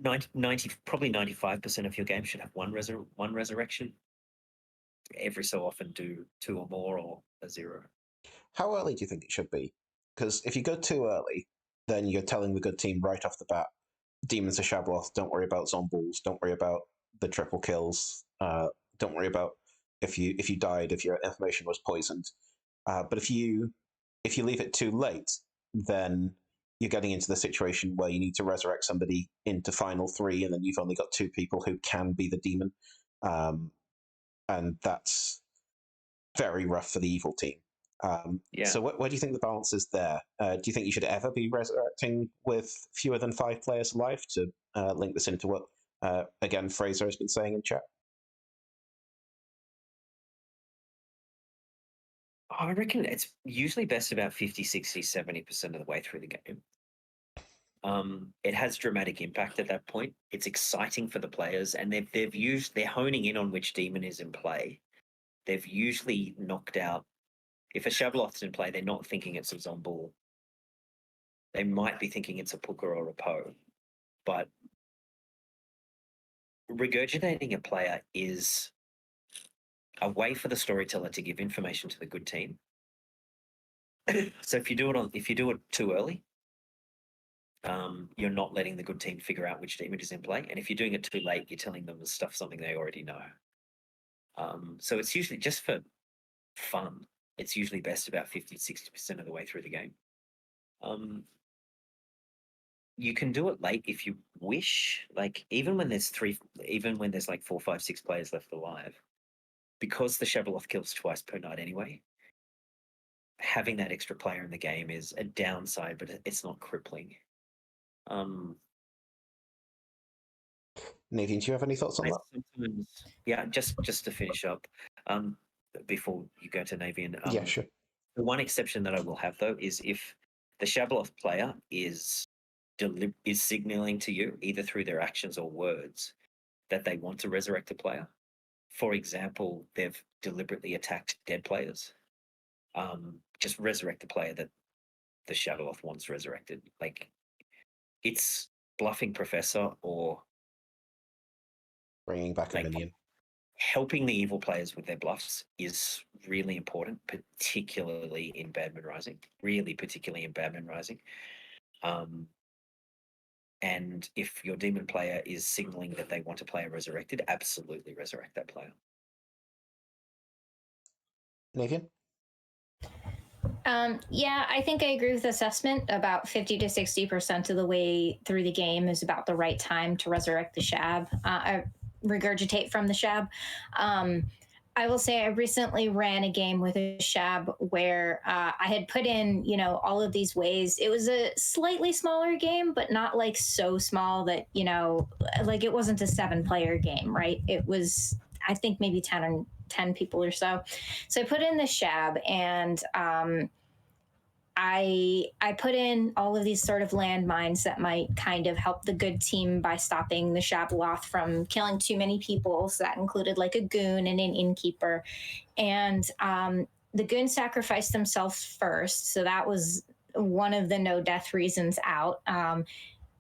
90 probably 95% of your game should have one resurrection. Every so often do 2 or more, or a 0. How early do you think it should be? Because if you go too early, then you're telling the good team right off the bat, demons are Shabaloth, don't worry about zombies, don't worry about the triple kills, don't worry about if you died, if your information was poisoned. But if you leave it too late, then you're getting into the situation where you need to resurrect somebody into final 3, and then you've only got 2 people who can be the demon. And that's very rough for the evil team. So where do you think the balance is there? Do you think you should ever be resurrecting with fewer than 5 players alive, to link this into what, again, Fraser has been saying in chat? I reckon it's usually best about 50, 60, 70% of the way through the game. It has dramatic impact at that point. It's exciting for the players, and they're honing in on which demon is in play. They've usually knocked out. If a Shabaloth's in play, they're not thinking it's a Zombul. They might be thinking it's a Puka or a Poe. But regurgitating a player is a way for the storyteller to give information to the good team. So if you do it too early, you're not letting the good team figure out which demon is in play. And if you're doing it too late, you're telling them something they already know. So it's usually just for fun. It's usually best about 50, 60% of the way through the game. You can do it late if you wish. Like even when there's 4, 5, 6 players left alive, because the Shabaloth kills twice per night anyway, having that extra player in the game is a downside, but it's not crippling. Nathan, do you have any thoughts on that? Yeah, just to finish up, before you go to Navian. Yeah, sure. The one exception that I will have, though, is if the Shabaloth player is signaling to you, either through their actions or words, that they want to resurrect a player. For example, they've deliberately attacked dead players. Just resurrect the player that the Shabaloth wants resurrected. Like, it's bluffing Professor or bringing back a minion. Helping the evil players with their bluffs is really important, particularly in Badman Rising. Really, particularly in Badman Rising. And if your demon player is signaling that they want a player resurrected, absolutely resurrect that player. Nathan? Yeah, I think I agree with the assessment. About 50 to 60% of the way through the game is about the right time to resurrect the Shab. Regurgitate from the Shab. I will say I recently ran a game with a Shab where I had put in, all of these ways. It was a slightly smaller game, but not like so small that, like it wasn't a 7-player game, right? It was, I think, maybe 10 people or so. So I put in the Shab, and I put in all of these sort of landmines that might kind of help the good team by stopping the Shabaloth from killing too many people. So that included like a goon and an innkeeper. And the goon sacrificed themselves first. So that was one of the no death reasons out.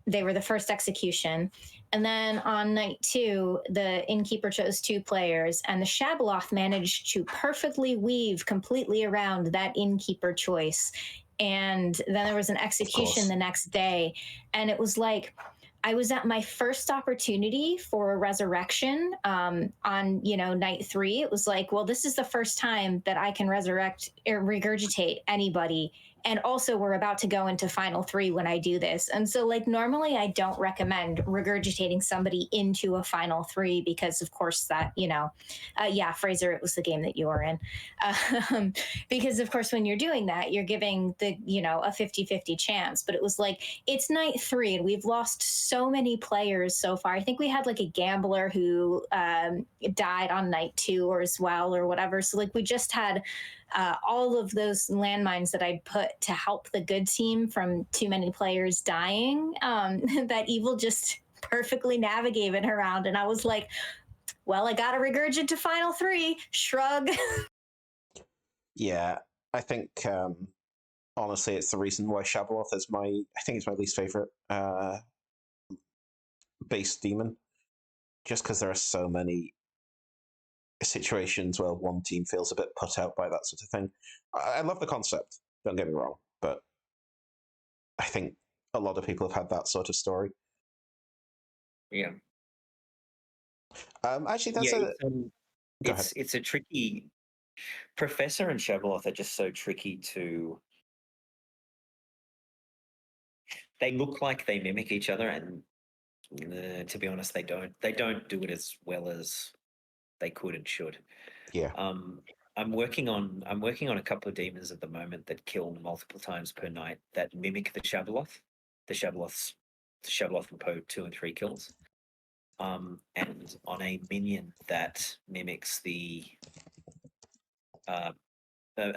They were the first execution. And then on night 2, the innkeeper chose 2 players, and the Shabaloth managed to perfectly weave completely around that innkeeper choice and then there was an execution the next day, and it was like I was at my first opportunity for a resurrection on, night 3. It was like, well, this is the first time that I can resurrect or regurgitate anybody. And also, we're about to go into final 3 when I do this. And so, like, normally I don't recommend regurgitating somebody into a final 3 because, of course, that, Fraser, it was the game that you were in. Because, of course, when you're doing that, you're giving a 50-50 chance. But it was like, it's night 3 and we've lost so many players so far. I think we had like a gambler who died on night 2 or as well or whatever. So, like, we just had all of those landmines that I'd put to help the good team from too many players dying, that Evil just perfectly navigated around. And I was like, well, I got to regurgitate to final 3. Shrug. Yeah, I think honestly, it's the reason why Shabaloth is I think it's my least favorite base demon, just because there are so many situations where one team feels a bit put out by that sort of thing. I love the concept, don't get me wrong, but I think a lot of people have had that sort of story. Yeah. Actually, that's it's a tricky. Professor and Shabaloth are just so tricky to. They look like they mimic each other, and to be honest, they don't. They don't do it as well as they could and should. Yeah. I'm working on a couple of demons at the moment that kill multiple times per night that mimic the Shabaloth. The Shabaloth can po 2 and 3 kills. And on a minion that mimics a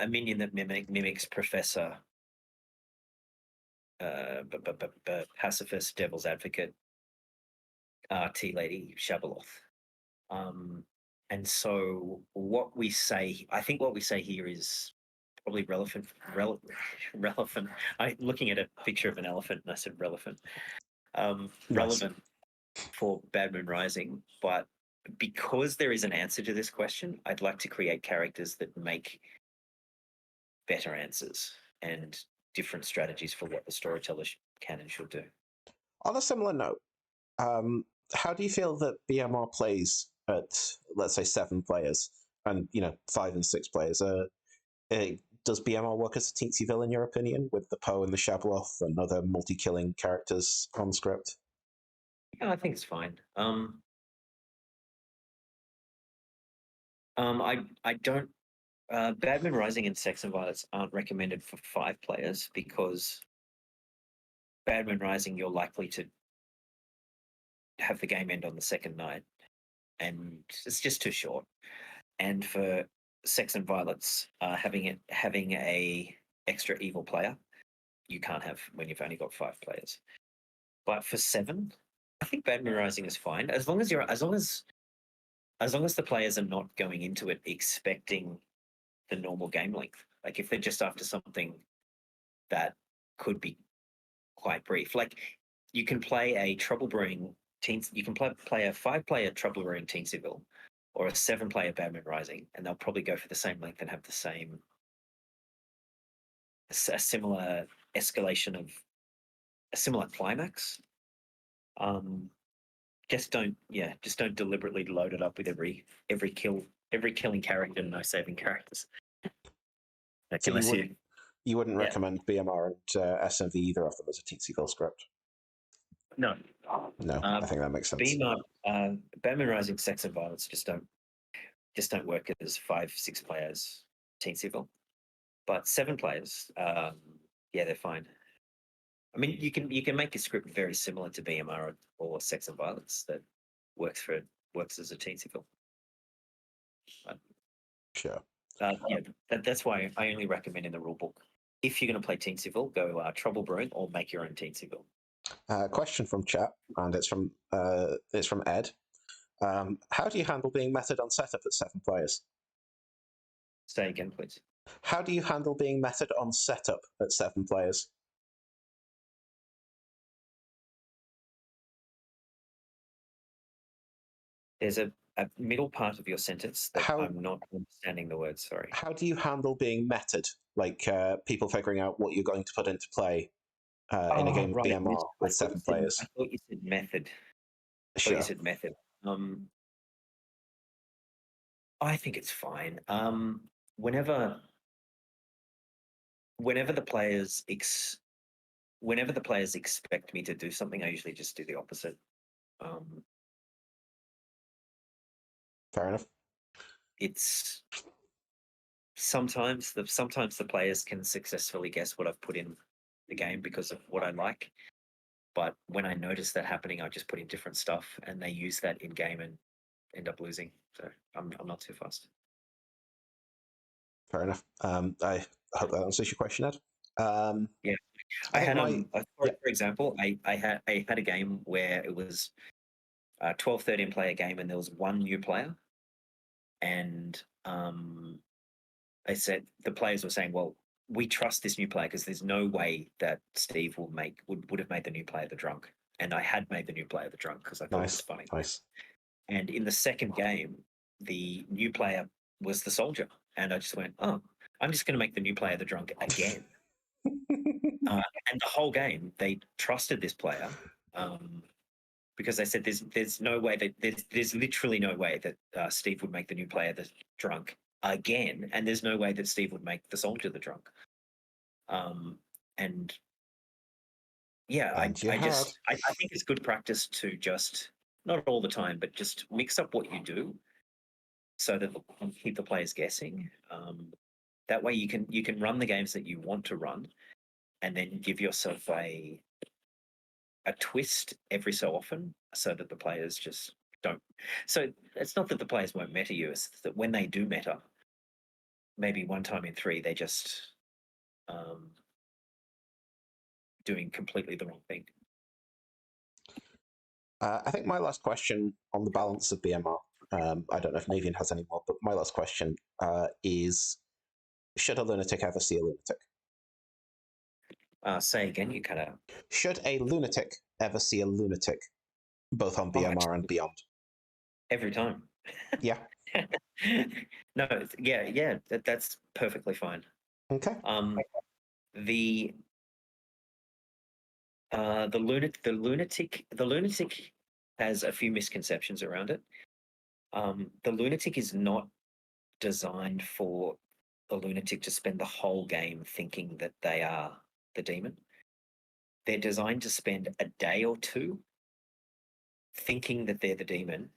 minion that mimics Professor, Pacifist, Devil's Advocate, Tea Lady, Shabaloth. And so I think what we say here is probably relevant. I'm looking at a picture of an elephant and I said relevant. Relevant for Bad Moon Rising, but because there is an answer to this question, I'd like to create characters that make better answers and different strategies for what the storyteller can and should do. On a similar note, how do you feel that BMR plays at, let's say, 7 players and 5 and 6 players? Does BMR work as a Teensy-ville in your opinion, with the Poe and the Shabaloth and other multi-killing characters on script? Yeah, I think it's fine. I don't. Bad Moon Rising and Sects and Violence aren't recommended for 5 players because Bad Moon Rising, you're likely to have the game end on the second night, and it's just too short. And for Sects and Violence, having a extra evil player, you can't have when you've only got 5 players. But for 7, I think Bad Moon Rising is fine as long as the players are not going into it expecting the normal game length. Like if they're just after something that could be quite brief, like you can play a Trouble Brewing teens. You can play a 5-player Trouble Brewing Teensy-ville or a 7-player Bad Moon Rising, and they'll probably go for the same length and have a similar escalation of a similar climax. Just don't deliberately load it up with every killing character and no saving characters. Like, so you wouldn't recommend BMR and SMV, either of them, as a Teensy-ville script? No. No, I think that makes sense. Bad Moon Rising, Sects and Violence just don't work as 5-6 players Teensy-ville. But 7 players, they're fine. I mean, you can make a script very similar to BMR or Sects and Violence that works as a Teensy-ville. Sure. That's why I only recommend in the rulebook. If you're going to play Teensy-ville, go Trouble Brewing or make your own Teensy-ville. Question from chat, and it's from Ed. How do you handle being meted on setup at 7 players? Say again, please. How do you handle being meted on setup at 7 players? There's middle part of your sentence that How- I'm not understanding the word. Sorry. How do you handle being meted? Like people figuring out what you're going to put into play in a game of Right. BMR with 7 players. I thought you said method. I thought Sure. you said method. I think it's fine. Whenever the players expect me to do something, I usually just do the opposite. Fair enough. It's sometimes the players can successfully guess what I've put in the game because of what I like. But when I notice that happening, I just put in different stuff, and they use that in game and end up losing. So I'm not too fussed. Fair enough. I hope that answers your question, Ed. Yeah. I I think had for example, I had a game where it was a 12, 13 player game, and there was one new player, and they said the players were saying, "Well, we trust this new player because there's no way that Steve would have made the new player the drunk." And I had made the new player the drunk because I thought it was funny. Nice. And in the second game, the new player was the soldier, and I just went, "Oh, I'm just going to make the new player the drunk again." And the whole game, they trusted this player because they said there's no way that there's literally no way that Steve would make the new player the drunk again, and there's no way that Steve would make the soldier the drunk. And yeah, I think it's good practice to just, not all the time, but just mix up what you do so that you keep the players guessing. That way you can run the games that you want to run, and then give yourself a twist every so often so that the players just don't. So it's not that the players won't meta you, it's that when they do meta, maybe one time in 3, they just doing completely the wrong thing. I think my last question on the balance of BMR, I don't know if Navian has any more, but my last question is, should a lunatic ever see a lunatic? Say again, you cut out. Should a lunatic ever see a lunatic, both on BMR and beyond? Every time. Yeah. No, yeah, that's perfectly fine. Okay. The lunatic has a few misconceptions around it. The lunatic is not designed for a lunatic to spend the whole game thinking that they are the demon. They're designed to spend a day or two thinking that they're the demon,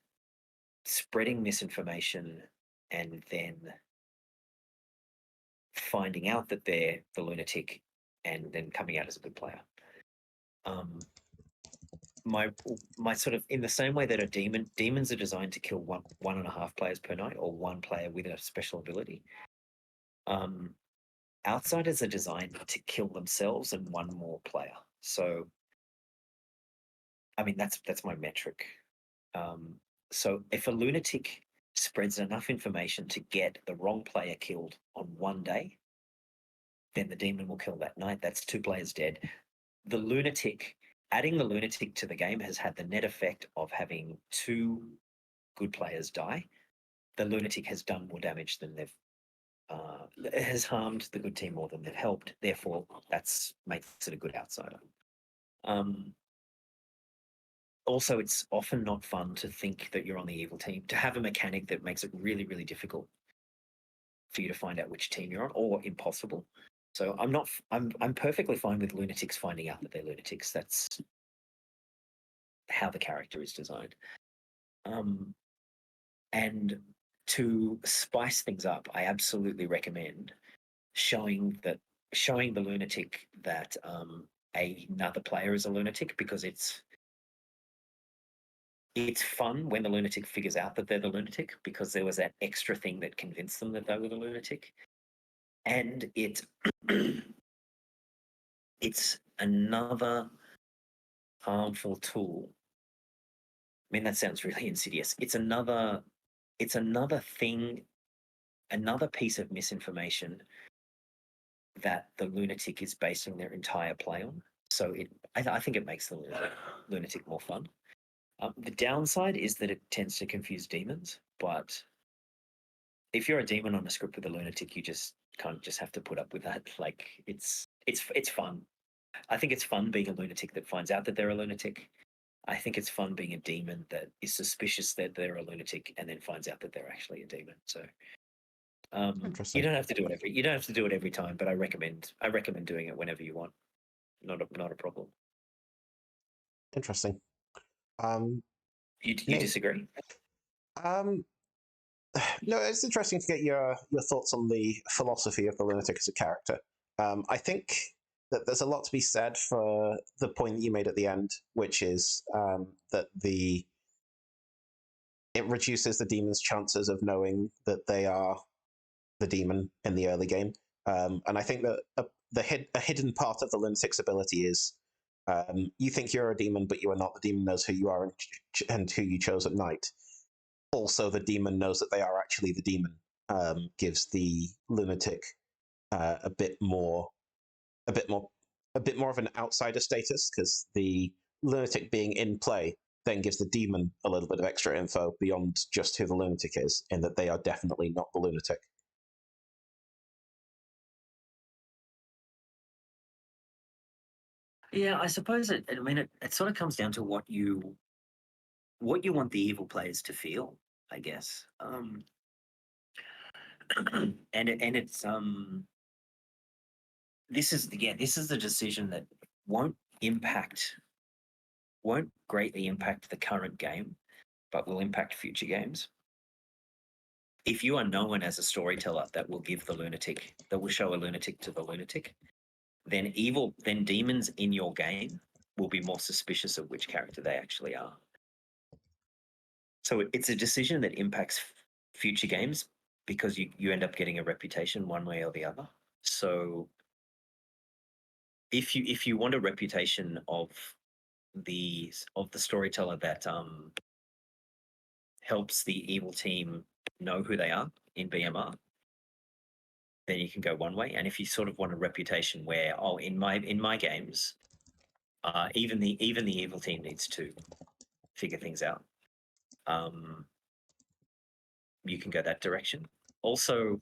spreading misinformation, and then finding out that they're the lunatic and then coming out as a good player. My sort of, in the same way that demons are designed to kill one and a half players per night, or one player with a special ability. Outsiders are designed to kill themselves and one more player. So, I mean, that's my metric. So if a lunatic spreads enough information to get the wrong player killed on one day, then the demon will kill that night. That's 2 players dead. Adding the lunatic to the game has had the net effect of having 2 good players die. The lunatic has done more damage than they've has harmed the good team more than they've helped. Therefore, that's makes it a good outsider. Also, it's often not fun to think that you're on the evil team, to have a mechanic that makes it really, really difficult for you to find out which team you're on, or impossible. So I'm perfectly fine with lunatics finding out that they're lunatics. That's how the character is designed. And to spice things up, I absolutely recommend showing the lunatic that another player is a lunatic, because it's fun when the lunatic figures out that they're the lunatic, because there was that extra thing that convinced them that they were the lunatic. And it's another harmful tool. I mean, that sounds really insidious. It's another thing, another piece of misinformation that the lunatic is basing their entire play on. So I think it makes the lunatic more fun. The downside is that it tends to confuse demons, but if you're a demon on a script with a lunatic, you just kind of just have to put up with that. Like it's fun. I think it's fun being a lunatic that finds out that they're a lunatic. I think it's fun being a demon that is suspicious that they're a lunatic and then finds out that they're actually a demon. So you Interesting. don't have to do it every time, but I recommend doing it whenever you want. Not a problem. Interesting. You Nate? disagree? No, it's interesting to get your thoughts on the philosophy of the lunatic as a character. I think that there's a lot to be said for the point that you made at the end, which is that it reduces the demon's chances of knowing that they are the demon in the early game. And I think that a hidden part of the lunatic's ability is you think you're a demon, but you are not. The demon knows who you are and who you chose at night. Also, the demon knows that they are actually the demon. Gives the lunatic a bit more of an outsider status, because the lunatic being in play then gives the demon a little bit of extra info beyond just who the lunatic is, in that they are definitely not the lunatic. Yeah, I suppose it sort of comes down to what you want the evil players to feel, I guess. It's this is the decision that won't greatly impact the current game, but will impact future games. If you are known as a storyteller that will show a lunatic to the lunatic, then demons in your game will be more suspicious of which character they actually are. So it's a decision that impacts future games, because you end up getting a reputation one way or the other. So if you want a reputation of the storyteller that helps the evil team know who they are in BMR, then you can go one way. And if you sort of want a reputation where, in my games, even the evil team needs to figure things out, you can go that direction. Also,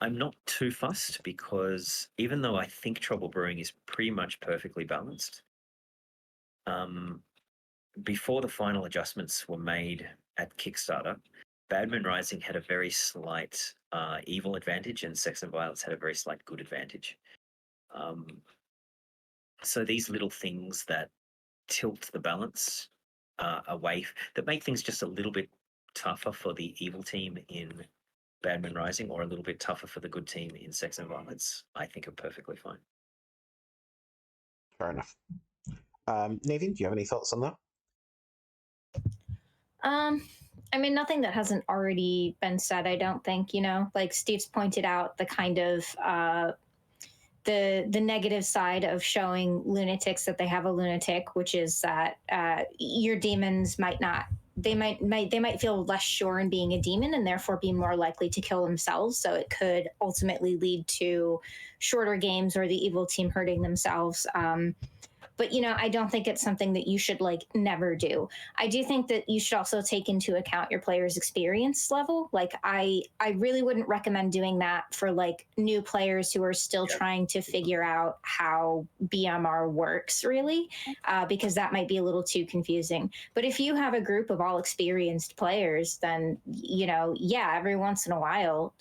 I'm not too fussed, because even though I think Trouble Brewing is pretty much perfectly balanced, before the final adjustments were made at Kickstarter, Badman Rising had a very slight evil advantage, and Sex and Violence had a very slight good advantage. So these little things that tilt the balance away, that make things just a little bit tougher for the evil team in Badman Rising, or a little bit tougher for the good team in Sex and Violence, I think are perfectly fine. Fair enough. Naveen, do you have any thoughts on that? I mean, nothing that hasn't already been said, I don't think. Like Steve's pointed out, the kind of the negative side of showing lunatics that they have a lunatic, which is that your demons might feel less sure in being a demon, and therefore be more likely to kill themselves. So it could ultimately lead to shorter games, or the evil team hurting themselves. But I don't think it's something that you should never do. I do think that you should also take into account your player's experience level. Like I really wouldn't recommend doing that for new players who are still trying to figure out how BMR works, really, because that might be a little too confusing. But if you have a group of all experienced players, then every once in a while,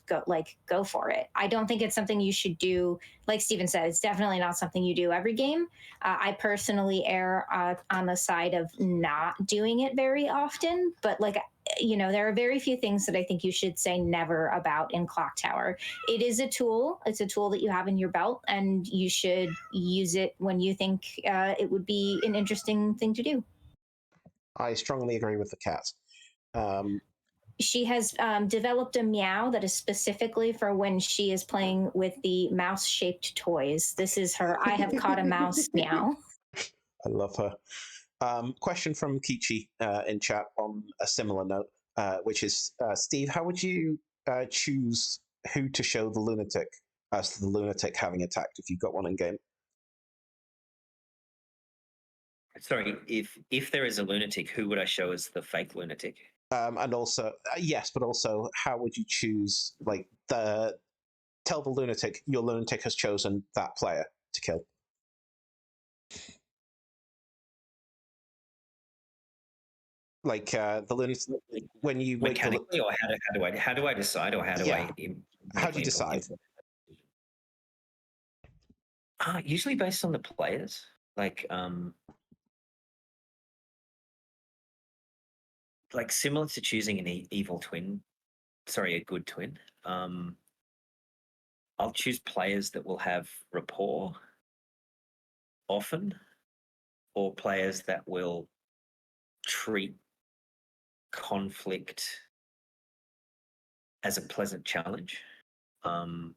go for it. I don't think it's something you should do. Like Steven said, it's definitely not something you do every game. I personally err on the side of not doing it very often, but there are very few things that I think you should say never about in Clock Tower. It is a tool. It's a tool that you have in your belt, and you should use it when you think it would be an interesting thing to do. I strongly agree with the cat. She has developed a meow that is specifically for when she is playing with the mouse-shaped toys. This is her I have caught a mouse meow. I love her. Question from Kichi in chat on a similar note, which is, Steve, how would you choose who to show the lunatic as the lunatic having attacked if you've got one in game? Sorry, if there is a lunatic, who would I show as the fake lunatic? And also, yes, but also, how would you choose? Like, tell the lunatic your lunatic has chosen that player to kill. Like the lunatic, when you wake Mechanically, or how do I decide, or how do Yeah. I? How do you decide? Usually based on the players, like similar to choosing an evil twin. Sorry, a good twin. I'll choose players that will have rapport often, or players that will treat conflict as a pleasant challenge. Sort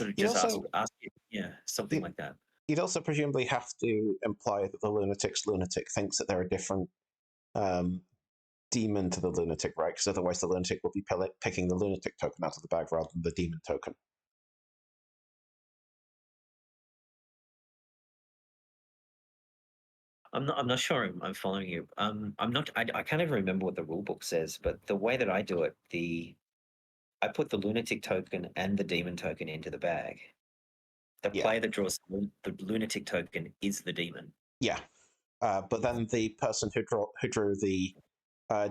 of You'd just also- ask you, yeah, something like that. You'd also presumably have to imply that the lunatic's lunatic thinks that they're a different demon to the lunatic, right? Because otherwise the lunatic will be picking the lunatic token out of the bag rather than the demon token. I'm not sure I'm following you. I'm not. I can't even remember what the rule book says, but the way that I do it, I put the lunatic token and the demon token into the bag. The Yeah. player that draws the lunatic token is the demon. Yeah, but then the person who drew the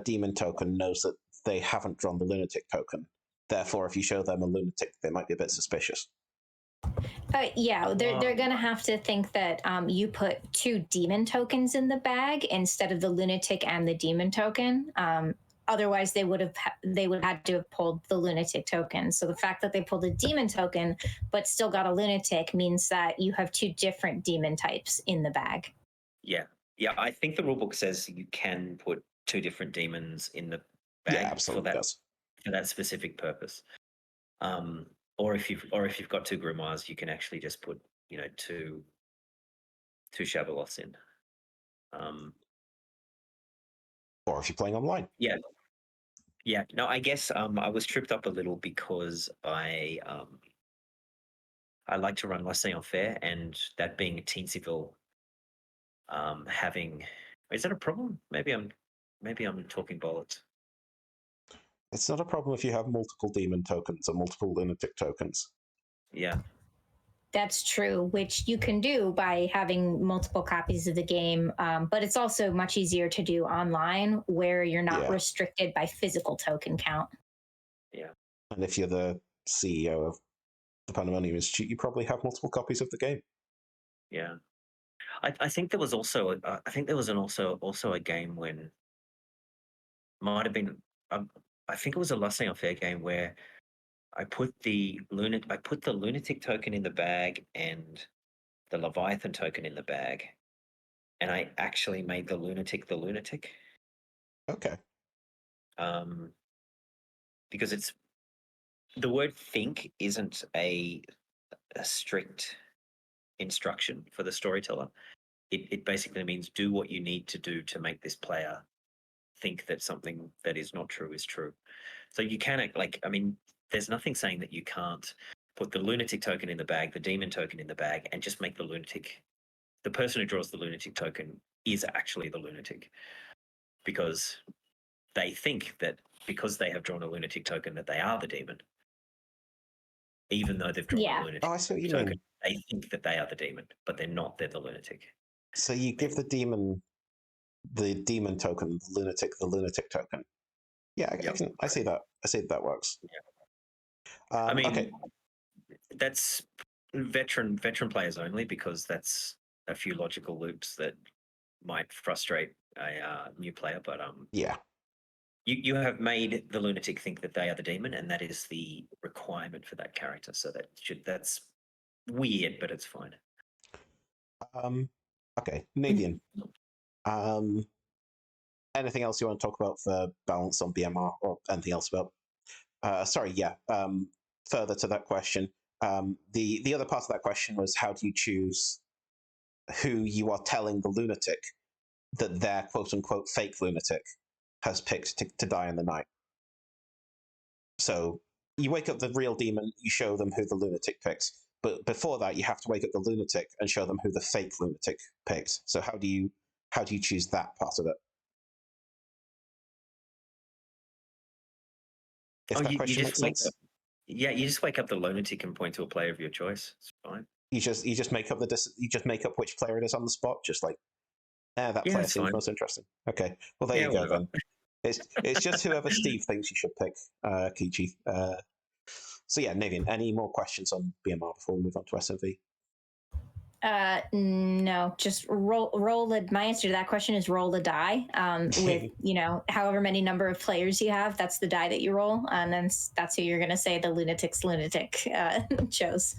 demon token knows that they haven't drawn the lunatic token. Therefore, if you show them a lunatic, they might be a bit suspicious. Yeah, they're gonna have to think that you put two demon tokens in the bag instead of the lunatic and the demon token. Otherwise, they would have had to have pulled the lunatic token. So the fact that they pulled a demon token but still got a lunatic means that you have two different demon types in the bag. Yeah. I think the rulebook says you can put two different demons in the bag Yeah, absolutely does. for that specific purpose. Or if you've got two grimoires, you can actually just put two Shabaloths in. Or if you're playing online. Yeah. No, I guess I was tripped up a little because I like to run L'Océan Fair, and that being a Teenseville, is that a problem? Maybe I'm talking bollocks. It's not a problem if you have multiple demon tokens or multiple lunatic tokens. Yeah. That's true, which you can do by having multiple copies of the game. But it's also much easier to do online where you're not restricted by physical token count. Yeah. And if you're the CEO of the Pandemonium Institute, you probably have multiple copies of the game. Yeah. I think there was also also a game when might have been I think it was a L'Océan Fair game where I put the lunatic token in the bag and the Leviathan token in the bag, and I actually made the lunatic the lunatic. Okay. Because it's the word think isn't a strict instruction for the storyteller. It basically means do what you need to do to make this player think that something that is not true is true. So you can there's nothing saying that you can't put the lunatic token in the bag, the demon token in the bag, and just make the person who draws the lunatic token is actually the lunatic, because they think that because they have drawn a lunatic token that they are the demon, even though they've drawn a lunatic I see what you token. mean. They think that they are the demon, but they're not. They're the lunatic. So you give the demon token, the lunatic token. Yeah, I see that. I see that works. Yeah. Okay. That's veteran players only, because that's a few logical loops that might frustrate a new player. But yeah, you have made the lunatic think that they are the demon, and that is the requirement for that character. So that's weird, but it's fine. Okay, Nadian. Anything else you want to talk about for balance on BMR, or anything else about? Further to that question, the other part of that question was, how do you choose who you are telling the lunatic that their quote unquote fake lunatic has picked to die in the night? So you wake up the real demon, you show them who the lunatic picked, but before that, you have to wake up the lunatic and show them who the fake lunatic picked. So how do you choose that part of it? If that you question just makes sense. Yeah, you just wake up the lunatic and point to a player of your choice. It's fine. You just make up you just make up which player it is on the spot, just like, that Yeah, player it's seems fine. most interesting. Okay, well there Yeah, you go whatever. then. It's just whoever Steve thinks you should pick, Kichi. So yeah, Nadian, any more questions on BMR before we move on to SMV? No, just roll the. My answer to that question is roll the die. With however many number of players you have, that's the die that you roll, and then that's who you're going to say the lunatic chose.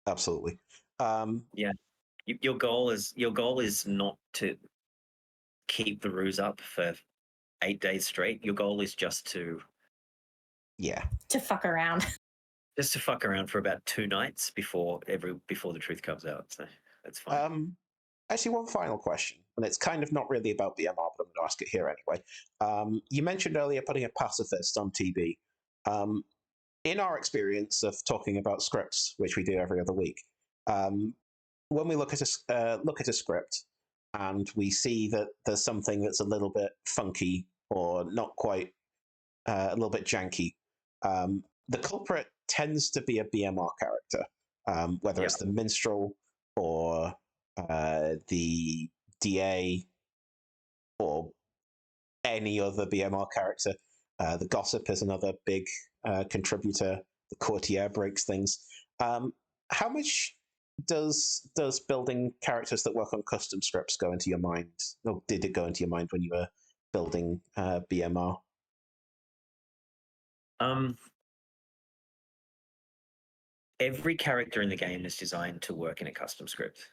Absolutely. Yeah, your goal is not to keep the ruse up for 8 days straight. Your goal is just to fuck around. Just to fuck around for about 2 nights before the truth comes out. So that's fine. Actually, one final question, and it's kind of not really about BMR, but I'm going to ask it here anyway. You mentioned earlier putting a pacifist on TB. In our experience of talking about scripts, which we do every other week, when we look at a script and we see that there's something that's a little bit funky or not quite, a little bit janky, the culprit tends to be a BMR character, whether it's the minstrel or the DA or any other BMR character. The gossip is another big contributor. The courtier breaks things. How much does building characters that work on custom scripts go into your mind, or did it go into your mind when you were building BMR? Every character in the game is designed to work in a custom script.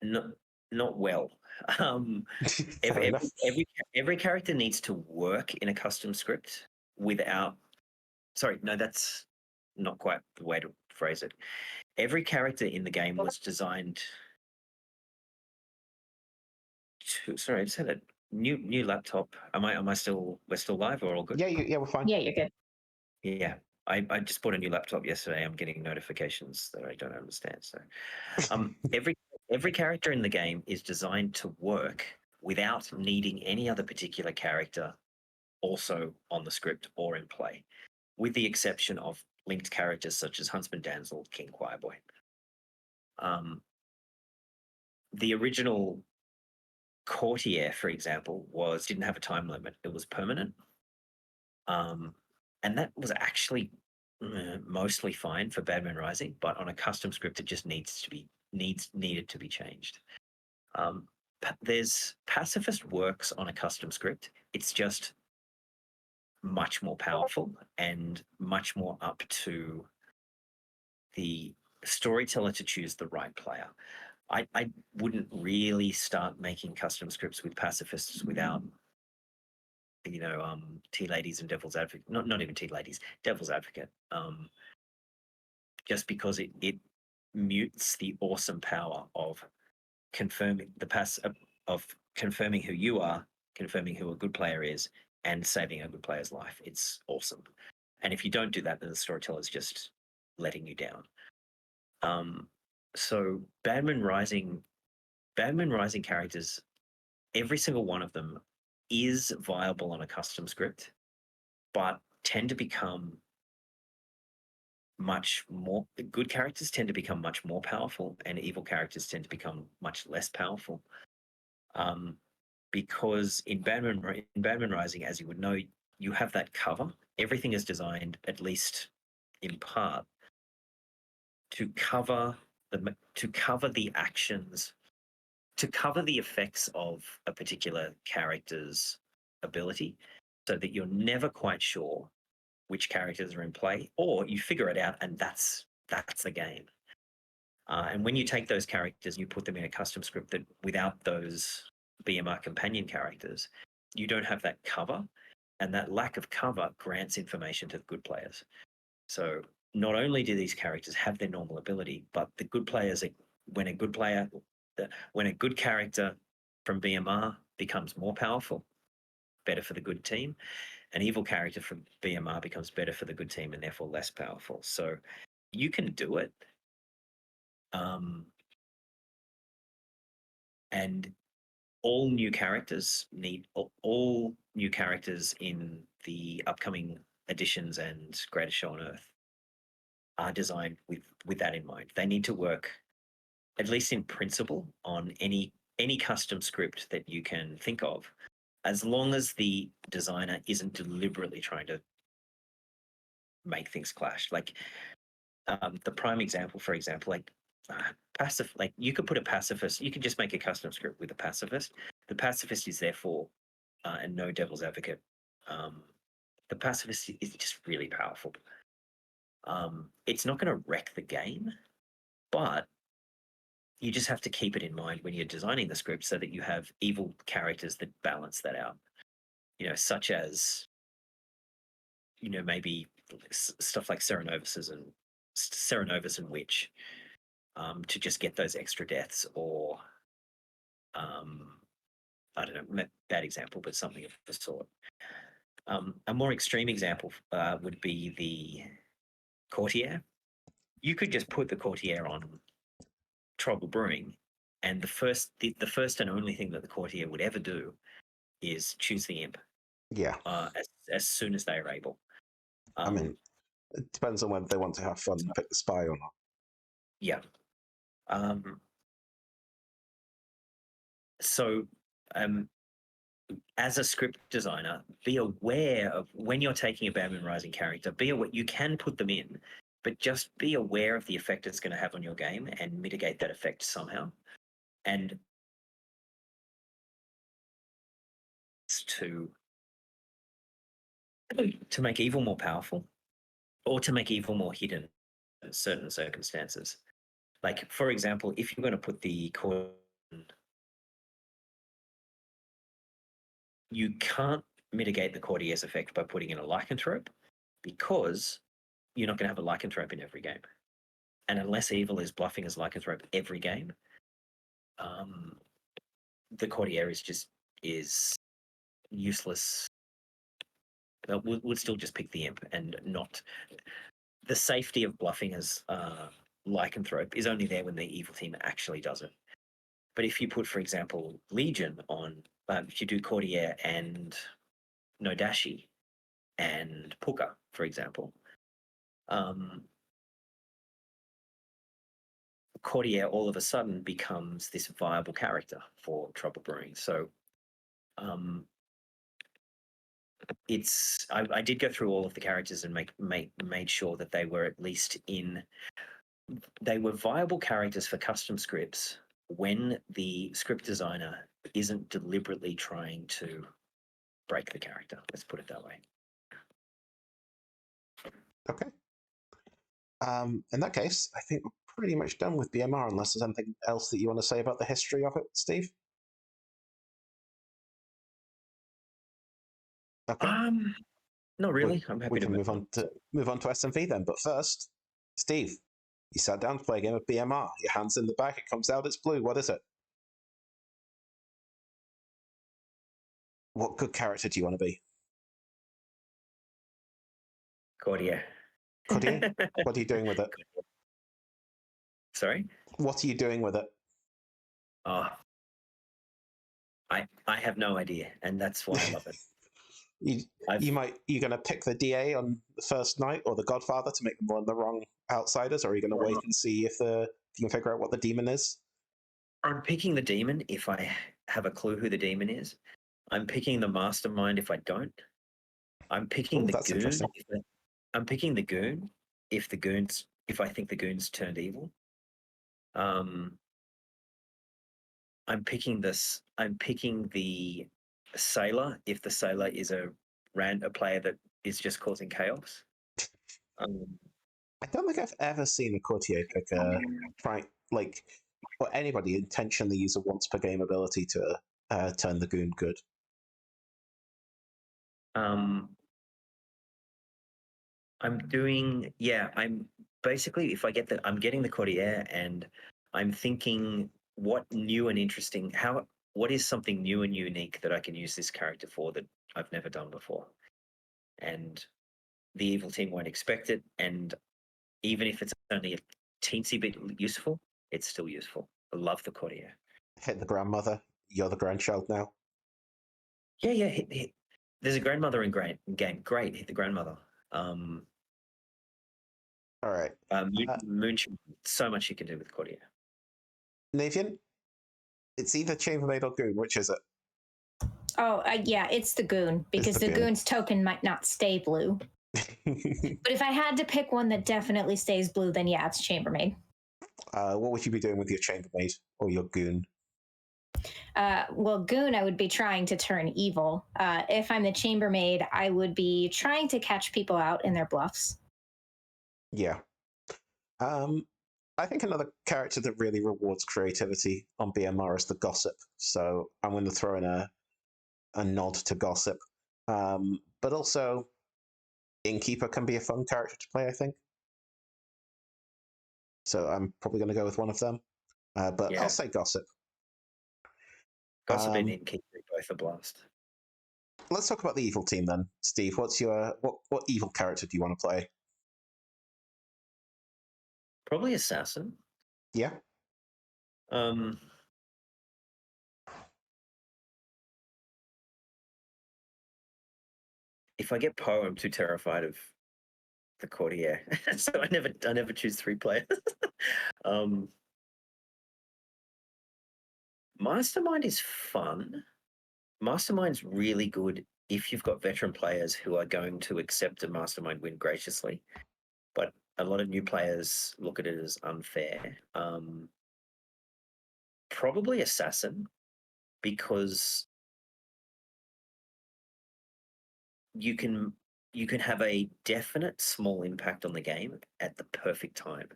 Not well. Every character needs to work in a custom script without. Sorry, no, that's not quite the way to phrase it. Every character in the game was designed to. Sorry, I just had a new laptop. We're still live or all good? Yeah, we're fine. Yeah, you're good. Yeah, I just bought a new laptop yesterday. I'm getting notifications that I don't understand. So, every character in the game is designed to work without needing any other particular character also on the script or in play, with the exception of linked characters such as Huntsman Damsel, King Choirboy. The original courtier, for example, didn't have a time limit. It was permanent. And that was actually mostly fine for Badman Rising, but on a custom script, it just needed to be changed. There's pacifist works on a custom script. It's just much more powerful and much more up to the storyteller to choose the right player. I wouldn't really start making custom scripts with pacifists without tea ladies and devil's advocate, not even tea ladies, devil's advocate, just because it mutes the awesome power of confirming of confirming who you are, confirming who a good player is, and saving a good player's life. It's awesome. And if you don't do that, then the storyteller is just letting you down. So Badman Rising characters, every single one of them is viable on a custom script, but tend to become much more. Good characters tend to become much more powerful, and evil characters tend to become much less powerful. Because in Badman Rising, as you would know, you have that cover. Everything is designed, at least in part, to cover the actions, to cover the effects of a particular character's ability, so that you're never quite sure which characters are in play, or you figure it out and that's the game. And when you take those characters and you put them in a custom script that without those BMR companion characters, you don't have that cover, and that lack of cover grants information to the good players. So not only do these characters have their normal ability, but the good players, when a good character from BMR becomes more powerful, better for the good team. an evil character from BMR becomes better for the good team and therefore less powerful. So you can do it. And all new characters in the upcoming editions and Greatest Show on Earth are designed with that in mind. They need to work, at least in principle, on any custom script that you can think of, as long as the designer isn't deliberately trying to make things clash. Like the prime example, for example, like you could put a pacifist. You could just make a custom script with a pacifist. The pacifist is therefore, and no devil's advocate. The pacifist is just really powerful. It's not going to wreck the game, but you just have to keep it in mind when you're designing the script so that you have evil characters that balance that out. Such as, maybe stuff like Cerenovus and Witch, to just get those extra deaths, or I don't know, bad example, but something of the sort. A more extreme example would be the Courtier. You could just put the Courtier on Trouble Brewing, and the first and only thing that the Courtier would ever do is choose the imp. Yeah. As soon as they are able. I mean, it depends on whether they want to have fun and pick the spy or not. Yeah. So, as a script designer, be aware of when you're taking a Badman Rising character. Be aware you can put them in, but just be aware of the effect it's going to have on your game and mitigate that effect somehow. And to make evil more powerful, or to make evil more hidden in certain circumstances. Like, for example, if you're going to put the core, you can't mitigate the Courtier's effect by putting in a lycanthrope, because you're not going to have a lycanthrope in every game. And unless evil is bluffing as lycanthrope every game, the Courtier is useless. Would still just pick the imp, and not the safety of bluffing as lycanthrope is only there when the evil team actually does it. But if you put, for example, Legion on, if you do Courtier and Nodashi and Puka, for example, Courtier all of a sudden becomes this viable character for Trouble Brewing. So I did go through all of the characters and made sure that they were at least they were viable characters for custom scripts when the script designer isn't deliberately trying to break the character. Let's put it that way. Okay. In that case, I think we're pretty much done with BMR, unless there's anything else that you want to say about the history of it, Steve? Okay. Not really. I'm happy we to can move on to SMV then. But first, Steve, you sat down to play a game of BMR. Your hand's in the bag. It comes out. It's blue. What is it? What good character do you want to be? Courtier. Courtier? What are you doing with it? Sorry? What are you doing with it? Oh, I have no idea, and that's why I love it. You're going to pick the DA on the first night, or the Godfather, to make them one of the wrong outsiders, or are you going to wait and see if you can figure out what the demon is? I'm picking the demon if I have a clue who the demon is. I'm picking the mastermind if I don't. I'm picking the goon. I'm picking the goon if I think the goon's turned evil. I'm picking the sailor if the sailor is a player that is just causing chaos. I don't think I've ever seen a Courtier pick or anybody intentionally use a once per game ability to turn the goon good. I'm basically, if I get that, I'm getting the Courtier, and I'm thinking what new and interesting, what is something new and unique that I can use this character for that I've never done before. and the evil team won't expect it. And even if it's only a teensy bit useful, it's still useful. I love the courtier. Hit the grandmother. You're the grandchild now. Yeah. Hit. There's a grandmother in game. Great, hit the grandmother. All right. Moonshine. So much you can do with courtier. Navian, it's either chambermaid or goon. Which is it? Oh, yeah, it's the goon, because the goon's token might not stay blue. But if I had to pick one that definitely stays blue, then yeah, it's chambermaid. What would you be doing with your chambermaid or your goon? Well, goon, I would be trying to turn evil. If I'm the chambermaid, I would be trying to catch people out in their bluffs. Yeah. I think another character that really rewards creativity on BMR is the gossip. So I'm going to throw in a nod to gossip. But also, innkeeper can be a fun character to play, I think. So I'm probably going to go with one of them. But yeah. I'll say gossip. Gossip and innkeeper both a blast. Let's talk about the evil team then, Steve. What's your what evil character do you want to play? Probably assassin. Yeah. If I get Poe, I'm too terrified of the courtier, so I never choose 3 players. Mastermind is fun. Mastermind's really good if you've got veteran players who are going to accept a mastermind win graciously, but a lot of new players look at it as unfair. Probably assassin, because you can have a definite small impact on the game at the perfect time.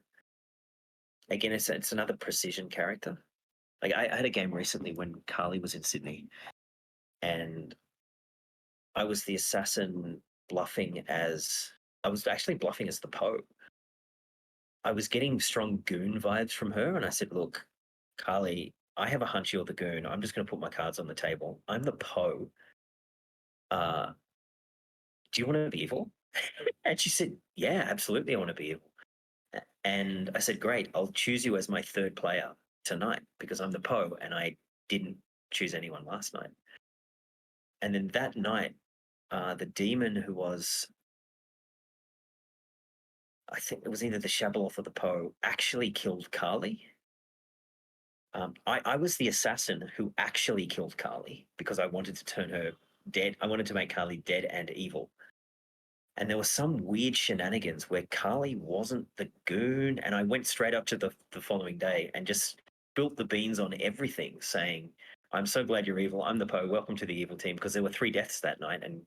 Again, it's another precision character. Like I had a game recently when Carly was in Sydney, and I was the assassin bluffing as the Poe. I was getting strong goon vibes from her, and I said, "Look, Carly, I have a hunch you're the goon. I'm just going to put my cards on the table. I'm the Poe. Do you want to be evil?" And she said, "Yeah, absolutely, I want to be evil." And I said, "Great, I'll choose you as my 3rd player tonight because I'm the Poe and I didn't choose anyone last night." And then that night, the demon who was, I think it was either the Shabaloth or the Poe, actually killed Carly. I was the assassin who actually killed Carly because I wanted to turn her dead. I wanted to make Carly dead and evil. And there was some weird shenanigans where Carly wasn't the goon, and I went straight up to the following day and just spilt the beans on everything, saying, "I'm so glad you're evil. I'm the Poe. Welcome to the evil team." Because there were 3 deaths that night, and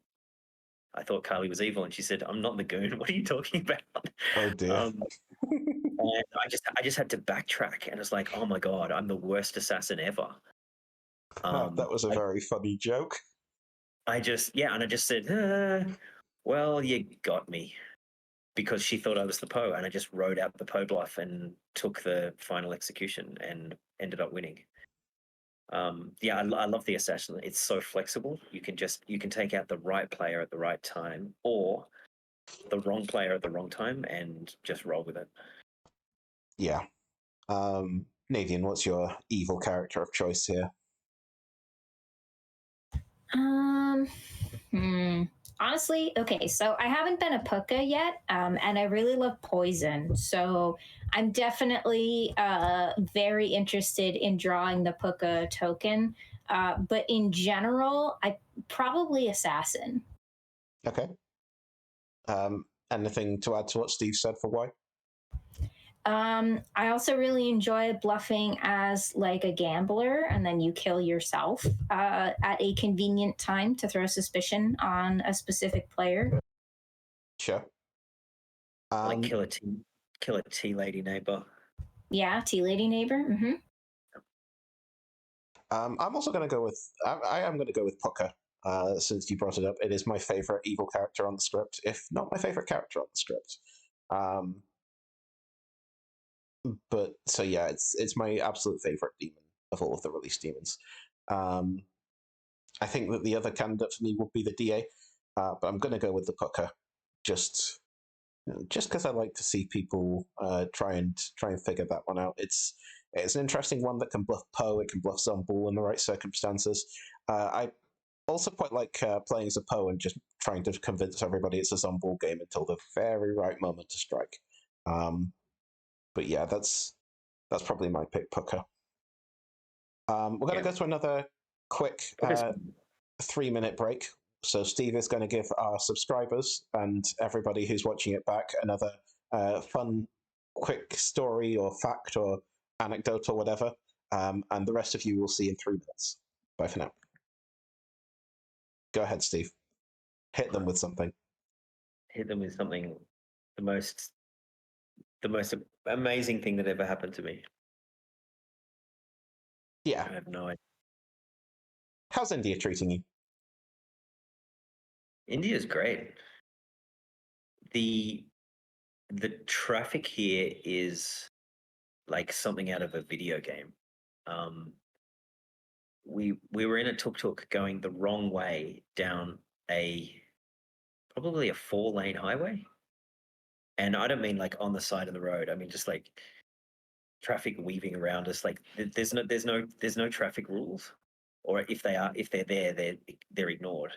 I thought Carly was evil, and she said, "I'm not the goon. What are you talking about?" Oh dear. And I just had to backtrack, and it's like, oh my god, I'm the worst assassin ever. That was a very funny joke. I just said, well, you got me, because she thought I was the Poe, and I just rode out the Poe bluff and took the final execution and ended up winning. I love the assassin. It's so flexible. You can take out the right player at the right time, or the wrong player at the wrong time, and just roll with it. Yeah. Navian, what's your evil character of choice here? Honestly, okay, so I haven't been a Puka yet, and I really love poison. So I'm definitely very interested in drawing the Puka token. But in general, I probably assassin. Okay. Anything to add to what Steve said for why? I also really enjoy bluffing as like a gambler, and then you kill yourself at a convenient time to throw suspicion on a specific player. Sure. Like kill a tea lady neighbor. Yeah, tea lady neighbor. Mm-hmm. I'm also going to go with. I am going to go with Puka. Since you brought it up, it is my favorite evil character on the script, if not my favorite character on the script. But so yeah, it's my absolute favorite demon of all of the released demons. I think that the other candidate for me would be the DA. but I'm going to go with the pucker, just because I like to see people try and figure that one out. It's an interesting one that can bluff Poe, it can bluff Zombull in the right circumstances. I also quite like playing as a Poe and just trying to convince everybody it's a Zombull game until the very right moment to strike. But yeah, that's probably my pick, pucker. We're going to go to another quick 3-minute break. So Steve is going to give our subscribers and everybody who's watching it back another fun, quick story or fact or anecdote or whatever. And the rest of you will see in 3 minutes. Bye for now. Go ahead, Steve. Hit them with something. Hit them with something. The most amazing thing that ever happened to me. Yeah. I have no idea. How's India treating you? India's great. The traffic here is like something out of a video game. We were in a tuk-tuk going the wrong way down probably a 4-lane highway. And I don't mean like on the side of the road. I mean just like traffic weaving around us. Like there's no traffic rules, or if they're there, they're ignored,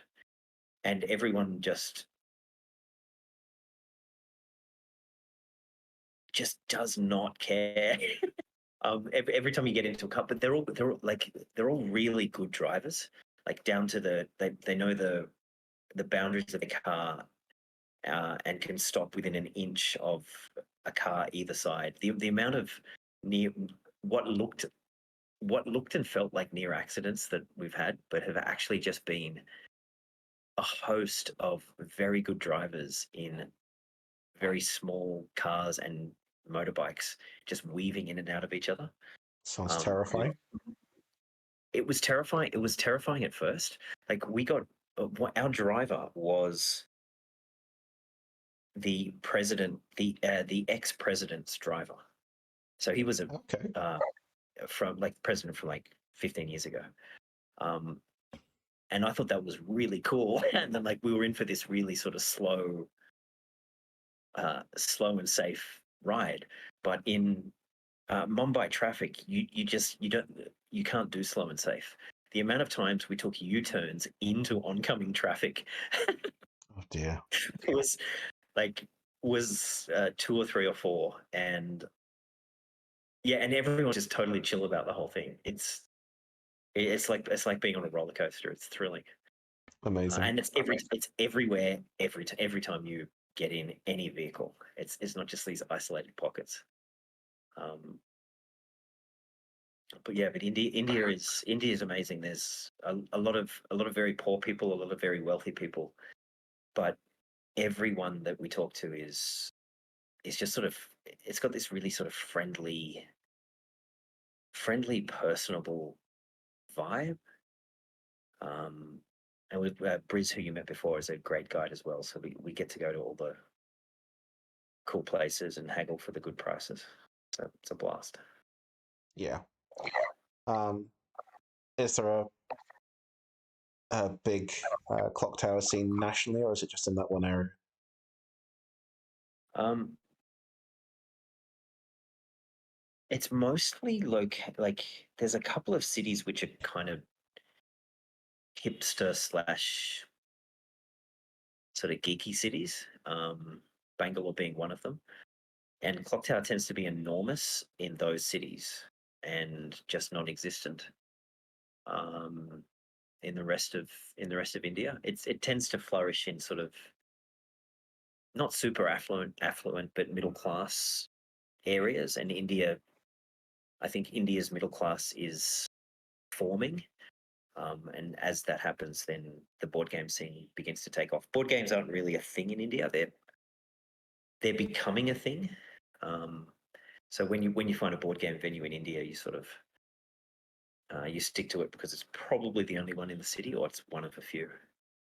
and everyone just does not care. Every time you get into a car, but they're all really good drivers. Like down to they know the boundaries of the car, and can stop within an inch of a car either side. The amount of what looked and felt like near accidents that we've had, but have actually just been a host of very good drivers in very small cars and motorbikes just weaving in and out of each other. Sounds terrifying. It was terrifying. It was terrifying at first. Like we got our driver was the president, the ex-president's driver. So he was from like president from like 15 years ago. And I thought that was really cool. And then like we were in for this really sort of slow and safe ride. But in Mumbai traffic, you can't do slow and safe. The amount of times we took U-turns into oncoming traffic Oh dear. was 2 or 3 or 4, and yeah, and everyone's just totally chill about the whole thing. It's like being on a roller coaster. It's thrilling. Amazing. And it's everywhere every time you get in any vehicle. It's not just these isolated pockets. But yeah, but India is amazing. There's a lot of very poor people, a lot of very wealthy people, but everyone that we talk to is just sort of, it's got this really sort of friendly, personable vibe. And with Briz, who you met before, is a great guide as well. So we get to go to all the cool places and haggle for the good prices. So it's a blast. Yeah. Is there a big clock tower scene nationally, or is it just in that one area? It's mostly like there's a couple of cities which are kind of hipster / sort of geeky cities. Bangalore being one of them, and clock tower tends to be enormous in those cities and just non-existent in the rest of India. It tends to flourish in sort of not super affluent, but middle class areas. And I think India's middle class is forming. And as that happens, then the board game scene begins to take off. Board games aren't really a thing in India. They're becoming a thing. So when you find a board game venue in India, you sort of you stick to it because it's probably the only one in the city, or it's one of a few.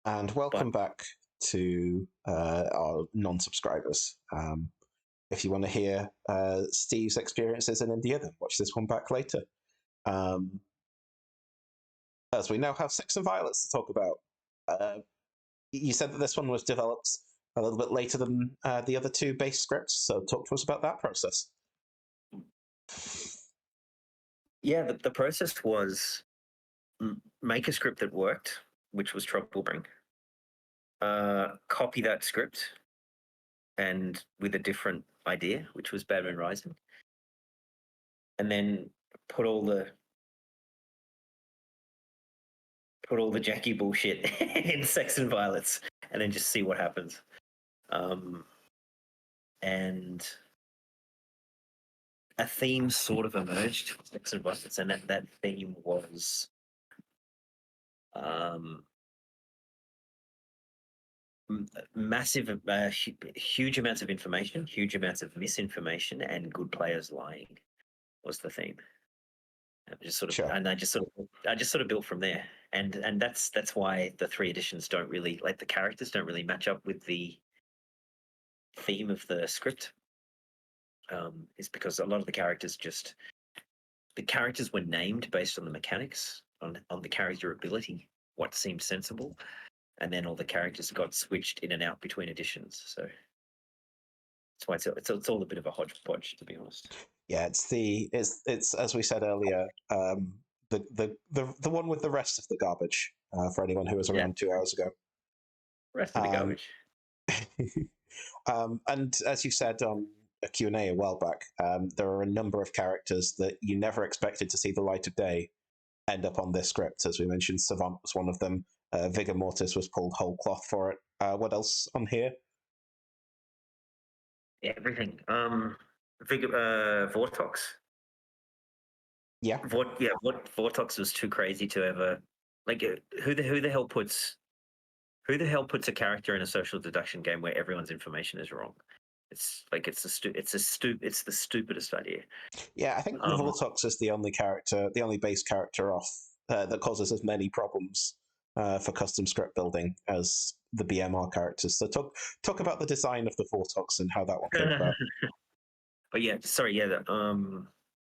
And welcome back to our non-subscribers. If you want to hear Steve's experiences in India, then watch this one back later. As we now have Sects and Violets to talk about. you said that this one was developed a little bit later than the other two base scripts. So talk to us about that process. Yeah, the process was make a script that worked, which was Troublebring. Copy that script, and with a different idea, which was Bad Moon Rising, and then put all the Jackie bullshit in Sex and Violets, and then just see what happens. And a theme sort of emerged for Sex and Violets, and that theme was massive, huge amounts of information, huge amounts of misinformation, and good players lying was the theme. I just sort of, Sure. and I just sort of built from there, and that's why the 3 editions don't really, like, the characters don't really match up with the theme of the script. Is because a lot of the characters were named based on the mechanics, on the character ability, what seemed sensible, and then all the characters got switched in and out between editions. So that's why it's all a bit of a hodgepodge, to be honest. Yeah, it's as we said earlier, the one with the rest of the garbage for anyone who was around 2 hours ago. Rest of the garbage. And as you said on a Q&A a while back, there are a number of characters that you never expected to see the light of day end up on this script. As we mentioned, Savant was one of them. Vigor Mortis was pulled whole cloth for it. What else on here? Everything. Vortox. Yeah. Vortox was too crazy to ever, like, who the hell puts a character in a social deduction game where everyone's information is wrong? It's like it's the stupidest idea. Yeah, I think Vortox is the only base character off that causes as many problems for custom script building as the BMR characters. So talk about the design of the Vortox and how that one came about. But yeah, sorry, yeah.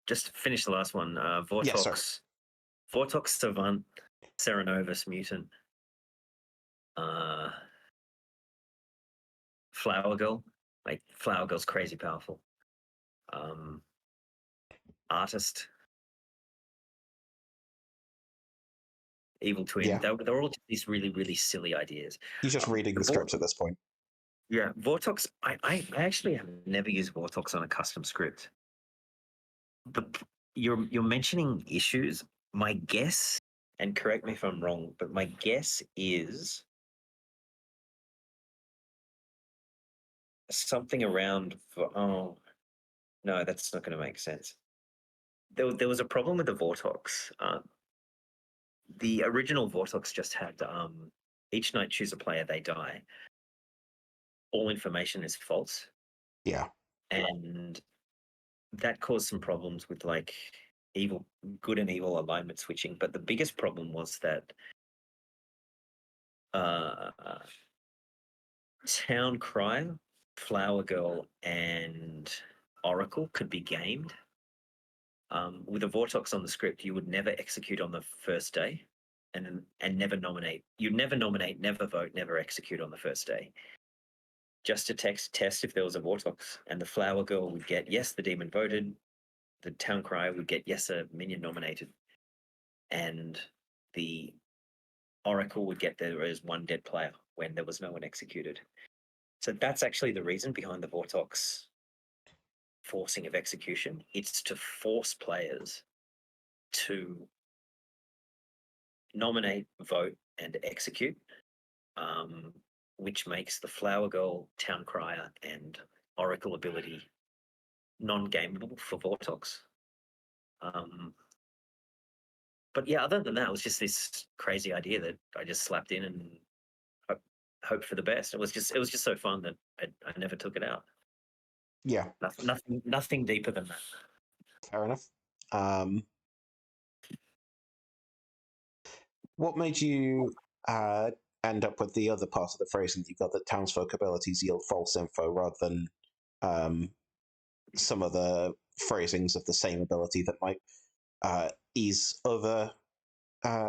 Just finish the last one. Vortox, Yeah, Vortox, Savant, Serenovus, Mutant, Flower Girl. Like, Flower Girl's crazy powerful. Artist, Evil Twin. Yeah. They're all just these really, really silly ideas. You're just reading the script at this point. Yeah, Vortox. I actually have never used Vortox on a custom script. You're mentioning issues. My guess, and correct me if I'm wrong, but my guess is something around. Oh no, that's not going to make sense. There was a problem with the Vortox. The original Vortox just had each night choose a player, they die. All information is false. Yeah. And that caused some problems with, like, good and evil alignment switching. But the biggest problem was that Town Crier, Flower Girl, and Oracle could be gamed. With a Vortox on the script, you would never execute on the first day, and never nominate. You'd never nominate, never vote, never execute on the first day. Just to test if there was a Vortox, and the Flower Girl would get yes, the demon voted. The Town Crier would get yes, a minion nominated, and the Oracle would get there as one dead player when there was no one executed. So that's actually the reason behind the Vortox forcing of execution. It's to force players to nominate, vote, and execute, which makes the Flower Girl, Town Crier, and Oracle ability non-gameable for Vortox. But yeah, other than that, it was just this crazy idea that I just slapped in and hoped for the best. It was just so fun that I never took it out. Yeah. Nothing deeper than that. Fair enough. What made you end up with the other part of the phrasing that you got that townsfolk abilities yield false info rather than some of the phrasings of the same ability that might ease other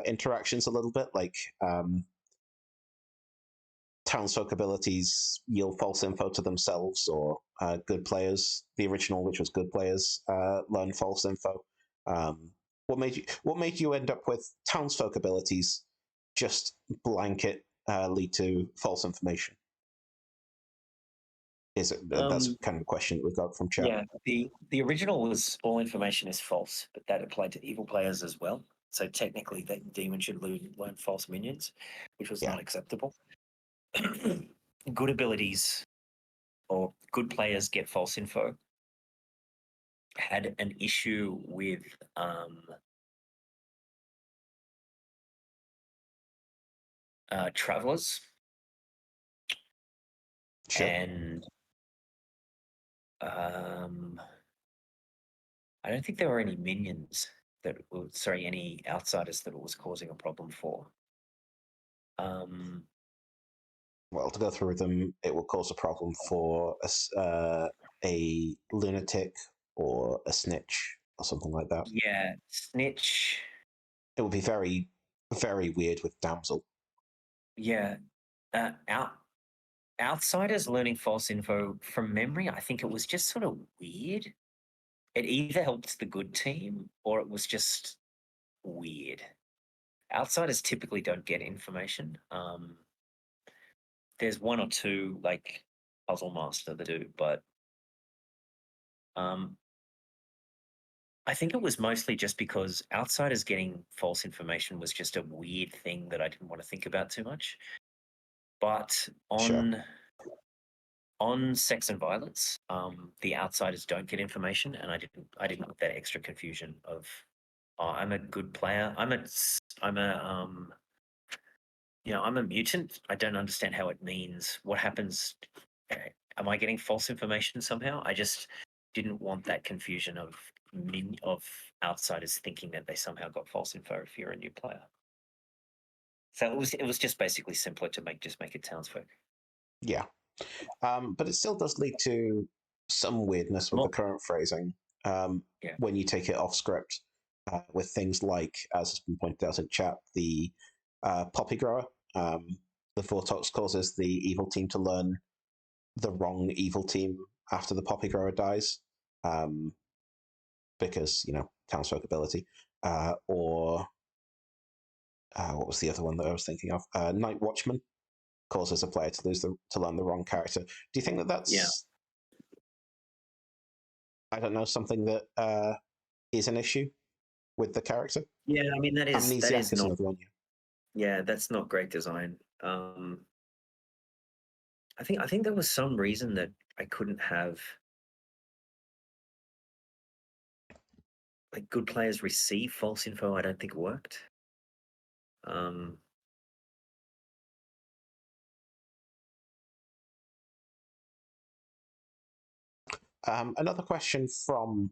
interactions a little bit, like townsfolk abilities yield false info to themselves, or good players, the original, which was good players, learn false info. What made you end up with townsfolk abilities just blanket lead to false information? Is it that's kind of a question that we got from chat? Yeah, the original was all information is false, but that applied to evil players as well. So technically, that demon should learn false minions, which was not acceptable. Good abilities or good players get false info. Had an issue with travelers, Sure. and I don't think there were any minions any outsiders that it was causing a problem for. Well, to go through them, it will cause a problem for a lunatic or a snitch or something like that. Yeah, snitch. It would be very, very weird with damsel. Yeah, outsiders learning false info from memory. I think it was just sort of weird. It either helped the good team or it was just weird. Outsiders typically don't get information. There's one or two like Puzzle Master that do, but I think it was mostly just because outsiders getting false information was just a weird thing that I didn't want to think about too much. But on Sex and Violence, the outsiders don't get information, and I didn't want that extra confusion of, oh, I'm a good player. I'm a mutant. I don't understand how it means. What happens? Am I getting false information somehow? I just didn't want that confusion of outsiders thinking that they somehow got false info if you're a new player. So it was just basically simpler to make it townsfolk. Yeah, but it still does lead to some weirdness with the current phrasing when you take it off script with things like, as has been pointed out in chat, the poppy grower. The Vortox causes the evil team to learn the wrong evil team after the poppy grower dies, because townsfolk ability, or what was the other one that I was thinking of? Night Watchman causes a player to learn the wrong character. Do you think that that's I don't know, something that is an issue with the character? Yeah, I mean that is not another one. Yeah, that's not great design. I think there was some reason that I couldn't have like good players receive false info. I don't think it worked. Another question from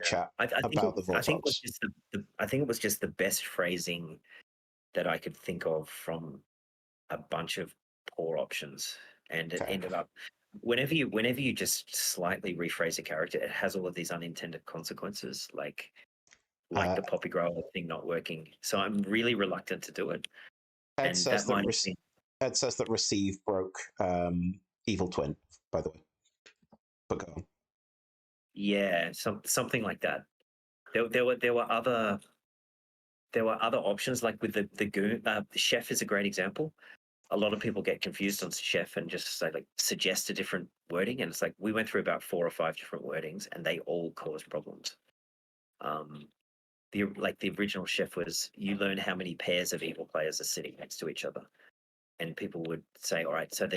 chat about the Vortox. I think it was just the best phrasing that I could think of from a bunch of poor options, and it ended up whenever you just slightly rephrase a character, it has all of these unintended consequences, like the poppy grower thing not working. So I'm really reluctant to do it. Ed says that receive broke Evil Twin, by the way. But go on. Yeah, something like that. There were other options, like with the goon. The chef is a great example. A lot of people get confused on chef and just say suggest a different wording, and it's like we went through about 4 or 5 different wordings, and they all cause problems. The original chef was you learn how many pairs of evil players are sitting next to each other, and people would say, all right, so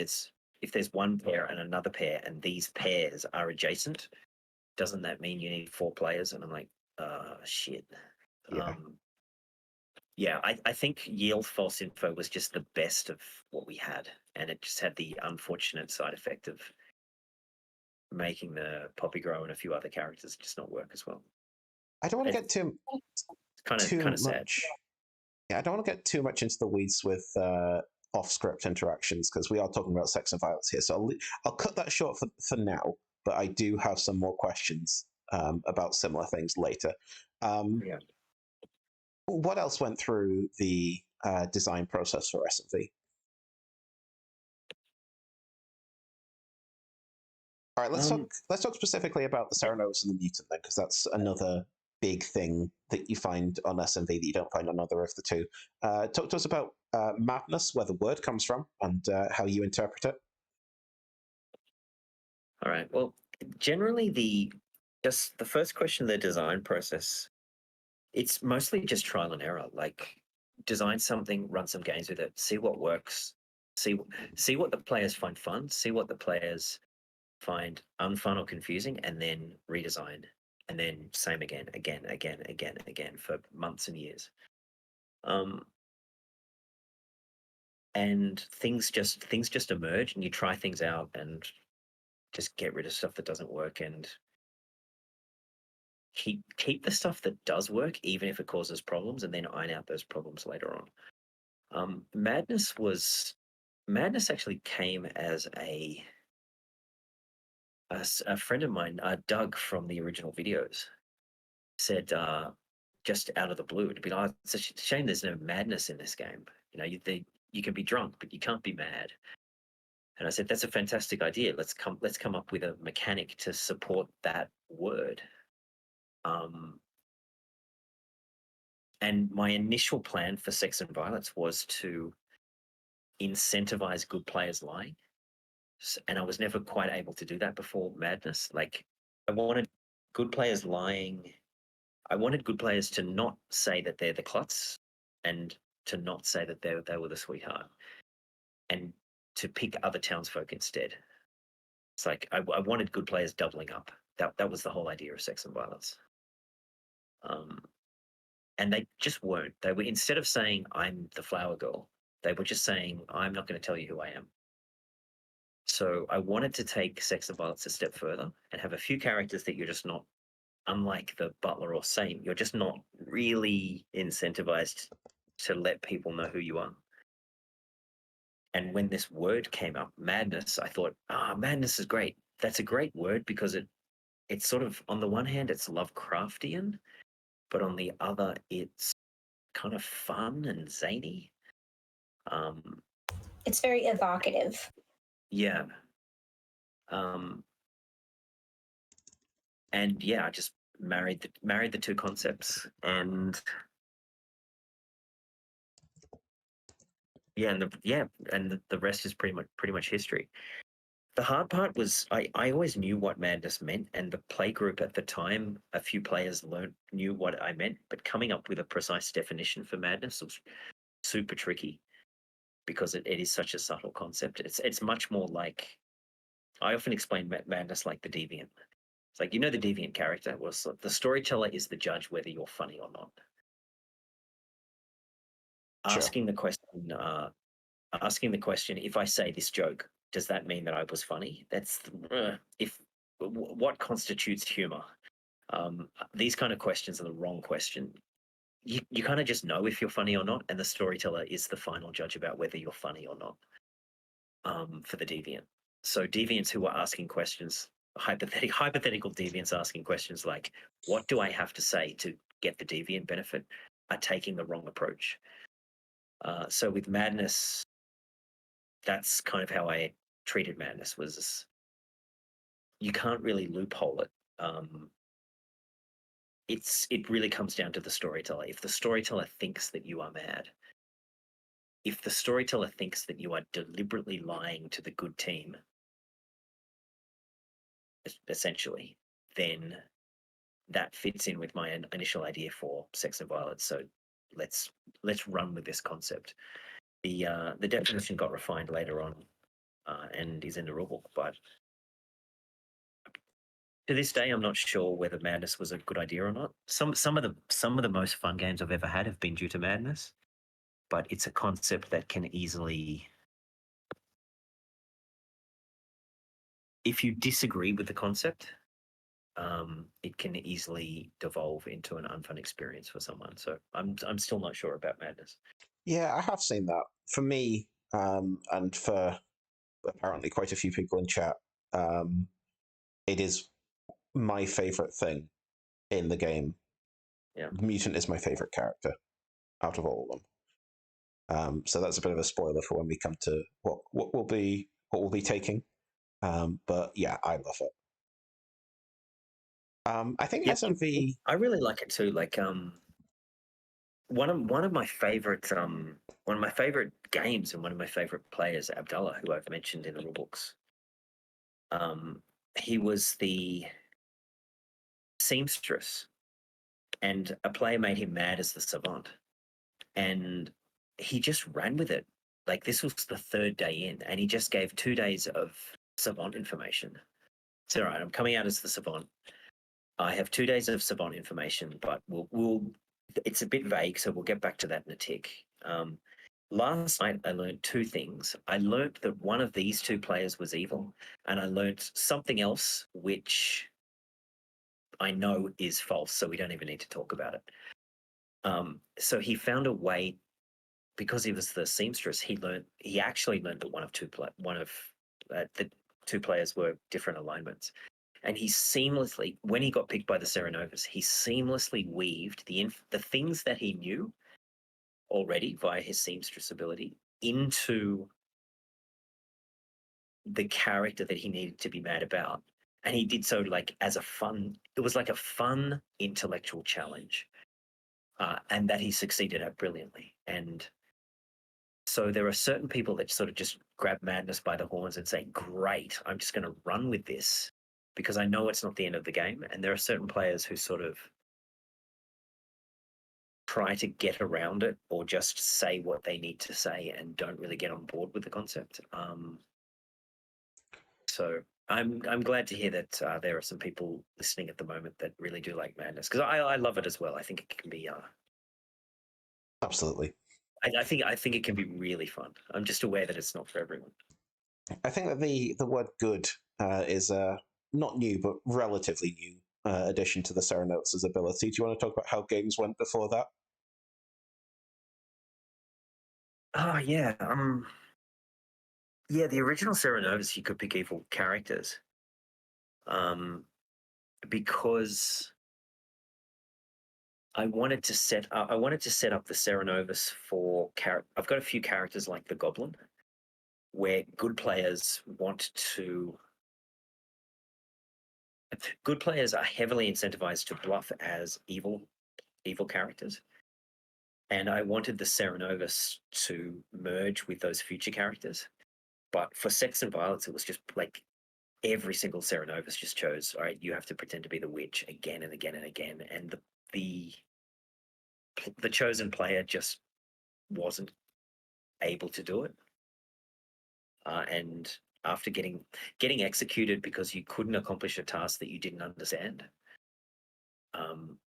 if there's one pair and another pair, and these pairs are adjacent, doesn't that mean you need 4 players? And I'm like, shit. Yeah. I think yield false info was just the best of what we had, and it just had the unfortunate side effect of making the poppy grow and a few other characters just not work as well. I don't want to get too kind of sad. much. Yeah, I don't want to get too much into the weeds with off-script interactions, because we are talking about sex and violence here. So I'll cut that short for now. But I do have some more questions about similar things later. What else went through the design process for S&V? All right, let's Um, talk. Let's talk specifically about the Ceranos and the mutant then, because that's another big thing that you find on SMV that you don't find on other of the two. Talk to us about madness, where the word comes from, and how you interpret it. all right. Well, generally, just the first question of the design process, it's mostly just trial and error. Like, design something, run some games with it, see what works, see see what the players find fun, see what the players find unfun or confusing, and then redesign, and then same again, again for months and years. And things just emerge, and you try things out, and just get rid of stuff that doesn't work, and keep the stuff that does work, even if it causes problems, and then iron out those problems later on. Madness actually came as a friend of mine, Doug from the original videos, said just out of the blue, to be like, oh, it's a shame there's no madness in this game. You know, you can be drunk, but you can't be mad. And I said, that's a fantastic idea. Let's come up with a mechanic to support that word. And my initial plan for Sex and Violence was to incentivize good players lying. And I was never quite able to do that before Madness. Like, I wanted good players lying. I wanted good players to not say that they're the klutz, and to not say that they were the sweetheart, and to pick other townsfolk instead. It's like I wanted good players doubling up. That was the whole idea of Sex and Violence. And they just weren't. They were, instead of saying I'm the flower girl, they were just saying I'm not going to tell you who I am. So I wanted to take Sex and Violence a step further and have a few characters that you're just not, unlike the butler or saint, you're just not really incentivized to let people know who you are. And when this word came up, madness, I thought, madness is great. That's a great word, because it's sort of, on the one hand, it's Lovecraftian, but on the other, it's kind of fun and zany. It's very evocative. Yeah. And yeah, I just married the two concepts, and the rest is pretty much history. The hard part was I always knew what madness meant, and the play group at the time, a few players knew what I meant, but coming up with a precise definition for madness was super tricky, because it is such a subtle concept. It's much more like, I often explain madness like the deviant. It's like, the deviant character was the storyteller is the judge whether you're funny or not. Sure. Asking the question, if I say this joke, does that mean that I was funny? That's what constitutes humor? These kind of questions are the wrong question. You kind of just know if you're funny or not, and the storyteller is the final judge about whether you're funny or not. For the deviant, so deviants who are asking questions, hypothetical deviants asking questions like, "What do I have to say to get the deviant benefit?" are taking the wrong approach. So with madness, that's kind of how I treated madness. Was you can't really loophole it. It really comes down to the storyteller. If the storyteller thinks that you are mad, if the storyteller thinks that you are deliberately lying to the good team, essentially, then that fits in with my initial idea for Sex and Violence. So let's run with this concept. The definition got refined later on, and is in the rulebook, but to this day, I'm not sure whether madness was a good idea or not. Some of the most fun games I've ever had have been due to madness, but it's a concept that can easily, if you disagree with the concept, it can easily devolve into an unfun experience for someone. So I'm still not sure about madness. Yeah, I have seen that. For me, and for apparently quite a few people in chat, it is my favorite thing in the game. Yeah. Mutant is my favorite character out of all of them. So that's a bit of a spoiler for when we come to what we'll be taking. But yeah, I love it. I think Yeah, SMV. I really like it too. Like one of my favorite games and one of my favorite players, Abdullah, who I've mentioned in the rule books. He was the seamstress, and a player made him mad as the savant, and he just ran with it. Like this was the third day in, and he just gave 2 days of savant information. It's all right. I'm coming out as the savant. I have 2 days of savant information, but we'll it's a bit vague, so we'll get back to that in a tick. Last night, I learned 2 things. I learned that one of these 2 players was evil, and I learned something else which I know is false, so we don't even need to talk about it. So he found a way, because he was the seamstress. He actually learned that one of the 2 players were different alignments. And he seamlessly, when he got picked by the Serenovas, he seamlessly weaved the things that he knew already via his seamstress ability into the character that he needed to be mad about. And he did so like as a fun, it was like a fun intellectual challenge. And that he succeeded at brilliantly. And so there are certain people that sort of just grab madness by the horns and say, great, I'm just going to run with this because I know it's not the end of the game. And there are certain players who sort of try to get around it or just say what they need to say and don't really get on board with the concept. So I'm glad to hear that there are some people listening at the moment that really do like madness, because I love it as well. I think it can be Absolutely. I think it can be really fun. I'm just aware that it's not for everyone. I think that the word good is not new, but relatively new addition to the Serenos' ability. Do you want to talk about how games went before that? Oh yeah. Yeah, the original Serenovas, you could pick evil characters. Because I wanted to set up the Serenovas for I've got a few characters like the Goblin, where good players are heavily incentivized to bluff as evil characters. And I wanted the Serenovas to merge with those future characters. But for Sects and Violence, it was just like every single Serenovas just chose, all right, you have to pretend to be the witch again and again and again. And the chosen player just wasn't able to do it. And after getting executed because you couldn't accomplish a task that you didn't understand,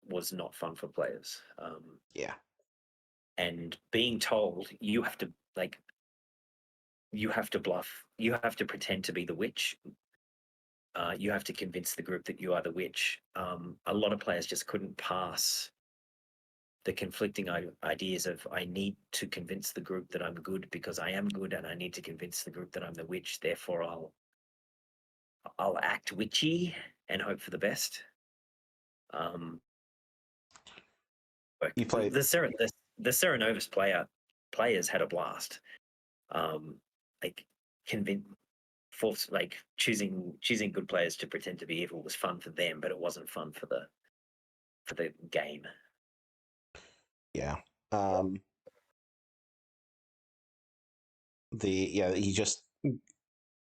was not fun for players. Yeah. And being told you have to bluff, you have to pretend to be the witch, you have to convince the group that you are the witch. A lot of players just couldn't pass the conflicting ideas of, I need to convince the group that I'm good because I am good, and I need to convince the group that I'm the witch, therefore I'll act witchy and hope for the best. You play the Serenovas players had a blast. Like choosing good players to pretend to be evil was fun for them, but it wasn't fun for the game. Yeah. You just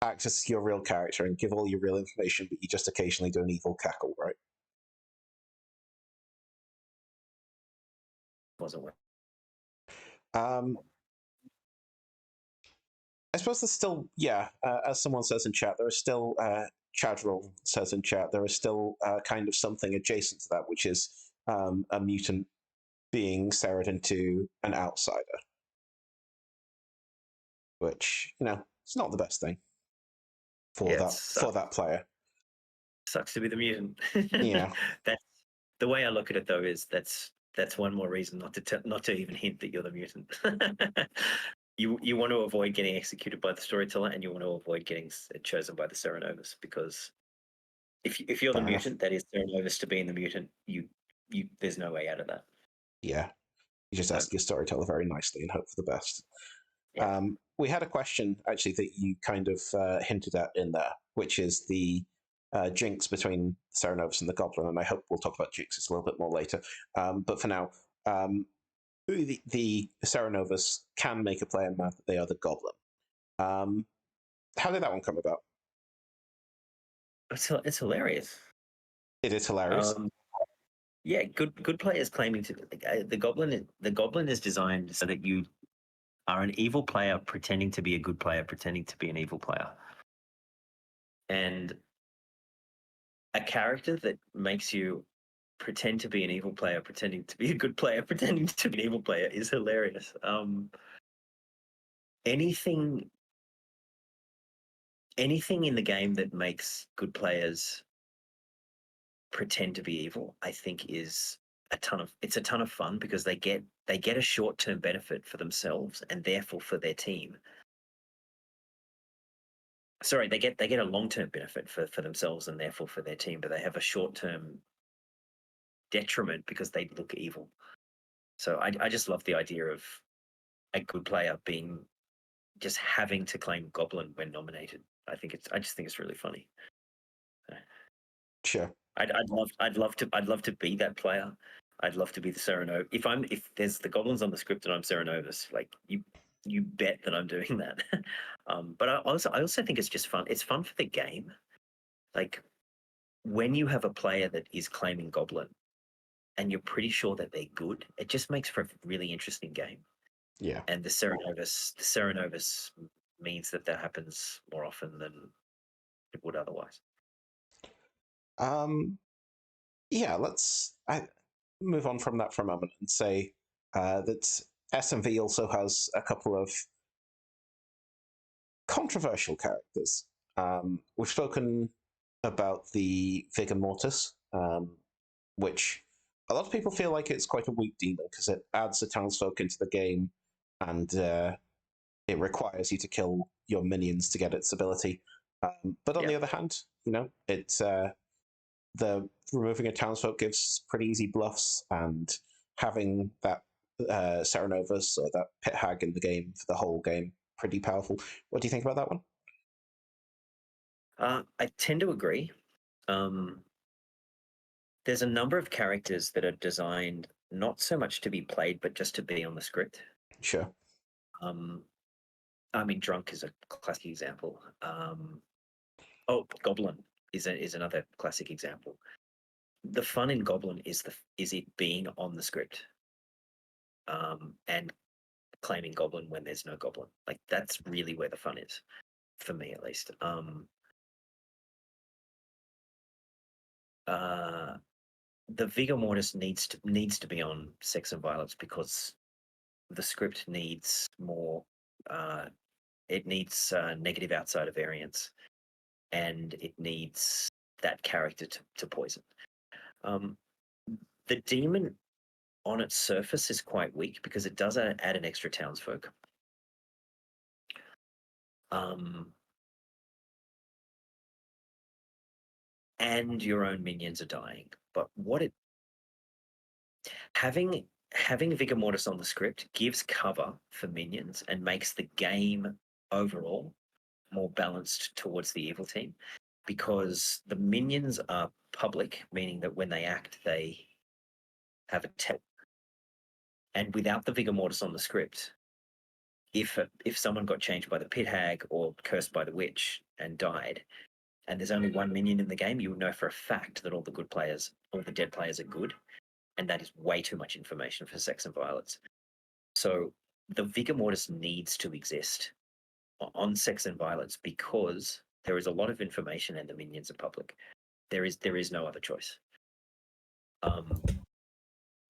access your real character and give all your real information, but you just occasionally do an evil cackle, right? Wasn't worth. I suppose there's still, as someone says in chat, there is still, Chadril says in chat, there is still kind of something adjacent to that, which is a mutant being serried into an outsider. Which, it's not the best thing for that player. Sucks to be the mutant. Yeah. That's the way I look at it, though, is that's one more reason not to even hint that you're the mutant. You want to avoid getting executed by the storyteller, and you want to avoid getting chosen by the Serenovas, because if you're the mutant, that is Serenovas to being the mutant, you there's no way out of that. Yeah. You just ask your storyteller very nicely and hope for the best. Yeah. We had a question actually that you kind of hinted at in there, which is the jinx between Cerenovus and the Goblin, and I hope we'll talk about jinxes a little bit more later. But for now, the Cerenovus can make a player mad that they are the Goblin. How did that one come about? It's hilarious. It is hilarious. Yeah, good players claiming to the Goblin. The Goblin is designed so that you are an evil player pretending to be a good player, pretending to be an evil player, and a character that makes you pretend to be an evil player, pretending to be a good player, pretending to be an evil player is hilarious. Anything in the game that makes good players pretend to be evil, I think is a ton of fun because they get a short-term benefit for themselves and therefore for their team. Sorry, they get a long-term benefit for themselves and therefore for their team, but they have a short-term detriment because they look evil. So I just love the idea of a good player just having to claim Goblin when nominated. I just think it's really funny. Sure. I'd love to be that player. I'd love to be the Cerenovus. If there's the Goblins on the script and I'm Cerenovus, like you bet that I'm doing that. But I also think it's just fun. It's fun for the game. Like when you have a player that is claiming Goblin and you're pretty sure that they're good, it just makes for a really interesting game. Yeah. And the Cerenovus means that happens more often than it would otherwise. Yeah, let's move on from that for a moment and say that SMV also has a couple of controversial characters. We've spoken about the Vigor Mortis, which a lot of people feel like it's quite a weak demon because it adds the townsfolk into the game and it requires you to kill your minions to get its ability. But on the other hand, it's the removing a townsfolk gives pretty easy bluffs, and having that Cerenovus or that pit hag in the game for the whole game pretty powerful. What do you think about that one? I tend to agree. There's a number of characters that are designed not so much to be played, but just to be on the script. Sure. I mean, Drunk is a classic example. Goblin is another classic example. The fun in Goblin is it being on the script, and claiming Goblin when there's no Goblin. Like that's really where the fun is, for me at least. The Vigor Mortis needs to be on Sex and Violence because the script needs more. It needs negative outsider variance, and it needs that character to poison. The demon on its surface is quite weak because it does add an extra townsfolk. And your own minions are dying. But having Vigor Mortis on the script gives cover for minions and makes the game overall more balanced towards the evil team because the minions are public, meaning that when they act, they have a tell. And without the Vigor Mortis on the script, if someone got changed by the pit hag or cursed by the witch and died, and there's only one minion in the game, you would know for a fact that all the dead players are good, and that is way too much information for Sex and Violence. So the Vigor Mortis needs to exist on Sex and Violence because there is a lot of information and the minions are public. There is no other choice.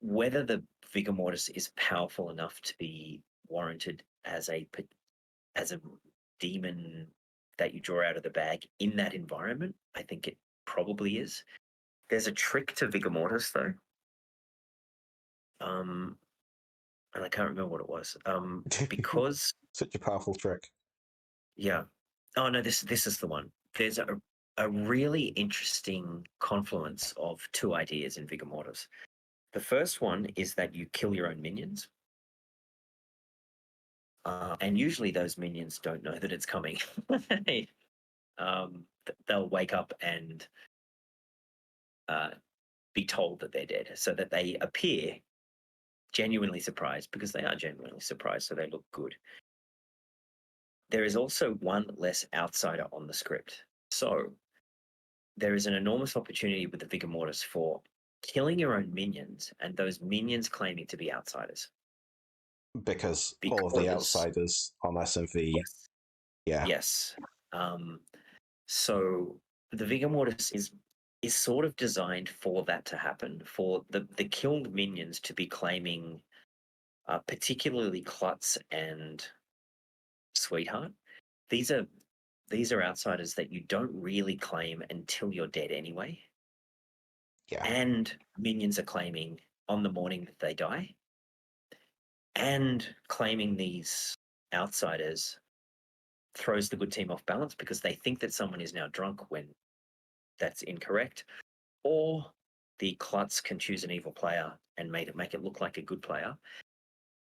Whether the Vigor Mortis is powerful enough to be warranted as a demon that you draw out of the bag in that environment, I think it probably is. There's a trick to Vigor Mortis though. And I can't remember what it was. Because such a powerful trick. Yeah. Oh no, this is the one. There's a really interesting confluence of two ideas in Vigor Mortis. The first one is that you kill your own minions. And usually those minions don't know that it's coming. They'll wake up and be told that they're dead, so that they appear genuinely surprised, because they are genuinely surprised, so they look good. There is also one less outsider on the script. So there is an enormous opportunity with the Vigor Mortis for killing your own minions and those minions claiming to be outsiders. Because all of the outsiders on SMV. Yes. Yeah. Yes. So the Vigor Mortis is sort of designed for that to happen, for the killed minions to be claiming, particularly Klutz and Sweetheart. These are outsiders that you don't really claim until you're dead anyway. Yeah. And minions are claiming on the morning that they die. And claiming these outsiders throws the good team off balance, because they think that someone is now drunk when that's incorrect. Or the Klutz can choose an evil player and make it look like a good player.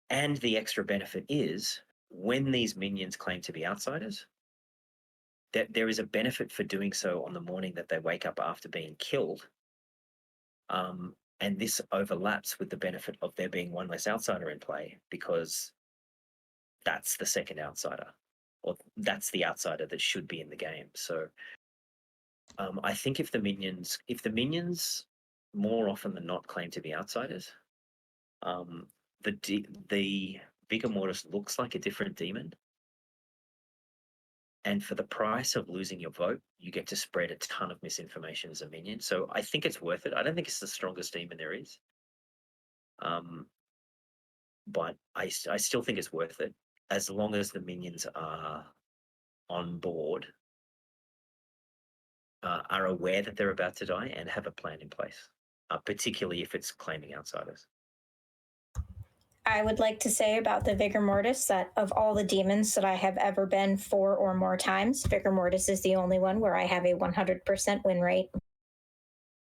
And the extra benefit is, when these minions claim to be outsiders, that there is a benefit for doing so on the morning that they wake up after being killed. And this overlaps with the benefit of there being one less outsider in play, because that's the second outsider, or that's the outsider that should be in the game. So I think if the minions more often than not claim to be outsiders, the Vigor Mortis looks like a different demon. And for the price of losing your vote, you get to spread a ton of misinformation as a minion. So I think it's worth it. I don't think it's the strongest demon there is. But I still think it's worth it, as long as the minions are on board, are aware that they're about to die, and have a plan in place, particularly if it's claiming outsiders. I would like to say about the Vigor Mortis that of all the demons that I have ever been 4 or more times, Vigor Mortis is the only one where I have a 100% win rate.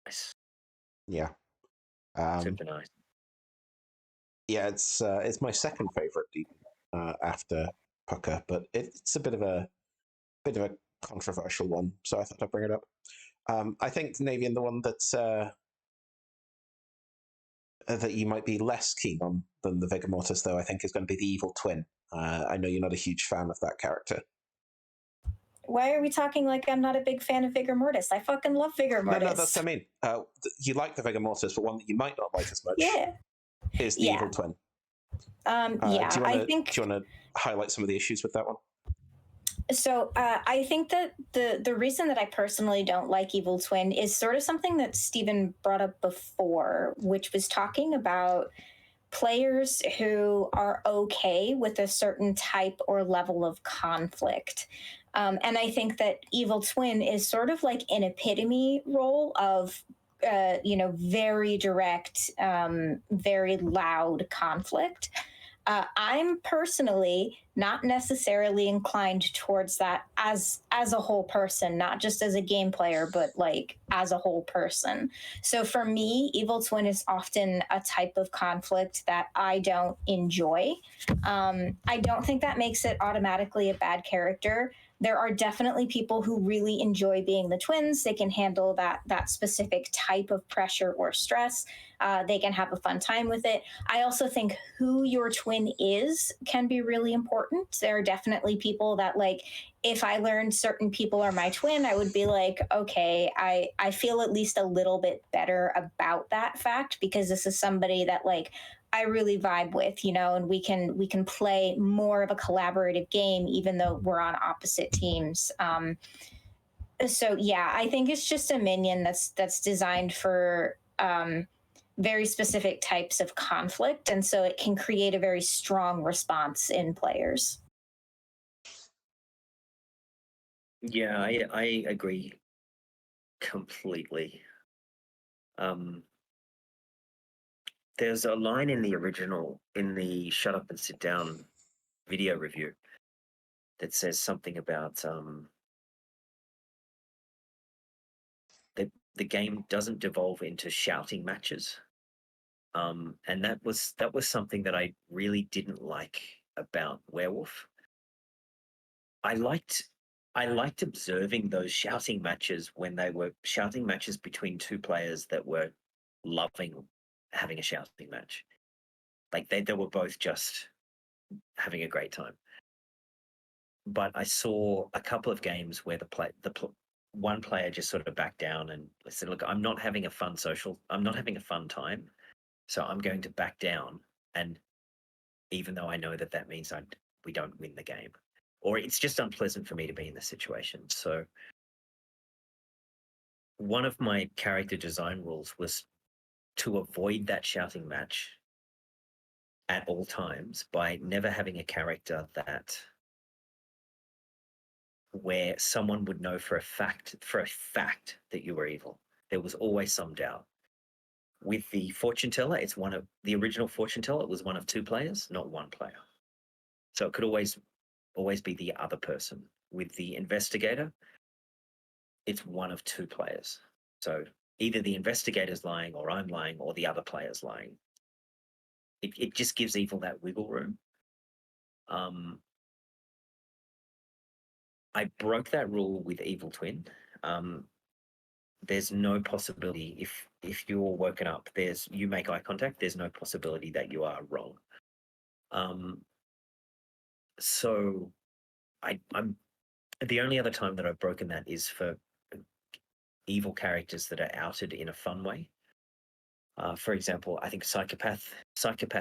Nice. Yeah. Super nice. Yeah, it's my second favorite demon after Pucker, but it's a bit of a controversial one, so I thought I'd bring it up. I think, Navian, the one that you might be less keen on than the Vigor Mortis, though, I think is going to be the Evil Twin. I know you're not a huge fan of that character. Why are we talking like I'm not a big fan of Vigor Mortis? I fucking love Vigor Mortis. No, that's what I mean. You like the Vigor Mortis, but one that you might not like as much is the Evil Twin. I think. Do you want to highlight some of the issues with that one? So I think that the reason that I personally don't like Evil Twin is sort of something that Stephen brought up before, which was talking about players who are okay with a certain type or level of conflict. And I think that Evil Twin is sort of like an epitome role of, very direct, very loud conflict. I'm personally not necessarily inclined towards that as a whole person, not just as a game player, but like as a whole person. So for me, Evil Twin is often a type of conflict that I don't enjoy. I don't think that makes it automatically a bad character. There are definitely people who really enjoy being the twins. They can handle that specific type of pressure or stress. They can have a fun time with it. I also think who your twin is can be really important. There are definitely people that, like, if I learned certain people are my twin, I would be like, okay, I feel at least a little bit better about that fact, because this is somebody that, like, I really vibe with, and we can play more of a collaborative game, even though we're on opposite teams. So yeah, I think it's just a minion that's designed for very specific types of conflict, and so it can create a very strong response in players. Yeah, I agree completely. There's a line in the Shut Up and Sit Down video review that says something about the game doesn't devolve into shouting matches. And that was something that I really didn't like about Werewolf. I liked observing those shouting matches when they were shouting matches between two players that were loving having a shouting match. Like they were both just having a great time. But I saw a couple of games where one player just sort of backed down and said, "Look, I'm not having a fun time, so I'm going to back down." And even though I know that means we don't win the game, or it's just unpleasant for me to be in this situation. So one of my character design rules was to avoid that shouting match at all times by never having a character where someone would know for a fact that you were evil. There was always some doubt. With the fortune teller, it's the original fortune teller was one of two players, not one player. So it could always be the other person. With the investigator, it's one of two players. So either the investigator's lying or I'm lying or the other player's lying. It just gives evil that wiggle room. I broke that rule with Evil Twin. There's no possibility if you're woken up, you make eye contact, there's no possibility that you are wrong. So I'm the only other time that I've broken that is for evil characters that are outed in a fun way. For example, I think Psychopath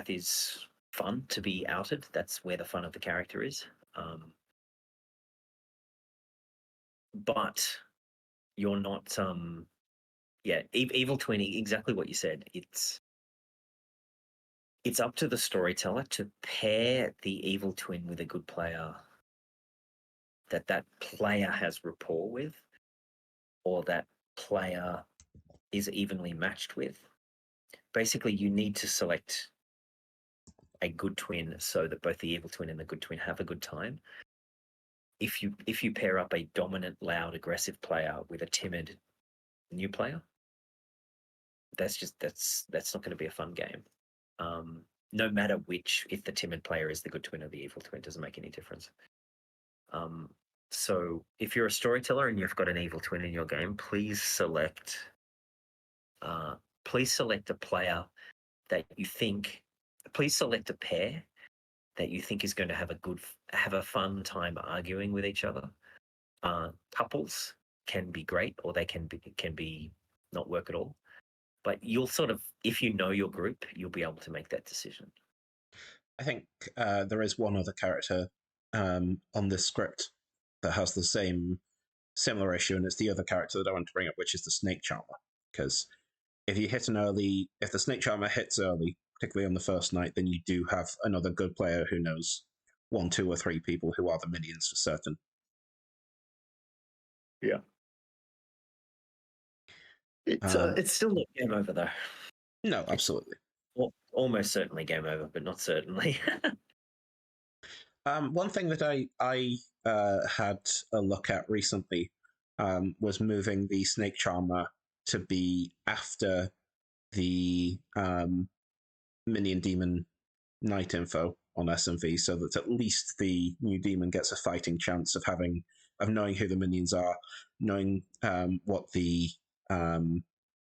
is fun to be outed. That's where the fun of the character is. But you're not Evil Twin, exactly what you said. It's up to the storyteller to pair the evil twin with a good player that player has rapport with, or that player is evenly matched with. Basically, you need to select a good twin so that both the evil twin and the good twin have a good time. If you pair up a dominant, loud, aggressive player with a timid new player, that's not going to be a fun game. No matter if the timid player is the good twin or the evil twin, doesn't make any difference. So if you're a storyteller and you've got an evil twin in your game, please select a player that you think. Please select a pair that you think is going to have a fun time arguing with each other. Couples can be great, or they can be not work at all. But you'll sort of, if you know your group, you'll be able to make that decision. I think there is one other character on this script that has the similar issue, and it's the other character that I want to bring up, which is the Snake Charmer. Because if the Snake Charmer hits early, particularly on the first night, then you do have another good player who knows 1, 2, or 3 people who are the minions for certain. Yeah. It's still not game over, though. No, absolutely. Almost certainly game over, but not certainly. One thing that I had a look at recently was moving the Snake Charmer to be after the Minion Demon Night info on SMV, so that at least the new demon gets a fighting chance of knowing who the minions are, knowing what the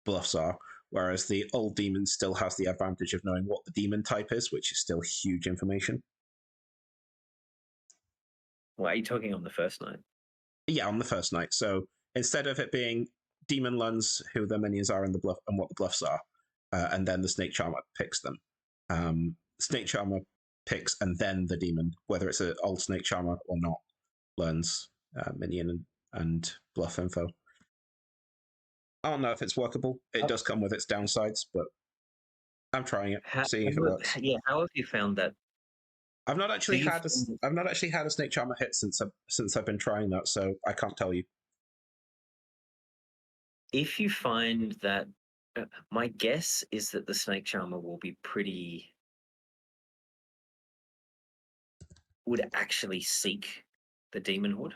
bluffs are, whereas the old demon still has the advantage of knowing what the demon type is, which is still huge information. Well, are you talking on the first night? Yeah, on the first night. So instead of it being demon learns who the minions are in the bluff and what the bluffs are, and then the Snake Charmer picks them. Snake Charmer picks, and then the demon, whether it's an old Snake Charmer or not, learns minion and bluff info. I don't know if it's workable. It does come with its downsides, but I'm trying it, seeing if it works. Yeah, how have you found that? I've not actually had a Snake Charmer hit since I've been trying that, so I can't tell you. If you find that, my guess is that the Snake Charmer would actually seek the demonhood.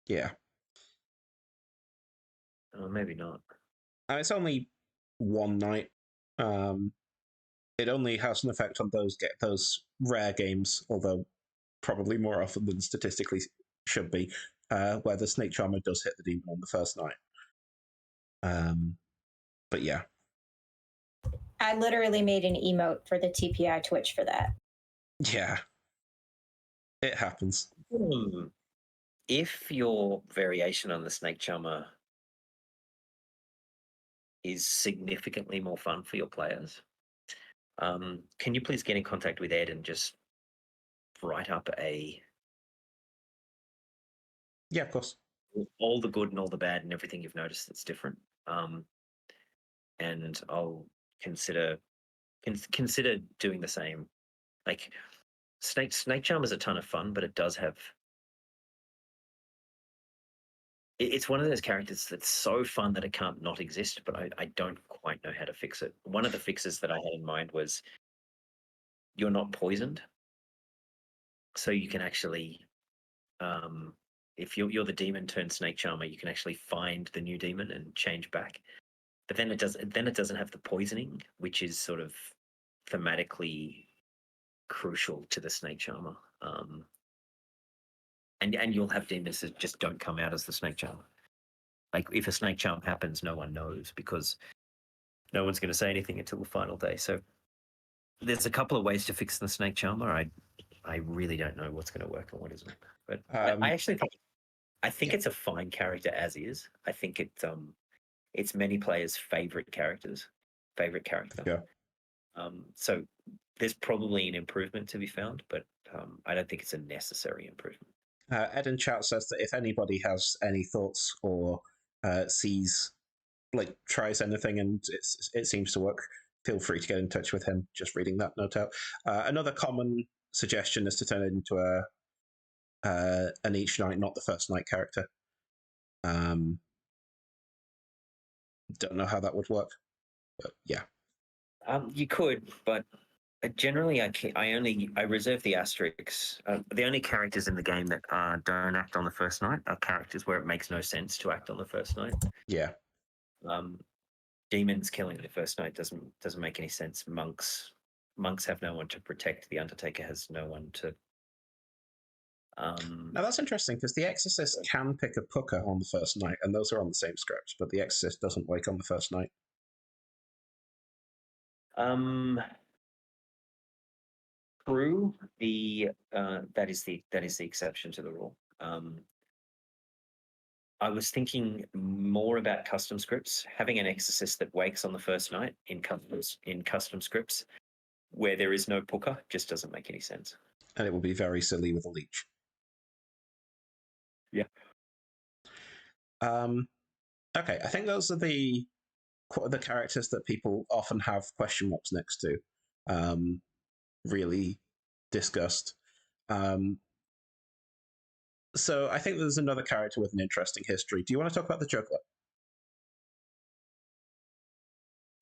Yeah. Maybe not. It's only one night. it only has an effect on those rare games, although probably more often than statistically should be, where the snake charmer does hit the demon on the first night. But yeah. I literally made an emote for the TPI Twitch for that. Yeah. It happens. If your variation on the snake charmer is significantly more fun for your players, can you please get in contact with Ed and just write up Yeah, of course. all the good and all the bad and everything you've noticed that's different, and I'll consider doing the same. Like snake charm is a ton of fun, but it does have. It's one of those characters that's so fun that it can't not exist, but I don't quite know how to fix it. One of the fixes that I had in mind was you're not poisoned, so you can actually, if you're the demon turned snake charmer, you can actually find the new demon and change back. But then it doesn't have the poisoning, which is sort of thematically crucial to the snake charmer. And you'll have demons that just don't come out as the snake charmer. Like if a snake charm happens, no one knows because no one's going to say anything until the final day. So there's a couple of ways to fix the snake charmer. I really don't know what's going to work and what isn't. But I actually think it's a fine character as is. I think it's many players' favorite character. Yeah. So there's probably an improvement to be found, but I don't think it's a necessary improvement. Ed in chat says that if anybody has any thoughts or tries anything and it seems to work, feel free to get in touch with him. Just reading that note out. Another common suggestion is to turn it into an each night, not the first night character. Don't know how that would work, but yeah. You could, but generally, I reserve the asterisks. The only characters in the game that don't act on the first night are characters where it makes no sense to act on the first night. Yeah. Demons killing the first night doesn't make any sense. Monks have no one to protect. The Undertaker has no one to. Now that's interesting because the Exorcist can pick a pucker on the first night, and those are on the same script, but the Exorcist doesn't wake on the first night. True. That is the exception to the rule. I was thinking more about custom scripts. Having an Exorcist that wakes on the first night in custom scripts where there is no pucker just doesn't make any sense. And it will be very silly with a leech. Yeah. Okay, I think those are the characters that people often have question marks next to. Really discussed. So I think there's another character with an interesting history. Do you want to talk about the juggler?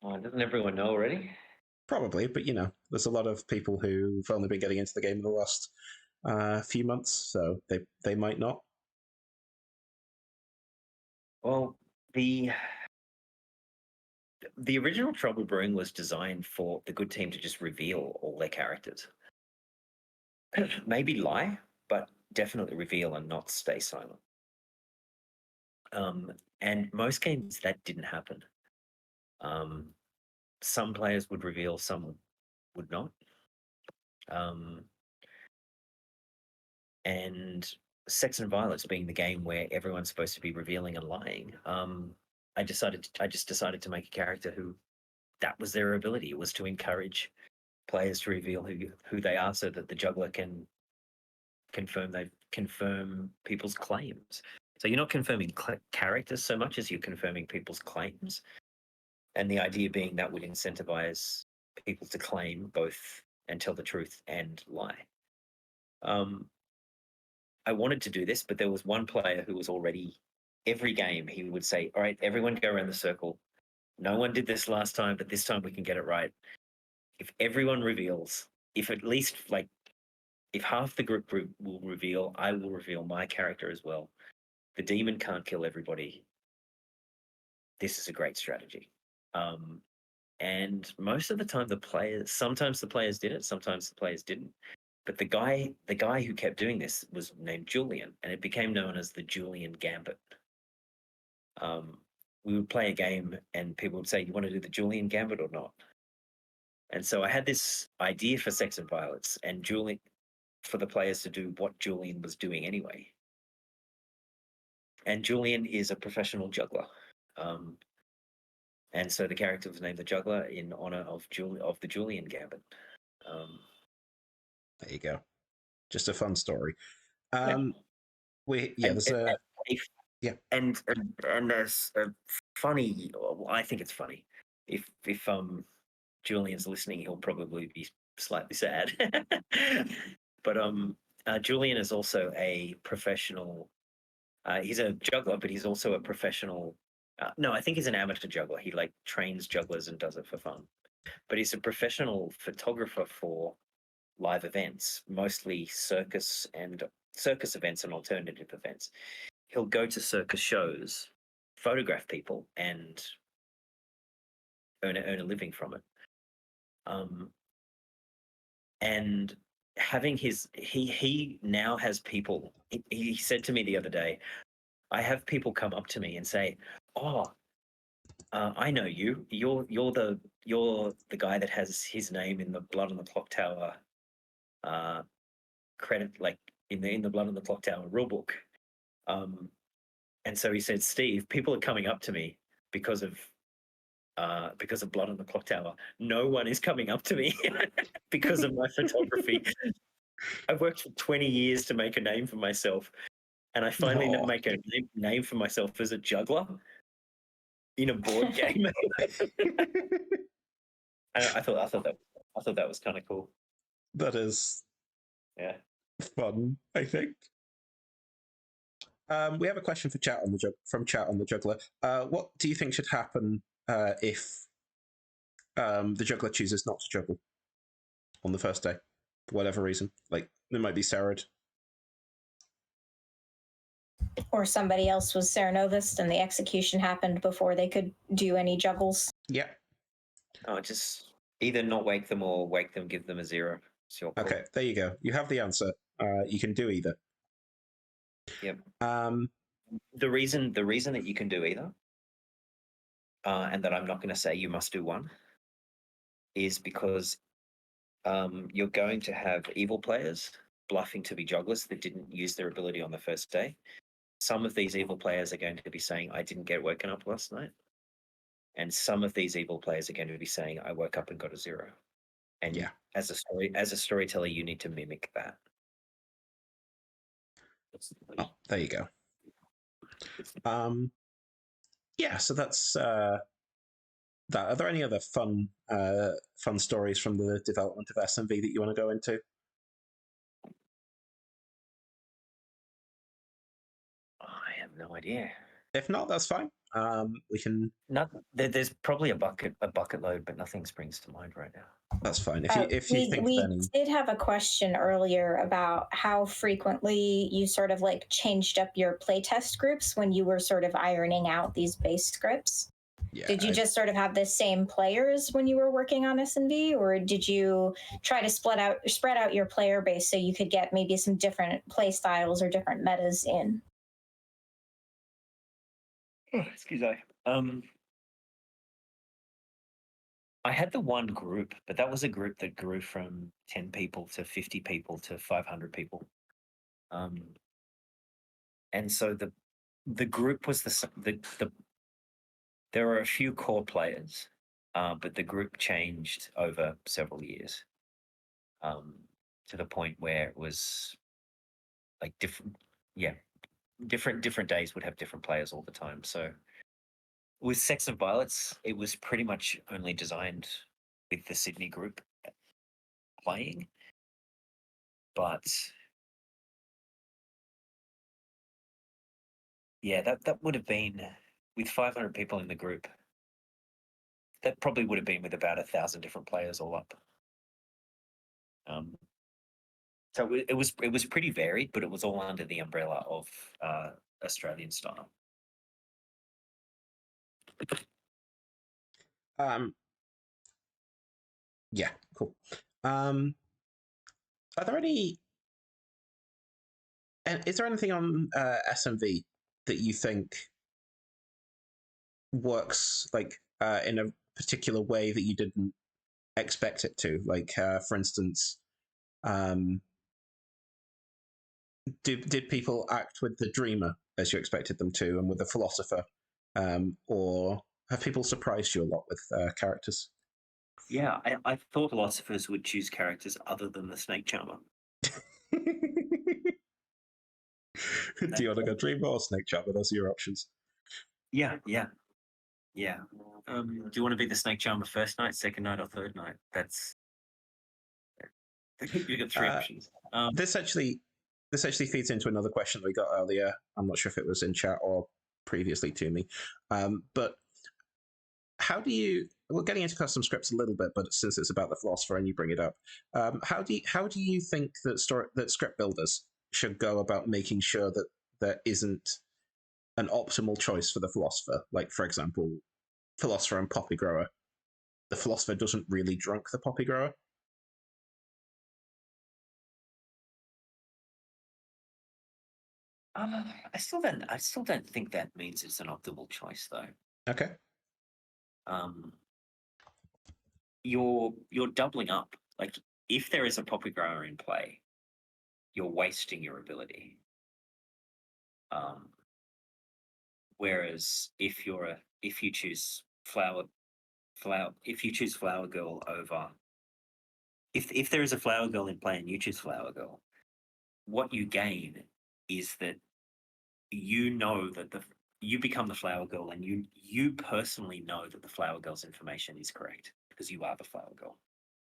Doesn't everyone know already? Probably, but there's a lot of people who've only been getting into the game in the last few months, so they might not. Well, the original Trouble Brewing was designed for the good team to just reveal all their characters. Maybe lie, but definitely reveal and not stay silent. And most games that didn't happen. Some players would reveal, some would not. And Sex and Violence being the game where everyone's supposed to be revealing and lying, I just decided to make a character who that was their ability, was to encourage players to reveal who they are so that the juggler can confirm people's claims. So you're not confirming characters so much as you're confirming people's claims. And the idea being that would incentivize people to claim both and tell the truth and lie. I wanted to do this, but there was one player who was already, every game, he would say, all right, everyone go around the circle. No one did this last time, but this time we can get it right. If everyone reveals, if at least if half the group will reveal, I will reveal my character as well. The demon can't kill everybody. This is a great strategy. and most of the time sometimes the players did it, sometimes the players didn't. But the guy who kept doing this was named Julian, and it became known as the Julian Gambit. We would play a game, and people would say, "You want to do the Julian Gambit or not?" And so I had this idea for Sex and Violence, and for the players to do what Julian was doing anyway. And Julian is a professional juggler. And so the character was named the Juggler in honor of the Julian Gambit. There you go. Just a fun story. Yeah. There's a yeah. And there's a funny. Well, I think it's funny. If Julian's listening, he'll probably be slightly sad. But Julian is also a professional. He's a juggler, but he's also a professional. No, I think he's an amateur juggler. He like trains jugglers and does it for fun. But he's a professional photographer for live events, mostly circus events and alternative events. He'll go to circus shows, photograph people, and earn a living from it. And having he now has people. He said to me the other day, I have people come up to me and say, "Oh, I know you. You're the guy that has his name in the Blood on the Clock Tower credit, like in the Blood on the Clock Tower rulebook." And so he said, "Steve, people are coming up to me because of Blood on the Clock Tower. No one is coming up to me because of my photography. I've worked for 20 years to make a name for myself, and I finally make a name for myself as a juggler in a board game." I thought that was kind of cool. That is, yeah, fun. I think. We have a question from chat on the juggler. What do you think should happen if the juggler chooses not to juggle on the first day for whatever reason? Like there might be Sarad, or somebody else was Serenovist and the execution happened before they could do any juggles. Yeah. Oh, just either not wake them or wake them, give them a 0. It's your call. Okay, there you go. You have the answer. You can do either. Yep. The reason that you can do either, and that I'm not going to say you must do one, is because you're going to have evil players bluffing to be jugglers that didn't use their ability on the first day. Some of these evil players are going to be saying, "I didn't get woken up last night," and some of these evil players are going to be saying, "I woke up and got a 0." And yeah, as a storyteller, you need to mimic that. Oh, there you go. Yeah, so that's that. Are there any other fun stories from the development of SMV that you want to go into? I have no idea. If not, that's fine. We can. There's probably a bucket load, but nothing springs to mind right now. That's fine. If you think we of any... did have a question earlier about how frequently you sort of like changed up your playtest groups when you were sort of ironing out these base scripts. Yeah, did you just sort of have the same players when you were working on SMV, or did you try to spread out your player base so you could get maybe some different play styles or different metas in? Oh, excuse me. I had the one group, but that was a group that grew from 10 people to 50 people to 500 people. And so the group was there were a few core players, but the group changed over several years, to the point where it was like different days would have different players all the time. So with Sex and Violence, it was pretty much only designed with the Sydney group playing, but yeah, that would have been with 500 people in the group. That probably would have been with about 1,000 different players all up. So it was pretty varied, but it was all under the umbrella of Australian style. Yeah, cool. Are there any? And is there anything on SMV that you think works like in a particular way that you didn't expect it to? Like, for instance, um, did people act with the dreamer as you expected them to, and with the philosopher, or have people surprised you a lot with characters? Yeah, I thought philosophers would choose characters other than the snake charmer. Do you want to go dreamer or snake charmer? Those are your options. Yeah. Do you want to be the snake charmer first night, second night, or third night? That's you got three options. This actually feeds into another question that we got earlier. I'm not sure if it was in chat or previously to me, but how do you? We're getting into custom scripts a little bit, but since it's about the philosopher and you bring it up, how do you think that script builders should go about making sure that there isn't an optimal choice for the philosopher? Like, for example, philosopher and poppy grower. The philosopher doesn't really drunk the poppy grower. I still don't think that means it's an optimal choice, though. Okay. You're doubling up. Like, if there is a poppy grower in play, you're wasting your ability. Whereas if you choose flower girl over, if there is a flower girl in play and you choose flower girl, what you gain is that you know that you become the flower girl, and you personally know that the flower girl's information is correct because you are the flower girl,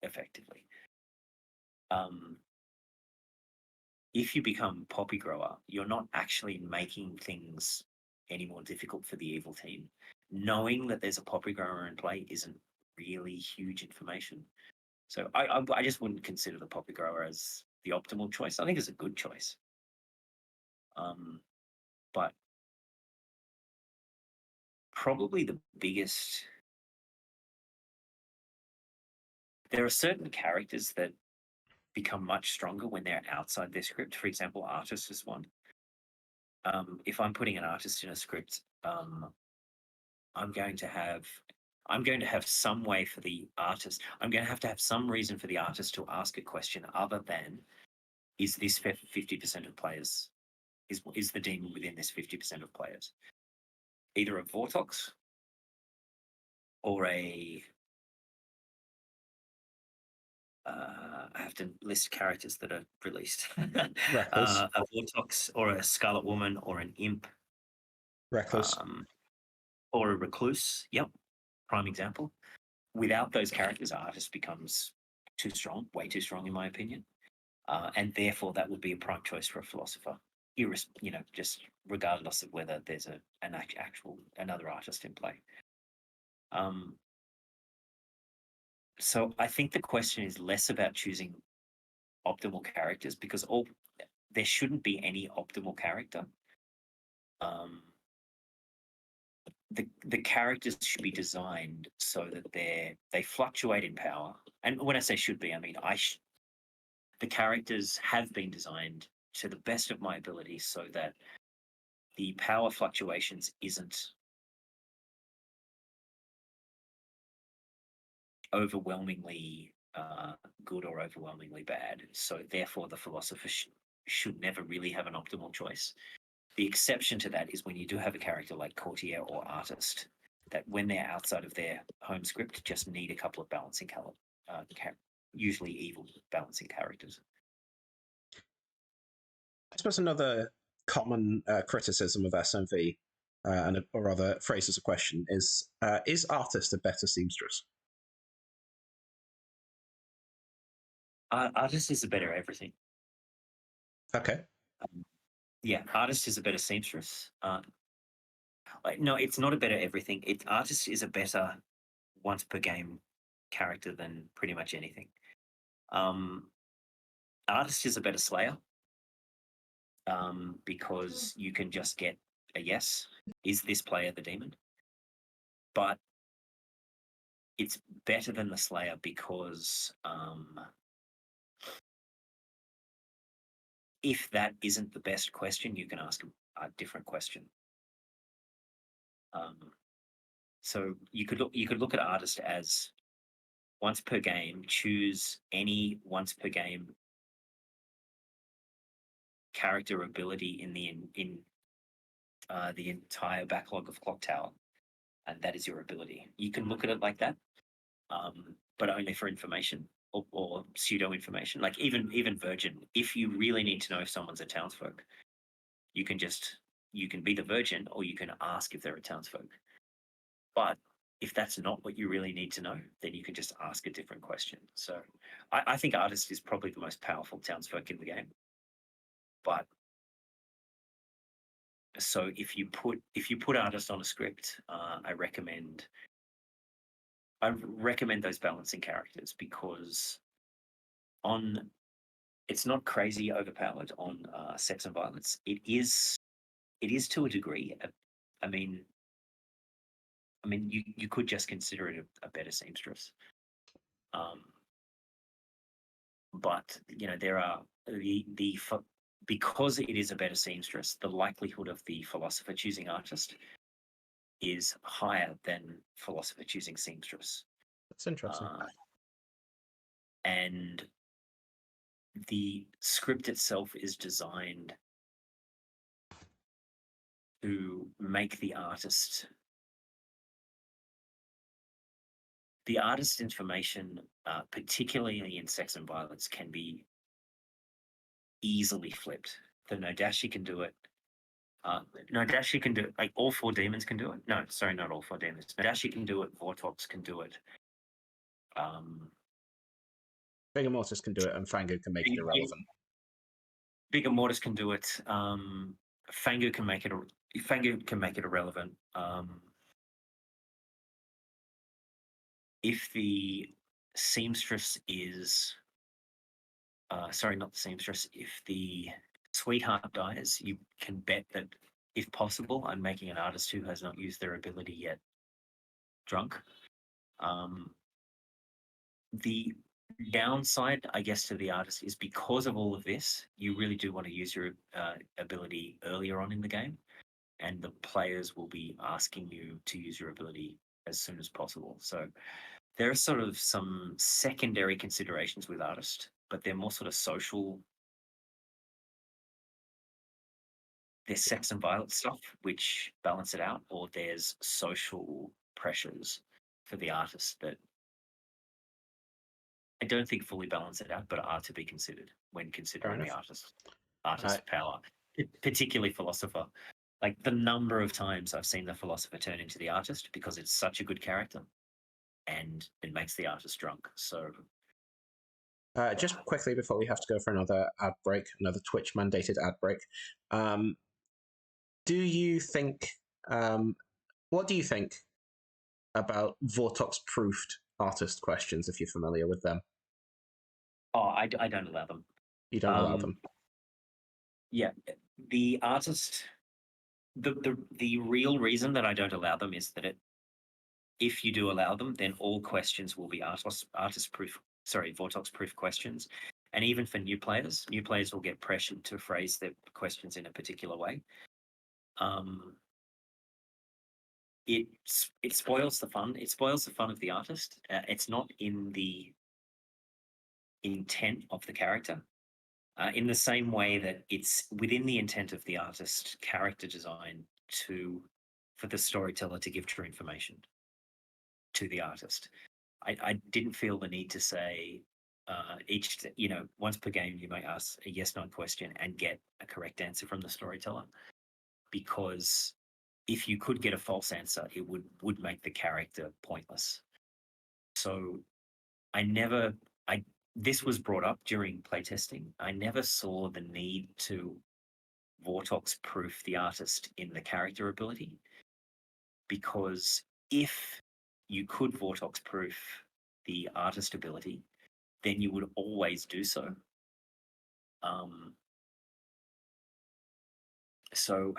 effectively. If you become poppy grower, you're not actually making things any more difficult for the evil team. Knowing that there's a poppy grower in play isn't really huge information. So I just wouldn't consider the poppy grower as the optimal choice. I think it's a good choice. But probably the biggest. There are certain characters that become much stronger when they're outside their script. For example, artist is one. If I'm putting an artist in a script, I'm going to have some way for the artist. I'm going to have some reason for the artist to ask a question other than, is this 50% of players? Is the demon within this 50% of players? Either a Vortox or a. I have to list characters that are released. Reckless. A Vortox or a Scarlet Woman or an Imp. Reckless. Or a Recluse. Yep, prime example. Without those characters, artist becomes too strong, way too strong in my opinion, and therefore that would be a prime choice for a philosopher. Just regardless of whether there's another artist in play. So I think the question is less about choosing optimal characters, because there shouldn't be any optimal character. The characters should be designed so that they fluctuate in power. And when I say should be, I mean the characters have been designed to the best of my ability so that the power fluctuations isn't overwhelmingly good or overwhelmingly bad. So therefore, the philosopher should never really have an optimal choice. The exception to that is when you do have a character like courtier or artist, that when they're outside of their home script, just need a couple of balancing usually evil balancing characters. I suppose another common criticism of SMV, or rather phrases a question, is artist a better seamstress? Artist is a better everything. Okay. Yeah, artist is a better seamstress. No, it's not a better everything. Artist is a better once per game character than pretty much anything. Artist is a better slayer, because you can just get a yes. Is this player the demon? But it's better than the Slayer because if that isn't the best question, you can ask a different question. So you could look at artist as once per game, choose any once per game character ability in the entire backlog of Clock Tower, and that is your ability. You can look at it like that, but only for information or pseudo information. Like even Virgin, if you really need to know if someone's a townsfolk, you can be the Virgin, or you can ask if they're a townsfolk. But if that's not what you really need to know, then you can just ask a different question. So I think artist is probably the most powerful townsfolk in the game. But so if you put artist on a script, I recommend those balancing characters, because it's not crazy overpowered on Sex and Violence. It is to a degree. I mean, you could just consider it a better seamstress. But there are because it is a better seamstress, the likelihood of the philosopher choosing artist is higher than philosopher choosing seamstress. That's interesting. And the script itself is designed to make the artist information, particularly in Sex and Violence, can be easily flipped. The Nodashi can do it. Nodashi can do it. Like all 4 demons can do it. No, sorry, not all 4 demons. Nodashi can do it. Vortox can do it. Vigor Mortis can do it, and Fangu can make it irrelevant. Vigor Mortis can do it. Fangu can make it irrelevant. If the seamstress is, sorry, not the seamstress. If the sweetheart dies, you can bet that, if possible, I'm making an artist who has not used their ability yet drunk. The downside, I guess, to the artist is because of all of this, you really do want to use your ability earlier on in the game, and the players will be asking you to use your ability as soon as possible. So there are sort of some secondary considerations with artist, but they're more sort of social. There's Sex and Violence stuff which balance it out, or there's social pressures for the artist that I don't think fully balance it out, but are to be considered when considering the artist power, particularly philosopher. Like the number of times I've seen the philosopher turn into the artist because it's such a good character, and it makes the artist drunk. So just quickly before we have to go for another ad break, another Twitch mandated ad break, do you think? What do you think about Vortox proofed artist questions? If you're familiar with them. Oh, I don't allow them. You don't allow them. Yeah, the artist. The real reason that I don't allow them is that if you do allow them, then all questions will be artist proof. Sorry, Vortox proof questions, and even for new players will get pressured to phrase their questions in a particular way. It spoils the fun. It spoils the fun of the artist. It's not in the intent of the character. In the same way that it's within the intent of the artist character design for the storyteller to give true information to the artist. I didn't feel the need to say once per game you may ask a yes/no question and get a correct answer from the storyteller, because if you could get a false answer, it would make the character pointless. So this was brought up during playtesting. I never saw the need to Vortox proof the artist in the character ability, because if you could Vortox proof the artist ability, then you would always do so. So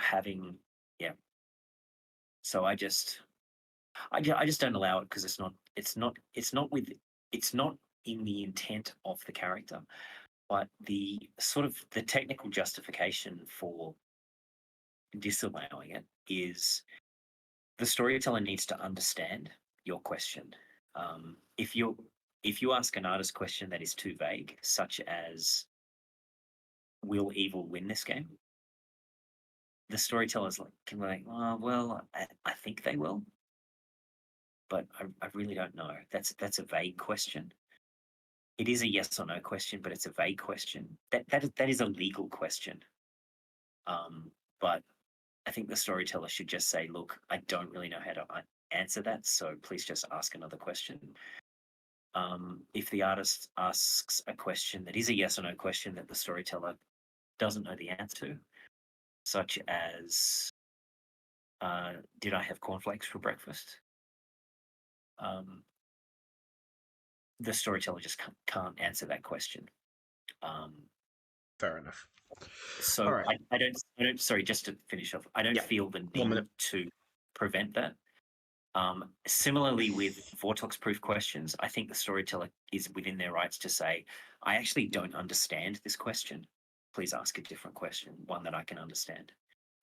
I just don't allow it because it's not in the intent of the character, but the sort of the technical justification for disallowing it is the storyteller needs to understand your question. If you ask an artist question that is too vague, such as "Will evil win this game?" the storyteller's can be like, "Oh, well, I think they will, but I really don't know." That's a vague question. It is a yes or no question, but it's a vague question. That is a legal question. But I think the storyteller should just say, "Look, I don't really know how to answer that, so please just ask another question." If the artist asks a question that is a yes or no question that the storyteller doesn't know the answer to, such as, "Did I have cornflakes for breakfast?" The storyteller just can't answer that question. Fair enough. So All right. I don't. Sorry, just to finish off, I don't feel the 1 minute. need to prevent that. Similarly, with vortex-proof questions, I think the storyteller is within their rights to say, "I actually don't understand this question. Please ask a different question, one that I can understand,"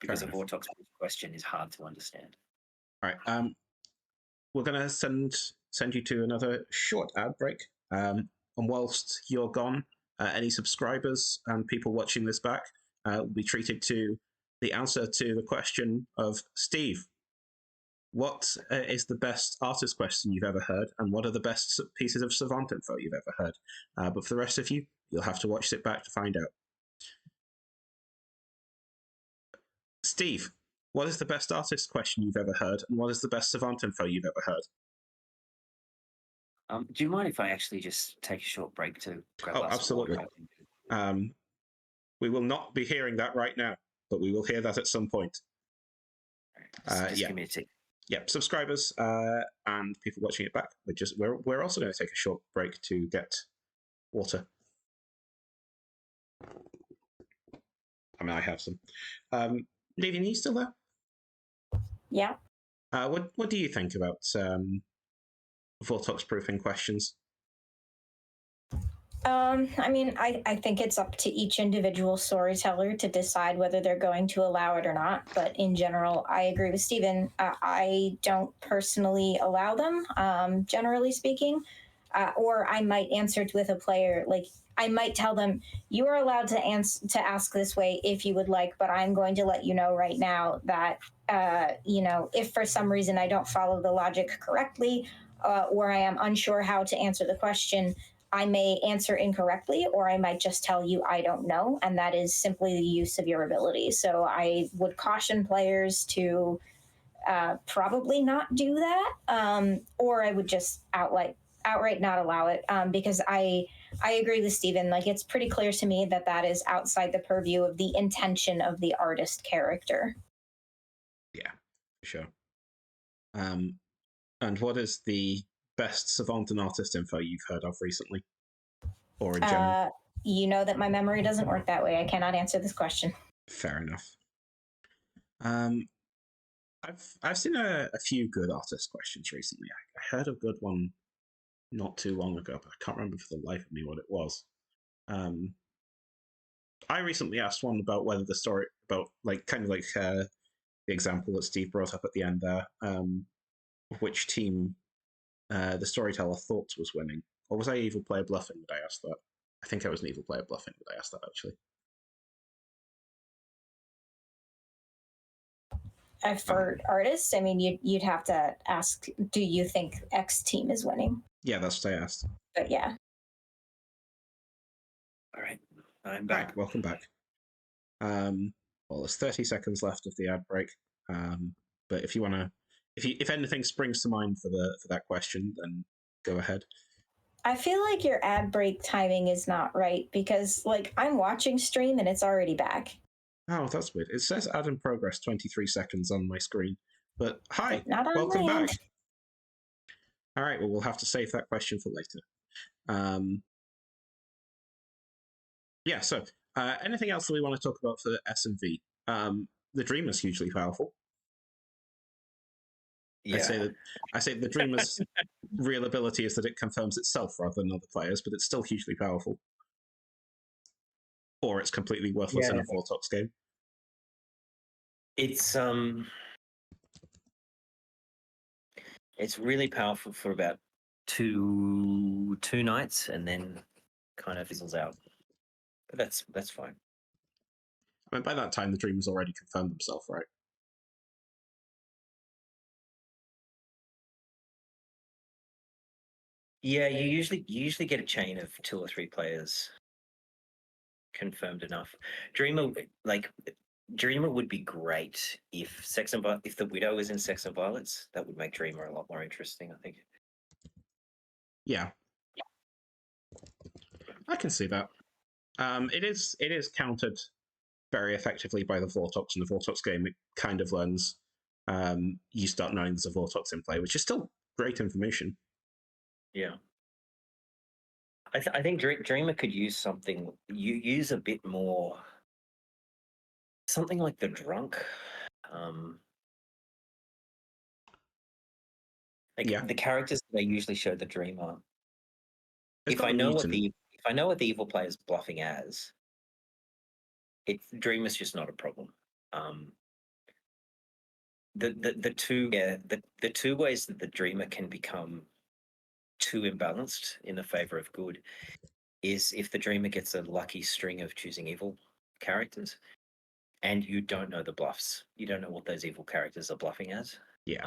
because a enough. vortex-proof question is hard to understand. All right. We're going to send you to another short ad break. And whilst you're gone, any subscribers and people watching this back will be treated to the answer to the question of Steve. What is the best artist question you've ever heard, and what are the best pieces of savant info you've ever heard? But for the rest of you, you'll have to watch it back to find out. Steve, what is the best artist question you've ever heard, and what is the best savant info you've ever heard? Do you mind if I actually just take a short break to grab a glass absolutely. of water? We will not be hearing that right now, but we will hear that at some point. Just give me a tick. Yep, subscribers and people watching it back. We're also going to take a short break to get water. I mean, I have some. Levin, are you still there? Yeah. What do you think about vortex proofing questions? I mean, I think it's up to each individual storyteller to decide whether they're going to allow it or not. But in general, I agree with Stephen. I don't personally allow them, generally speaking. Or I might answer with a player, like I might tell them, "You are allowed to ask this way if you would like, but I'm going to let you know right now that if for some reason I don't follow the logic correctly, or I am unsure how to answer the question, I may answer incorrectly, or I might just tell you I don't know, and that is simply the use of your ability." So I would caution players to probably not do that, or I would just outright not allow it, because I agree with Stephen. Like, it's pretty clear to me that that is outside the purview of the intention of the artist character. Yeah, for sure. And what is the best savant and artist info you've heard of recently, or in general? You know that my memory doesn't work that way. I cannot answer this question. Fair enough. I've seen a few good artist questions recently. I heard a good one not too long ago, but I can't remember for the life of me what it was. I recently asked one about whether the story about the example that Steve brought up at the end there, which team the storyteller thought was winning. Or was I evil player bluffing that I asked that? I think I was an evil player bluffing that I asked that, actually. For artists, I mean, you'd have to ask, do you think X team is winning? Yeah, that's what I asked. But yeah. All right, I'm back. Right, welcome back. Well, there's 30 seconds left of the ad break. But if you want to, if anything springs to mind for that question, then go ahead. I feel like your ad break timing is not right, because like I'm watching stream and it's already back. Oh, that's weird. It says ad in progress 23 seconds on my screen. But hi, Not on welcome my back. end. All right, well, we'll have to save that question for later. Yeah, so anything else that we want to talk about for S and V? The Dream is hugely powerful. Yeah. I say the Dreamer's real ability is that it confirms itself rather than other players, but it's still hugely powerful. Or it's completely worthless in a Vortox game. It's really powerful for about two nights, and then kind of fizzles out. But that's fine. I mean, by that time, the Dreamer's already confirmed himself, right? Yeah, you usually get a chain of 2 or 3 players confirmed enough. Dreamer would be great if if the Widow is in Sex and Violets. That would make Dreamer a lot more interesting, I think. Yeah, I can see that. It is countered very effectively by the Vortox, and the Vortox game it kind of learns. You start knowing there's a Vortox in play, which is still great information. Yeah. I think Dreamer could use something. You use a bit more, something like the Drunk. The characters that they usually show the Dreamer. It's If I know what the evil player is bluffing as, Dreamer's just not a problem. The two ways that the Dreamer can become too imbalanced in the favor of good is if the Dreamer gets a lucky string of choosing evil characters, and you don't know the bluffs. You don't know what those evil characters are bluffing as. Yeah.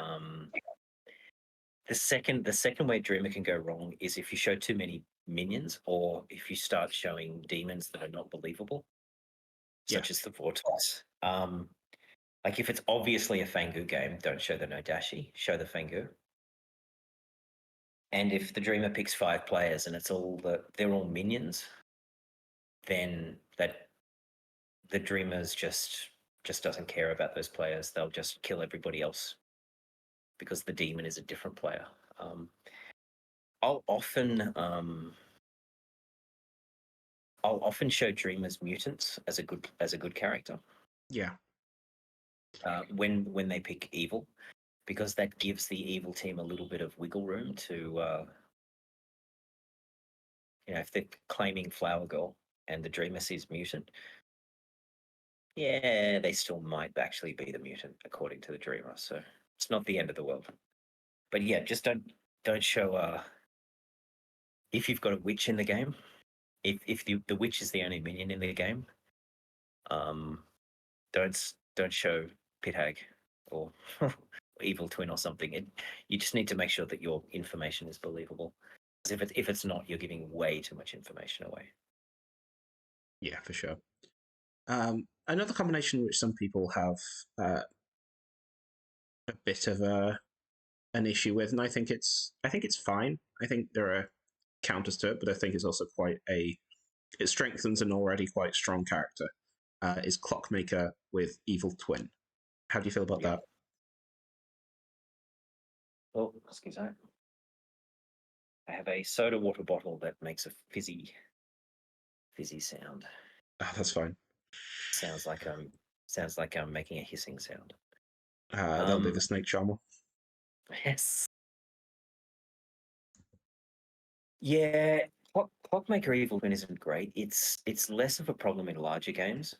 The second way Dreamer can go wrong is if you show too many minions, or if you start showing demons that are not believable, such as the Vortex. Like if it's obviously a Fangu game, don't show the Nodashi, show the Fangu. And if the Dreamer picks 5 players and they're all minions, then the Dreamers just doesn't care about those players. They'll just kill everybody else because the demon is a different player. I'll often show Dreamers mutants as a good character. Yeah. When they pick evil, because that gives the evil team a little bit of wiggle room to, if they're claiming Flower Girl and the Dreamer sees mutant, yeah, they still might actually be the mutant according to the Dreamer. So it's not the end of the world. But yeah, just don't show. If you've got a witch in the game, if the witch is the only minion in the game, don't show Pit Hag or Evil Twin or something. You just need to make sure that your information is believable. Because if it's not, you're giving way too much information away. Yeah, for sure. Another combination which some people have a bit of an issue with, and I think it's fine. I think there are counters to it, but I think it's also it strengthens an already quite strong character. Is Clockmaker with Evil Twin. How do you feel about that? Oh, excuse me. I have a soda water bottle that makes a fizzy sound. Oh, that's fine. Sounds like I'm making a hissing sound. That'll be the snake charmer. Yes. Yeah, Clockmaker Evil Twin isn't great. It's less of a problem in larger games.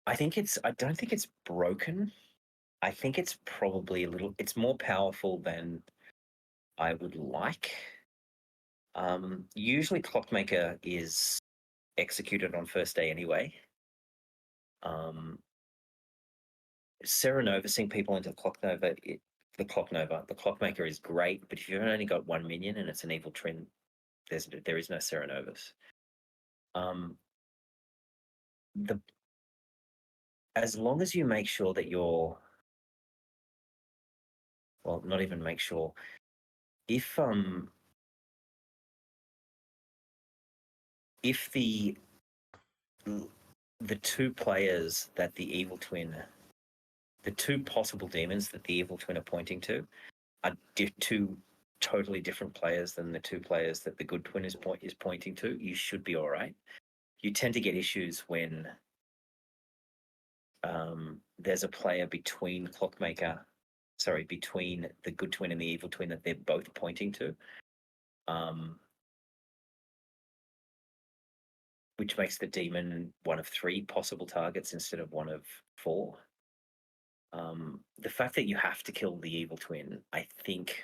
I don't think it's broken. I think it's probably it's more powerful than I would like. Usually Clockmaker is executed on first day anyway. Serenovasing people into the Clockmaker is great, but if you've only got 1 minion and it's an evil twin, there is no Serenovas. As long as you make sure that not even make sure, if the 2 players that the evil twin, the 2 possible demons that the evil twin are pointing to are 2 totally different players than the 2 players that the good twin is pointing to, you should be all right. you tend to get issues when there's a player between between the good twin and the evil twin that they're both pointing to, which makes the demon one of 3 possible targets instead of one of 4. The fact that you have to kill the evil twin, I think,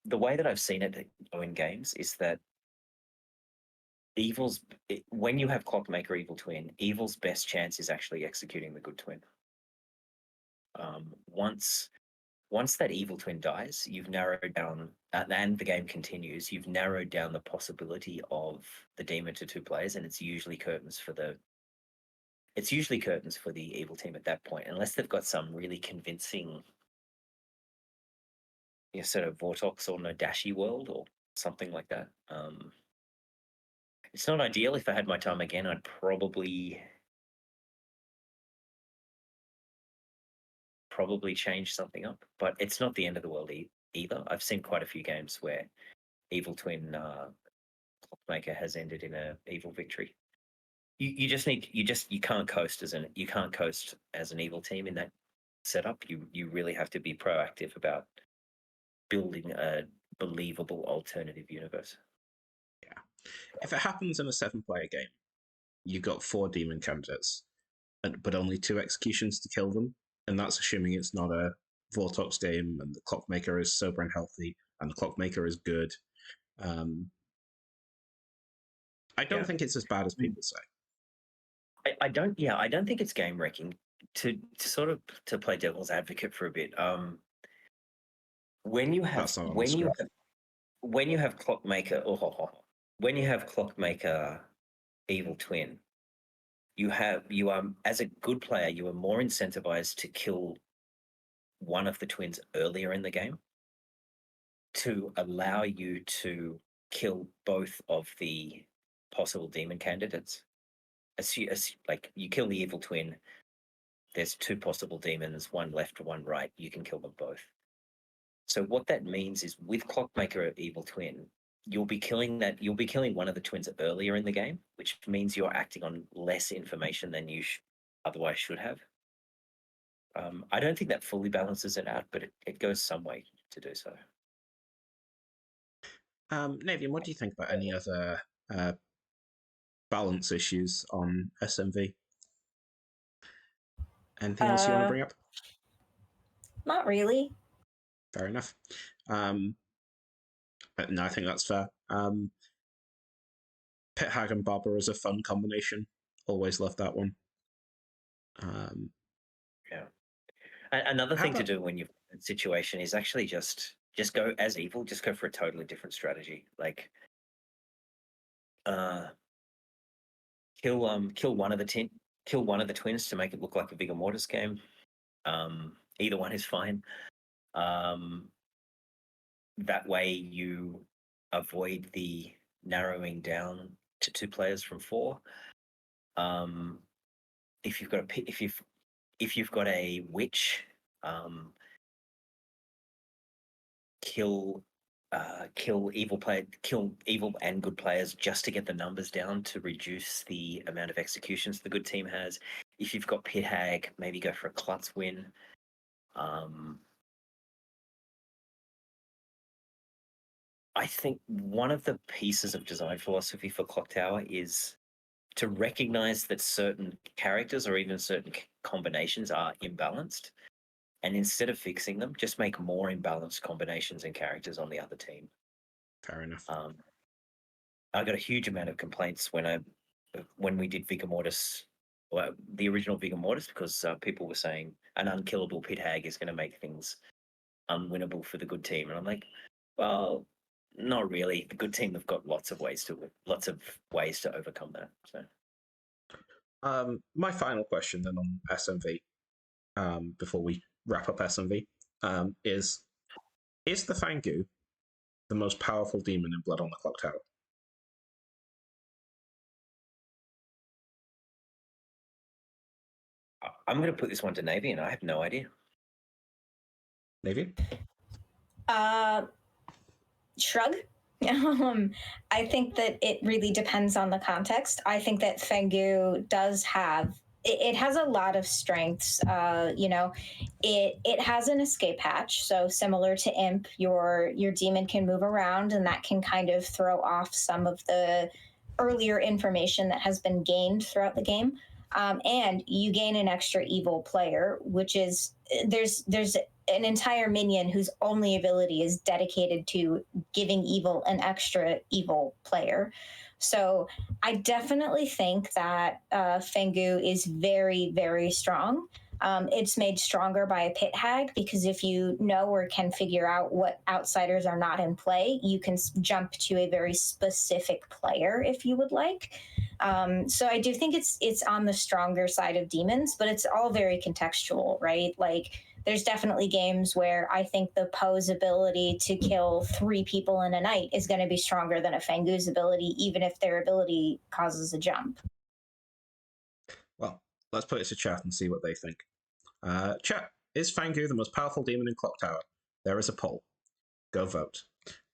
the way that I've seen it go in games is that when you have Clockmaker Evil Twin, evil's best chance is actually executing the good twin. Once that evil twin dies, you've narrowed down, and the game continues. You've narrowed down the possibility of the demon to 2 players, and it's usually curtains for the evil team at that point, unless they've got some really convincing, sort of Vortox or Nodashi world or something like that. It's not ideal. If I had my time again, I'd probably change something up, but it's not the end of the world either. I've seen quite a few games where evil twin Clockmaker has ended in a evil victory. You can't coast as an evil team in that setup. You really have to be proactive about building a believable alternative universe. Yeah. If it happens in a 7-player game, you've got 4 demon candidates, but only 2 executions to kill them, and that's assuming it's not a Vortox game and the Clockmaker is sober and healthy and the Clockmaker is good. I don't think it's as bad as people say. I don't think it's game wrecking. To play devil's advocate for a bit, when you have Clockmaker, when you have Clockmaker Evil Twin, you are, as a good player, you are more incentivized to kill one of the twins earlier in the game to allow you to kill both of the possible demon candidates. Like, you kill the evil twin, there's 2 possible demons, one left, one right, you can kill them both. So what that means is, with Clockmaker Evil Twin, you'll be killing one of the twins earlier in the game, which means you're acting on less information than you otherwise should have. I don't think that fully balances it out, but it goes some way to do so. Navian, what do you think about any other balance issues on SMV? Anything else you want to bring up? Not really. Fair enough. No, I think that's fair. Pit Hag and Barbara is a fun combination. Always loved that one. Yeah. Another thing to do when you're in a situation is actually just go as evil. Just go for a totally different strategy. Like, kill one of the twins to make it look like a Vigor Mortis game. Either one is fine. That way you avoid the narrowing down to 2 players from 4. If you've got a witch, kill evil and good players just to get the numbers down to reduce the amount of executions the good team has. If you've got Pit Hag, maybe go for a Klutz win. I think one of the pieces of design philosophy for Clock Tower is to recognize that certain characters or even certain combinations are imbalanced, and instead of fixing them, just make more imbalanced combinations and characters on the other team. Fair enough. I got a huge amount of complaints when we did Vigor Mortis, well, the original Vigor Mortis, because people were saying an unkillable Pit Hag is going to make things unwinnable for the good team, and I'm like, well, not really. The good team have got lots of ways to overcome that. So, my final question then on SMV, before we wrap up SMV, is the Fangu the most powerful demon in Blood on the Clock Tower? I'm going to put this one to Navy, and I have no idea. Navy? Shrug. I think that it really depends on the context. I think that Fengu does have it has a lot of strengths. It has an escape hatch, so similar to Imp, your demon can move around, and that can kind of throw off some of the earlier information that has been gained throughout the game. And you gain an extra evil player, which is there's an entire minion whose only ability is dedicated to giving evil an extra evil player. So I definitely think that Fengu is very, very strong. It's made stronger by a pit hag because if you know or can figure out what outsiders are not in play, you can jump to a very specific player if you would like. So I do think it's on the stronger side of demons, but it's all very contextual, right? Like there's definitely games where I think the Poe's ability to kill 3 people in a night is going to be stronger than a Fengu's ability, even if their ability causes a jump. Well, let's put it to chat and see what they think. Chat, is Fangu the most powerful demon in Clock Tower? There is a poll. Go vote.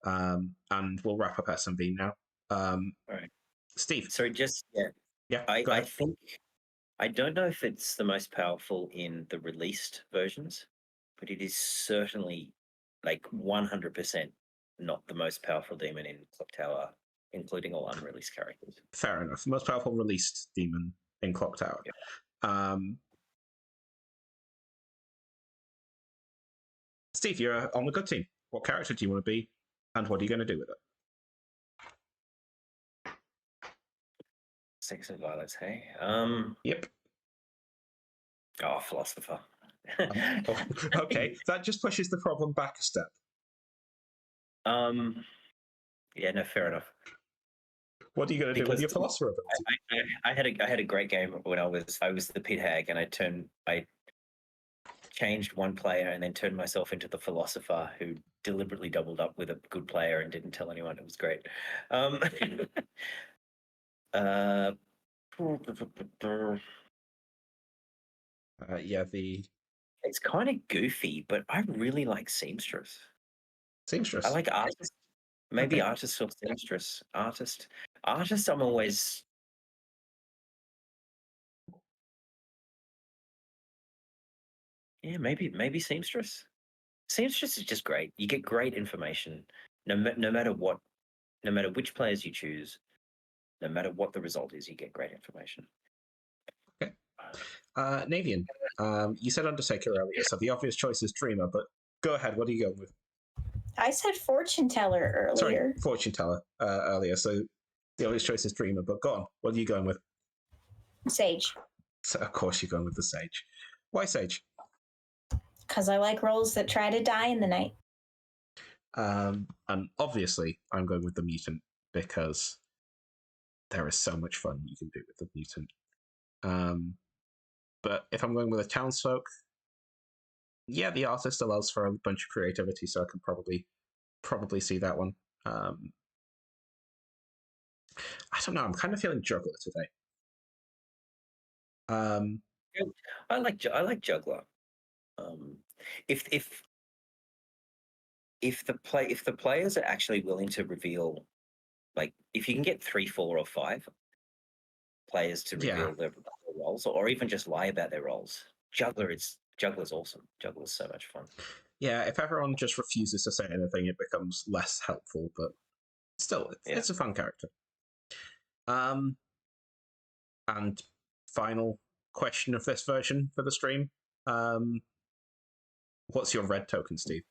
And we'll wrap up SMV now. All right. Steve. So just Yeah, I think I don't know if it's the most powerful in the released versions, but it is certainly like 100% not the most powerful demon in Clock Tower, including all unreleased characters. Fair enough. Most powerful released demon in Clock Tower. Yeah. Steve, you're on the good team. What character do you want to be, and what are you going to do with it? Sects and violets, hey? Yep. Oh, philosopher. Okay, that just pushes the problem back a step. Yeah, no, fair enough. What are you going to do with your philosopher ability? I had a great game when I was the pit hag, and I changed one player and then turned myself into the philosopher who deliberately doubled up with a good player and didn't tell anyone. It was great. Yeah, it's kind of goofy, but I really like seamstress. Seamstress. I like artist. Maybe Okay. artist or seamstress. Artist. I'm always. Yeah, maybe seamstress. Seamstress is just great. You get great information, no matter which players you choose, no matter what the result is. You get great information. Okay. Navian, you said Undertaker earlier, so the obvious choice is Dreamer, but go ahead. What are you going with? I said Fortune Teller earlier. Sorry, Fortune Teller earlier. So the obvious choice is Dreamer, but go on. What are you going with? Sage. So of course you're going with the Sage. Why Sage? Because I like roles that try to die in the night. And obviously I'm going with the Mutant because there is so much fun you can do with the Mutant. But if I'm going with a townsfolk, yeah, the artist allows for a bunch of creativity, so I can probably see that one. I don't know. I'm kind of feeling juggler today. I like juggler. If the players are actually willing to reveal, like if you can get 3, 4, or 5 players to reveal their roles, or even just lie about their roles, Juggler's awesome. Juggler's so much fun. Yeah, if everyone just refuses to say anything, it becomes less helpful, but still, it's a fun character. And final question of this version for the stream. What's your red token, Steve?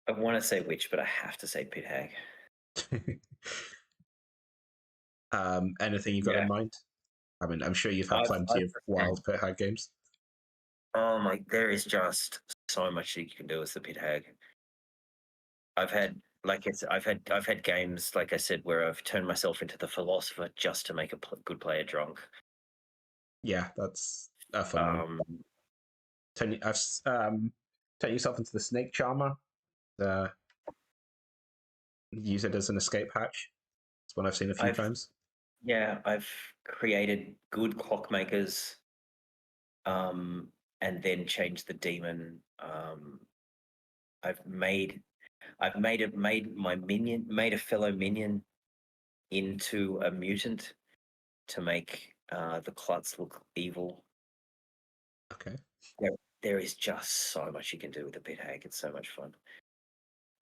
I want to say witch, but I have to say pit hag. Anything you've got in mind? I mean, I'm sure you've had plenty of wild pit hag games. Oh my! There is just so much that you can do with the pit hag. I've had games, like I said, where I've turned myself into the philosopher just to make a good player drunk. Yeah, that's a fun one. Turn yourself into the snake charmer. Use it as an escape hatch. It's one I've seen a few times. Yeah, I've created good clockmakers and then change the demon. I've made a fellow minion into a mutant to make the Klutz look evil. Okay. There is just so much you can do with the pit hag. It's so much fun.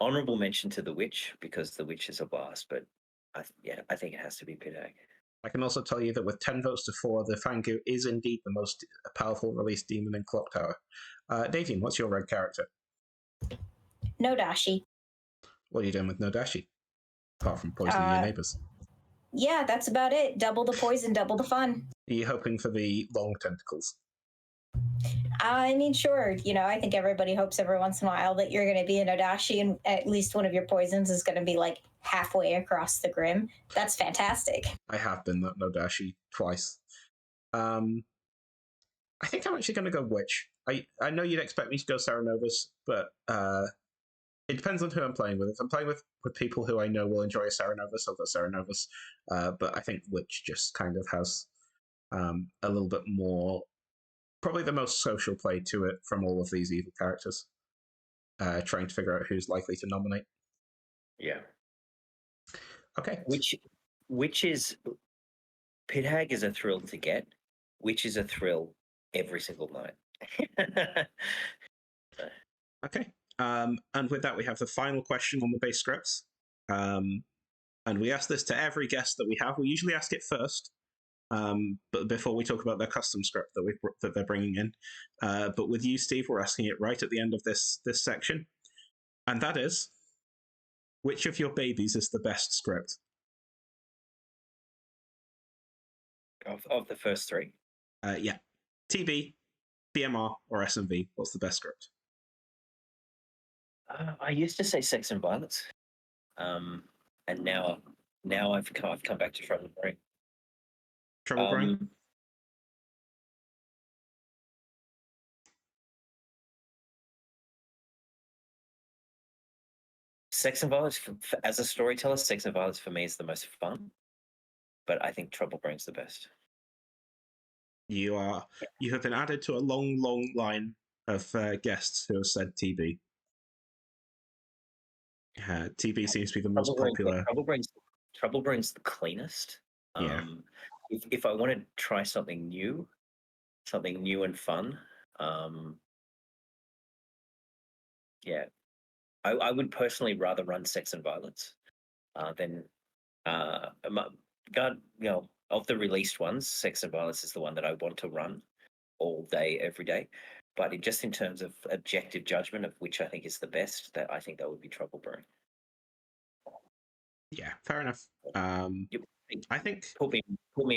Honorable mention to the witch, because the witch is a blast, but I think it has to be pit hag. I can also tell you that with 10 votes to 4, the Fangu is indeed the most powerful released demon in Clock Tower. Davian, what's your red character? Nodashi. What are you doing with Nodashi? Apart from poisoning your neighbors. Yeah, that's about it. Double the poison, double the fun. Are you hoping for the long tentacles? I mean, sure. I think everybody hopes every once in a while that you're going to be a Nodashi and at least one of your poisons is going to be like halfway across the grim. That's fantastic. I have been that Nodashi twice. I think I'm actually going to go witch. I know you'd expect me to go Saranovus, but it depends on who I'm playing with. If I'm playing with people who I know will enjoy a Saranovus, I'll go Saranovus. But I think witch just kind of has a little bit more, probably the most social play to it from all of these evil characters. Trying to figure out who's likely to nominate. Yeah. Okay. Which is pit hag is a thrill to get, which is a thrill every single night. Okay. And with that, we have the final question on the base scripts. And we ask this to every guest that we have. We usually ask it first, but before we talk about their custom script that they're bringing in. But with you, Steve, we're asking it right at the end of this section, and that is, which of your babies is the best script? Of the first three? Yeah. TB, BMR, or SMV. What's the best script? I used to say Sex and Violence, and now I've come back to Trouble Brewing. Trouble Brewing? Sex and Violence, as a storyteller, Sex and Violence for me is the most fun, but I think Trouble Brewing's the best. You have been added to a long, long line of guests who have said TB. TB seems to be the most popular. Trouble Brewing's the cleanest. Yeah. If I want to try something new and fun, yeah, I would personally rather run Sex and Violence than of the released ones. Sex and Violence is the one that I want to run all day, every day. But in terms of objective judgment of which I think is the best, I think that would be Trouble Brewing. Yeah, fair enough. I think put me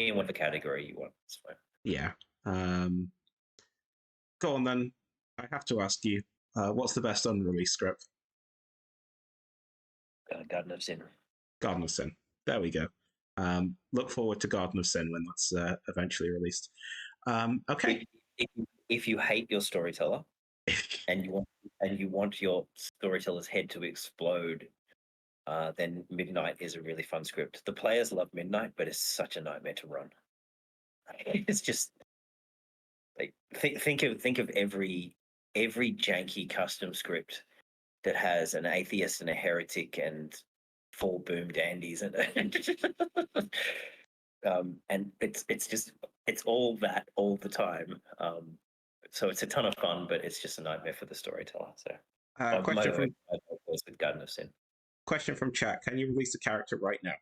in whatever category you want. It's fine. Yeah. Go on then. I have to ask you, what's the best unreleased script? Garden of Sin. Garden of Sin. There we go. Look forward to Garden of Sin when that's eventually released. Okay. If you hate your storyteller and you want your storyteller's head to explode, then Midnight is a really fun script. The players love Midnight, but it's such a nightmare to run. It's just like think of every janky custom script that has an atheist and a heretic and 4 boom dandies and and it's all that all the time. So it's a ton of fun, but it's just a nightmare for the storyteller. So with Garden of Sin. Question from chat: can you release a character right now?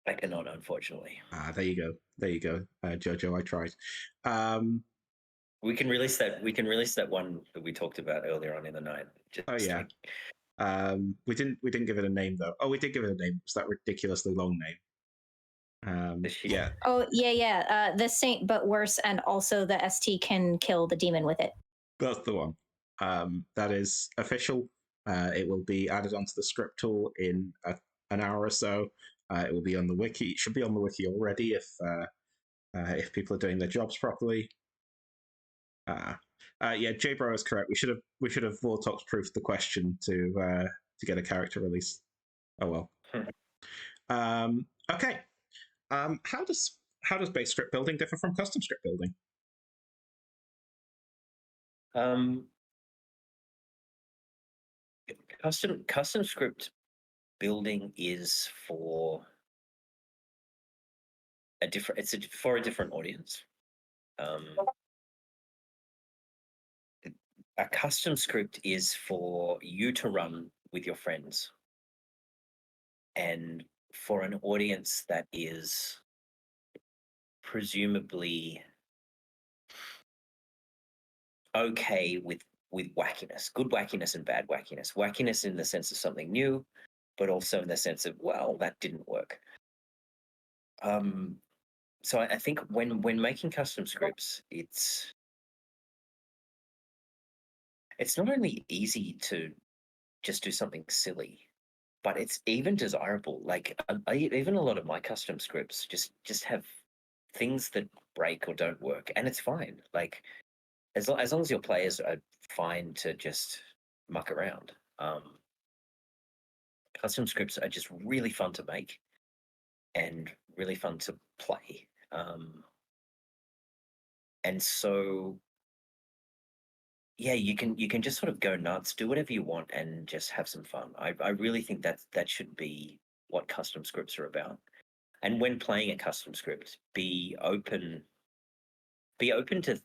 I cannot, unfortunately. There you go, Jojo. I tried. We can release that one that we talked about earlier on in the night. We didn't give it a name though. Oh, we did give it a name. It's that ridiculously long name. Yeah. Oh yeah. The Saint, but worse, and also the ST can kill the demon with it. That's the one. That is official. It will be added onto the script tool in an hour or so. It will be on the wiki. It should be on the wiki already if people are doing their jobs properly. Yeah, J-Bro is correct. We should have Vortox proofed the question to get a character release. Oh well. Okay. How does base script building differ from custom script building? Um, custom script building is for a different. For a different audience. A custom script is for you to run with your friends, and for an audience that is presumably okay with wackiness, good wackiness and bad wackiness. Wackiness in the sense of something new, but also in the sense of, well, that didn't work. So I think when making custom scripts, it's not only easy to just do something silly, but it's even desirable. Like even a lot of my custom scripts just have things that break or don't work, and it's fine. Like as long as your players are fine to just muck around. Custom scripts are just really fun to make and really fun to play. And so yeah, you can just sort of go nuts, do whatever you want, and just have some fun. I really think that should be what custom scripts are about. And when playing a custom script, be open to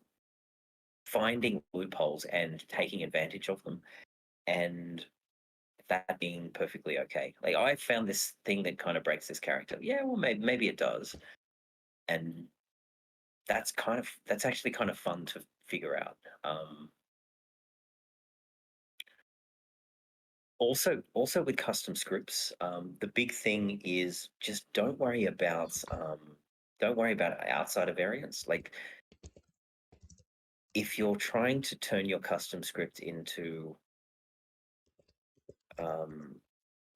finding loopholes and taking advantage of them, and that being perfectly okay. Like I found this thing that kind of breaks this character. Yeah, well, maybe it does, and that's actually kind of fun to figure out. Also with custom scripts, the big thing is just don't worry about outsider variants. Like if you're trying to turn your custom script into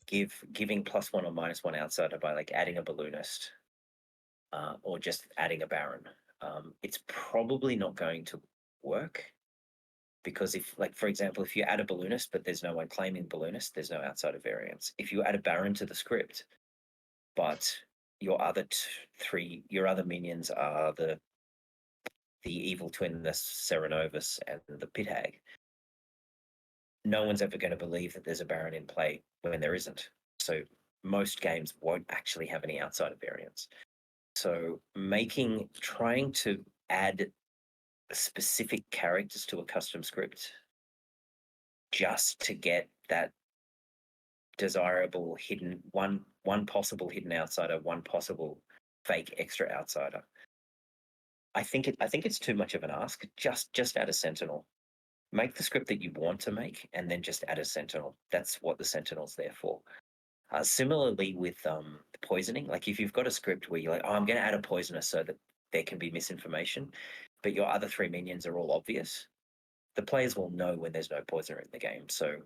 giving +1 or -1 outsider by like adding a balloonist or just adding a baron, it's probably not going to work. Because if, like, for example, if you add a balloonist, but there's no one claiming balloonist, there's no outsider variance. If you add a baron to the script, but your other your other minions are the evil twin, the Serenovus, and the pit hag, no one's ever going to believe that there's a baron in play when there isn't. So most games won't actually have any outsider variance. So trying to add specific characters to a custom script just to get that desirable hidden one possible hidden outsider, one possible fake extra outsider. I think it's too much of an ask. Just add a sentinel. Make the script that you want to make, and then just add a sentinel. That's what the sentinel's there for. Similarly with poisoning, like if you've got a script where you're like, oh, I'm going to add a poisoner so that there can be misinformation, but your other 3 minions are all obvious, the players will know when there's no poisoner in the game. So,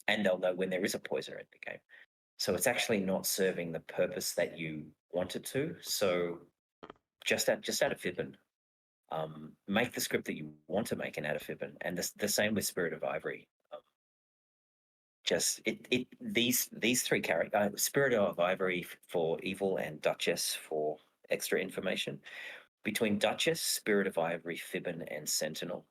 and they'll know when there is a poisoner in the game. So it's actually not serving the purpose that you want it to. So just add a fibbin. Make the script that you want to make and add a fibbin. And the same with Spirit of Ivory. These 3 characters, Spirit of Ivory for evil and Duchess for extra information. Between Duchess, Spirit of Ivory, Fibbin, and Sentinel,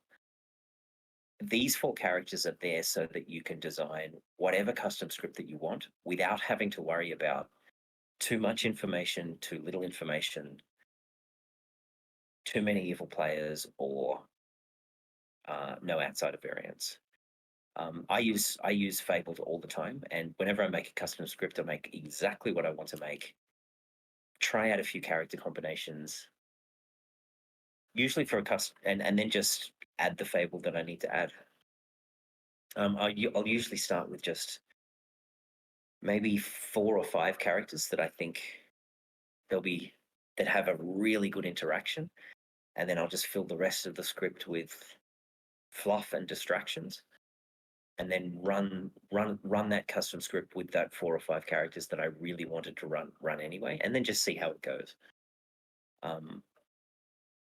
these 4 characters are there so that you can design whatever custom script that you want without having to worry about too much information, too little information, too many evil players, or no outsider variance. I use Fabled all the time, and whenever I make a custom script, I make exactly what I want to make. Try out a few character combinations, usually for a custom, and then just add the Fable that I need to add. I'll usually start with just maybe 4 or 5 characters that I think that have a really good interaction, and then I'll just fill the rest of the script with fluff and distractions, and then run that custom script with that 4 or 5 characters that I really wanted to run anyway, and then just see how it goes.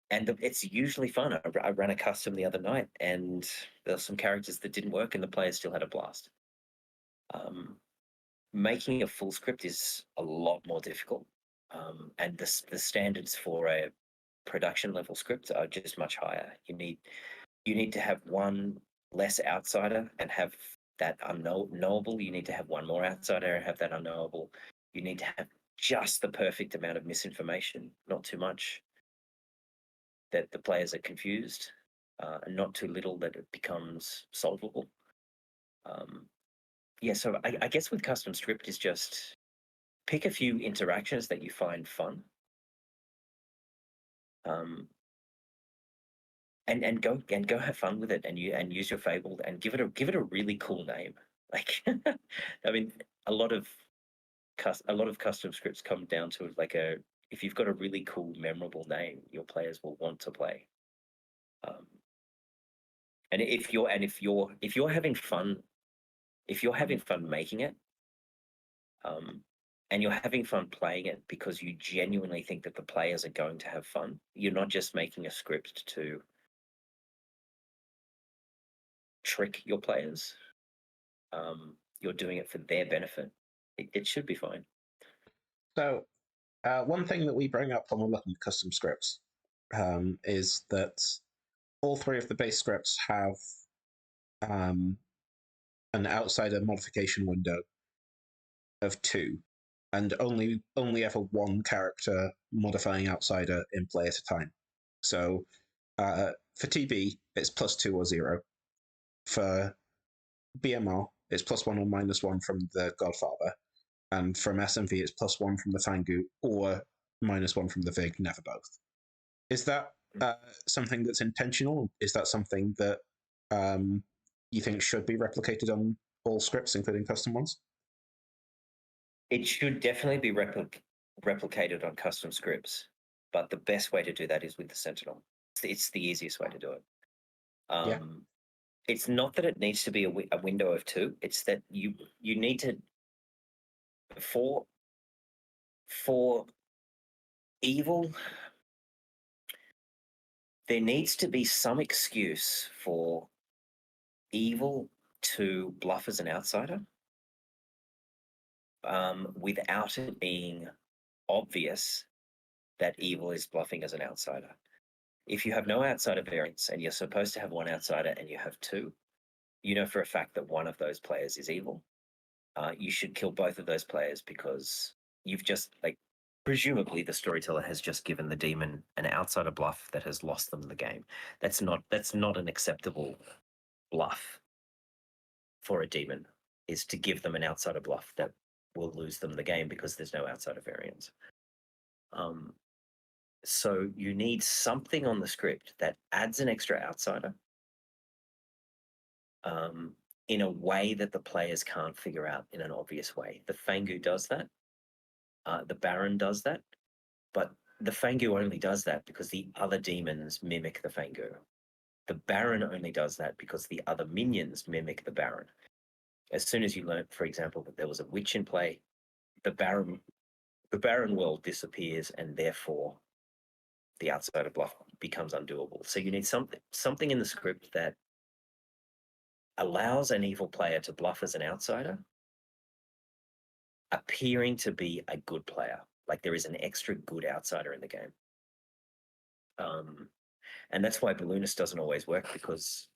And it's usually fun. I ran a custom the other night, and there were some characters that didn't work, and the players still had a blast. Making a full script is a lot more difficult, and the standards for a production level scripts are just much higher. You need to have one less outsider and have that unknowable. You need to have one more outsider and have that unknowable. You need to have just the perfect amount of misinformation, not too much that the players are confused, and not too little that it becomes solvable. Yeah, so I guess with custom script is just pick a few interactions that you find fun, and go have fun with it, and use your fable and give it a really cool name. Like, I mean, a lot of custom scripts come down to like if you've got a really cool, memorable name, your players will want to play. And if you're having fun, making it, and you're having fun playing it because you genuinely think that the players are going to have fun, you're not just making a script to trick your players. You're doing it for their benefit. It should be fine. So, one thing that we bring up when we're looking at custom scripts is that all three of the base scripts have an outsider modification window of 2, and only ever one character modifying outsider in play at a time. So, for TB, it's +2 or 0. For BMR, it's +1 or -1 from the Godfather, and from SMV, it's +1 from the Fangu or -1 from the Vig, never both. Is that something that's intentional? Is that something that you think should be replicated on all scripts, including custom ones? It should definitely be replicated on custom scripts, but the best way to do that is with the Sentinel. It's the easiest way to do it. Yeah. It's not that it needs to be a window of 2. It's that you need to for evil. There needs to be some excuse for evil to bluff as an outsider, without it being obvious that evil is bluffing as an outsider. If you have no outsider variance and you're supposed to have one outsider and you have 2, you know for a fact that one of those players is evil. You should kill both of those players because you've just, like, presumably the storyteller has just given the demon an outsider bluff that has lost them the game. That's not an acceptable bluff for a demon, is to give them an outsider bluff that will lose them the game because there's no outsider variance. So you need something on the script that adds an extra outsider, in a way that the players can't figure out in an obvious way. The Fangu does that. The Baron does that. But the Fangu only does that because the other demons mimic the Fangu. The Baron only does that because the other minions mimic the Baron. As soon as you learn, for example, that there was a witch in play, the Baron world disappears, and therefore the outsider bluff becomes undoable. So you need something in the script that allows an evil player to bluff as an outsider, appearing to be a good player. Like there is an extra good outsider in the game. And that's why Balloonist doesn't always work, because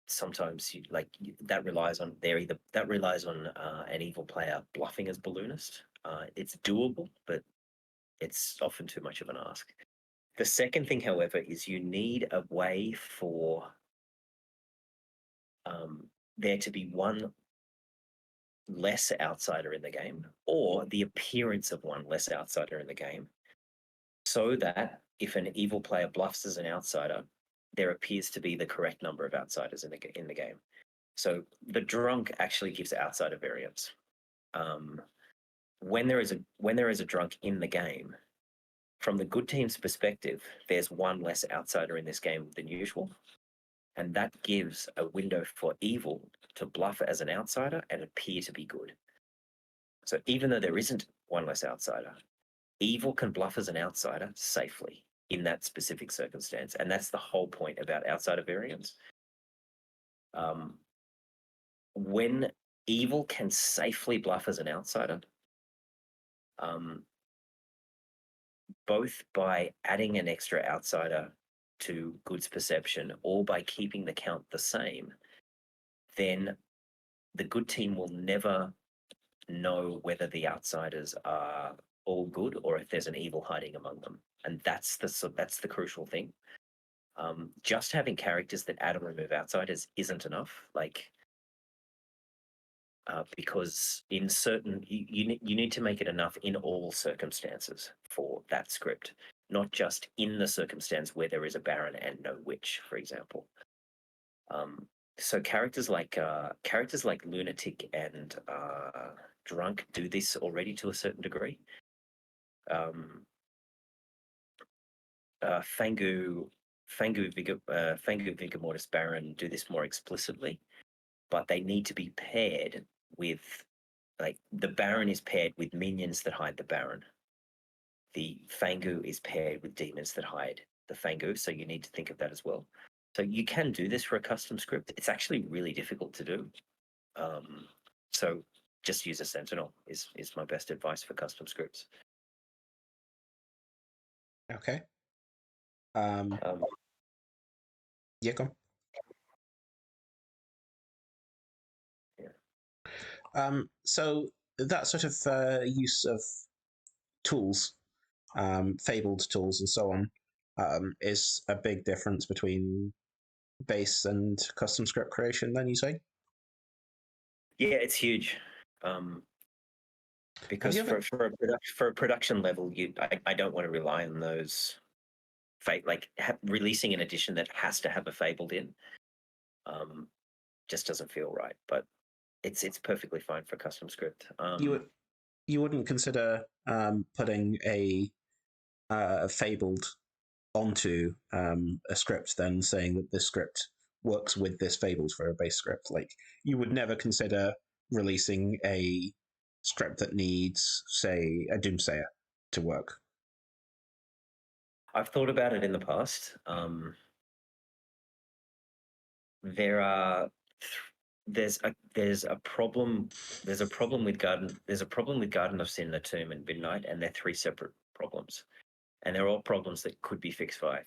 sometimes that relies on an evil player bluffing as Balloonist. It's doable, but it's often too much of an ask. The second thing, however, is you need a way for there to be one less outsider in the game, or the appearance of one less outsider in the game, so that if an evil player bluffs as an outsider, there appears to be the correct number of outsiders in the game. So the drunk actually gives outsider variance. When there is a drunk in the game, from the good team's perspective, there's one less outsider in this game than usual, and that gives a window for evil to bluff as an outsider and appear to be good. So even though there isn't one less outsider, evil can bluff as an outsider safely in that specific circumstance. And that's the whole point about outsider variance. When evil can safely bluff as an outsider, both by adding an extra outsider to goods perception or by keeping the count the same, then the good team will never know whether the outsiders are all good or if there's an evil hiding among them, and that's the crucial thing. Just having characters that add or remove outsiders isn't enough. Because in certain you need to make it enough in all circumstances for that script, not just in the circumstance where there is a Baron and no witch, for example. So characters like Lunatic and Drunk do this already to a certain degree. Fangu Vigor Mortis Baron do this more explicitly, but they need to be paired with, like, the Baron is paired with minions that hide the Baron. The Fangu is paired with demons that hide the Fangu, so you need to think of that as well. So you can do this for a custom script. It's actually really difficult to do. So just use a Sentinel is my best advice for custom scripts. Okay. Yeah, go on. So that sort of use of tools, fabled tools and so on, is a big difference between base and custom script creation, then you say? Yeah, it's huge. Because for a production level, I don't want to rely on those releasing an edition that has to have a fabled in. Just doesn't feel right, but it's perfectly fine for custom script. You wouldn't consider putting a fabled onto a script, then saying that this script works with this fabled for a base script. Like, you would never consider releasing a script that needs, say, a Doomsayer to work. I've thought about it in the past. There's a problem with Garden of Sin, the Tomb, and Midnight, and they're three separate problems, and they're all problems that could be fixed by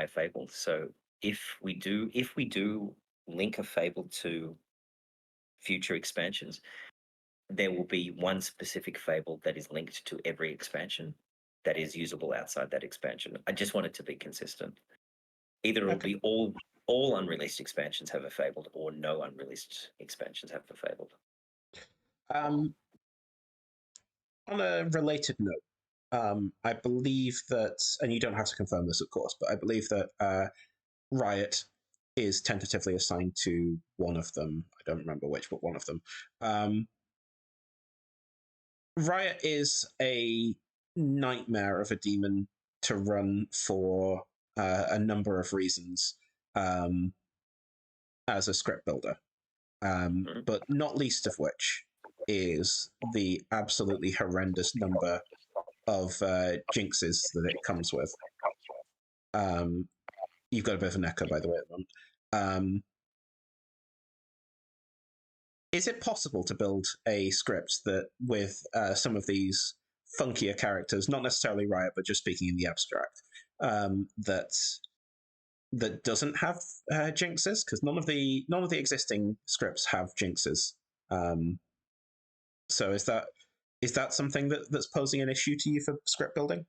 a fable. So if we do link a fable to future expansions, there will be one specific fable that is linked to every expansion that is usable outside that expansion. I just want it to be consistent. Either it'll be all unreleased expansions have a fabled, or no unreleased expansions have a fabled. On a related note, I believe that, and you don't have to confirm this, of course, but I believe that Riot is tentatively assigned to one of them. I don't remember which, but one of them. Riot is a nightmare of a demon to run for a number of reasons as a script builder, but not least of which is the absolutely horrendous number of jinxes that it comes with. You've got a bit of an echo, by the way, at the moment. Is it possible to build a script that, with some of these funkier characters, not necessarily Riot, but just speaking in the abstract, that doesn't have jinxes? Because none of the existing scripts have jinxes. So is that something that's posing an issue to you for script building?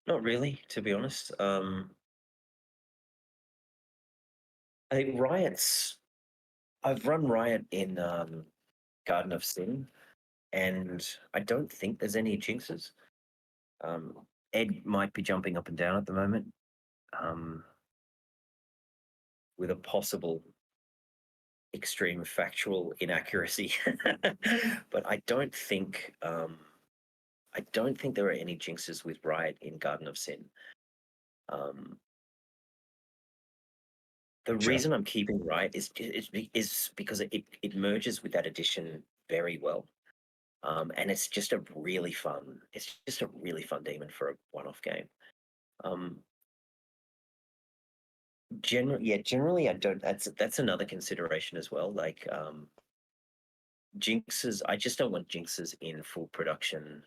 Not really, to be honest. I think I've run Riot in Garden of Sin, and I don't think there's any jinxes. Ed might be jumping up and down at the moment with a possible extreme factual inaccuracy, but I don't think there are any jinxes with Riot in Garden of Sin. The reason I'm keeping Riot is because it merges with that edition very well, and it's just a really fun demon for a one-off game. Generally, I don't. That's another consideration as well. Like jinxes, I just don't want jinxes in full production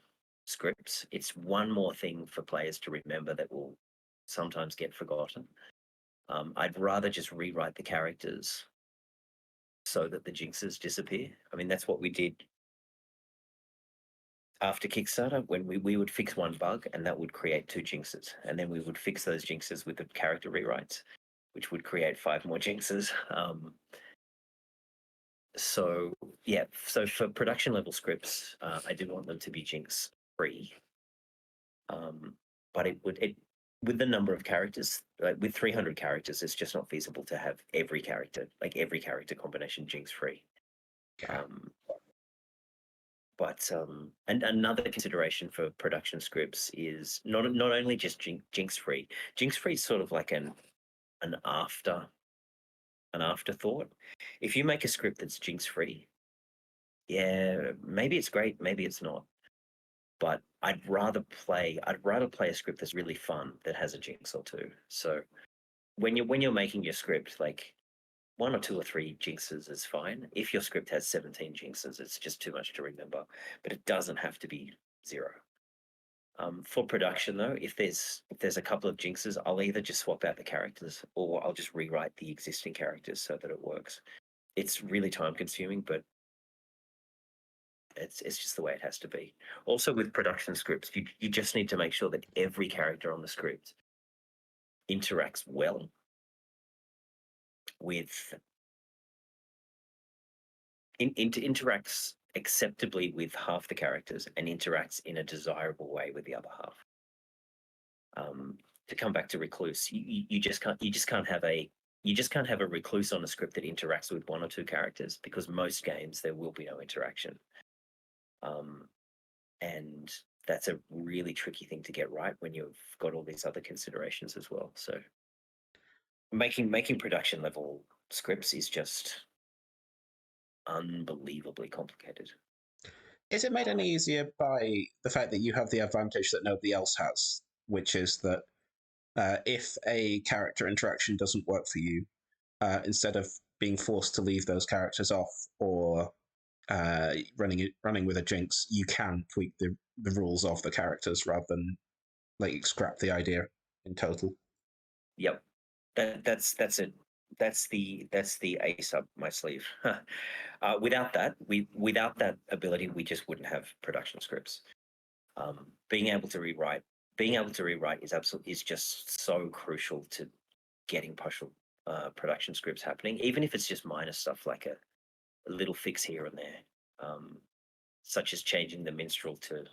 scripts. It's one more thing for players to remember that will sometimes get forgotten. I'd rather just rewrite the characters so that the jinxes disappear. I mean, that's what we did after Kickstarter, when we would fix one bug and that would create 2 jinxes. And then we would fix those jinxes with the character rewrites, which would create 5 more jinxes. So for production level scripts, I do want them to be jinx free. But with the number of characters, like with 300 characters, it's just not feasible to have every character combination jinx free. Yeah. And another consideration for production scripts is not only just jinx free. Jinx free is sort of like an afterthought. If you make a script that's jinx free, yeah, maybe it's great, maybe it's not. But I'd rather play a script that's really fun, that has a jinx or 2. So when you're making your script, like 1 or 2 or 3 jinxes is fine. If your script has 17 jinxes, it's just too much to remember. But it doesn't have to be 0. For production though, if there's a couple of jinxes, I'll either just swap out the characters or I'll just rewrite the existing characters so that it works. It's really time consuming, but it's just the way it has to be. Also with production scripts, you just need to make sure that every character on the script interacts well with interacts acceptably with half the characters and interacts in a desirable way with the other half. To come back to recluse, you just can't have a recluse on a script that interacts with 1 or 2 characters, because most games there will be no interaction. And that's a really tricky thing to get right when you've got all these other considerations as well. So making production level scripts is just unbelievably complicated. Is it made any easier by the fact that you have the advantage that nobody else has, which is that if a character interaction doesn't work for you, instead of being forced to leave those characters off or running with a jinx, you can tweak the rules of the characters rather than like scrap the idea in total? Yep, that's it. That's the ace up my sleeve. Without that ability, we just wouldn't have production scripts. Being able to rewrite is just so crucial to getting production scripts happening, even if it's just minor stuff like a little fix here and there, such as changing the minstrel to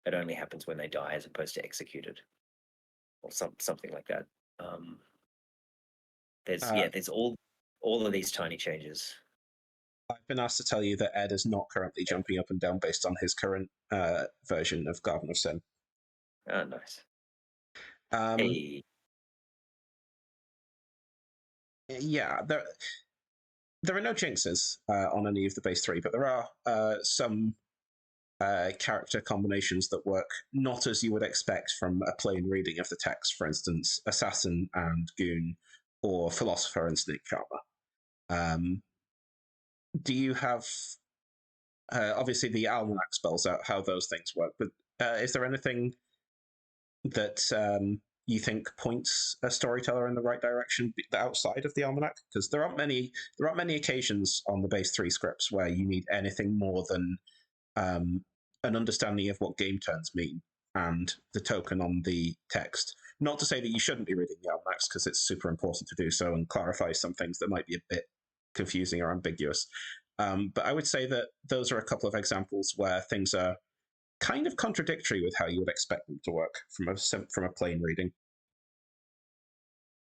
it only happens when they die as opposed to executed, or something like that. There's all of these tiny changes. I've been asked to tell you that Ed is not currently jumping up and down based on his current version of Garden of Sin. Oh, nice. Hey. Yeah, there are no jinxes on any of the base 3, but there are some character combinations that work not as you would expect from a plain reading of the text. For instance, Assassin and Goon, or Philosopher and Snake Charmer. Do you have... obviously, the Almanac spells out how those things work, but is there anything that you think points a storyteller in the right direction outside of the Almanac? Because there aren't many occasions on the base 3 scripts where you need anything more than an understanding of what game turns mean and the token on the text. Not to say that you shouldn't be reading the almanacs, because it's super important to do so and clarify some things that might be a bit confusing or ambiguous. But I would say that those are a couple of examples where things are kind of contradictory with how you would expect them to work from a plain reading.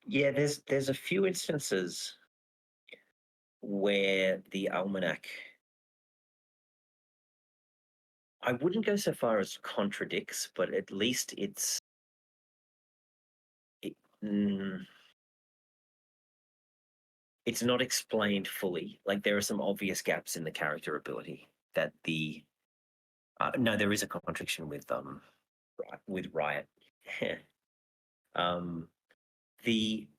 Yeah, there's a few instances where the almanac, I wouldn't go so far as contradicts, but at least it's not explained fully. Like, there are some obvious gaps in the character ability that no, there is a contradiction with Riot.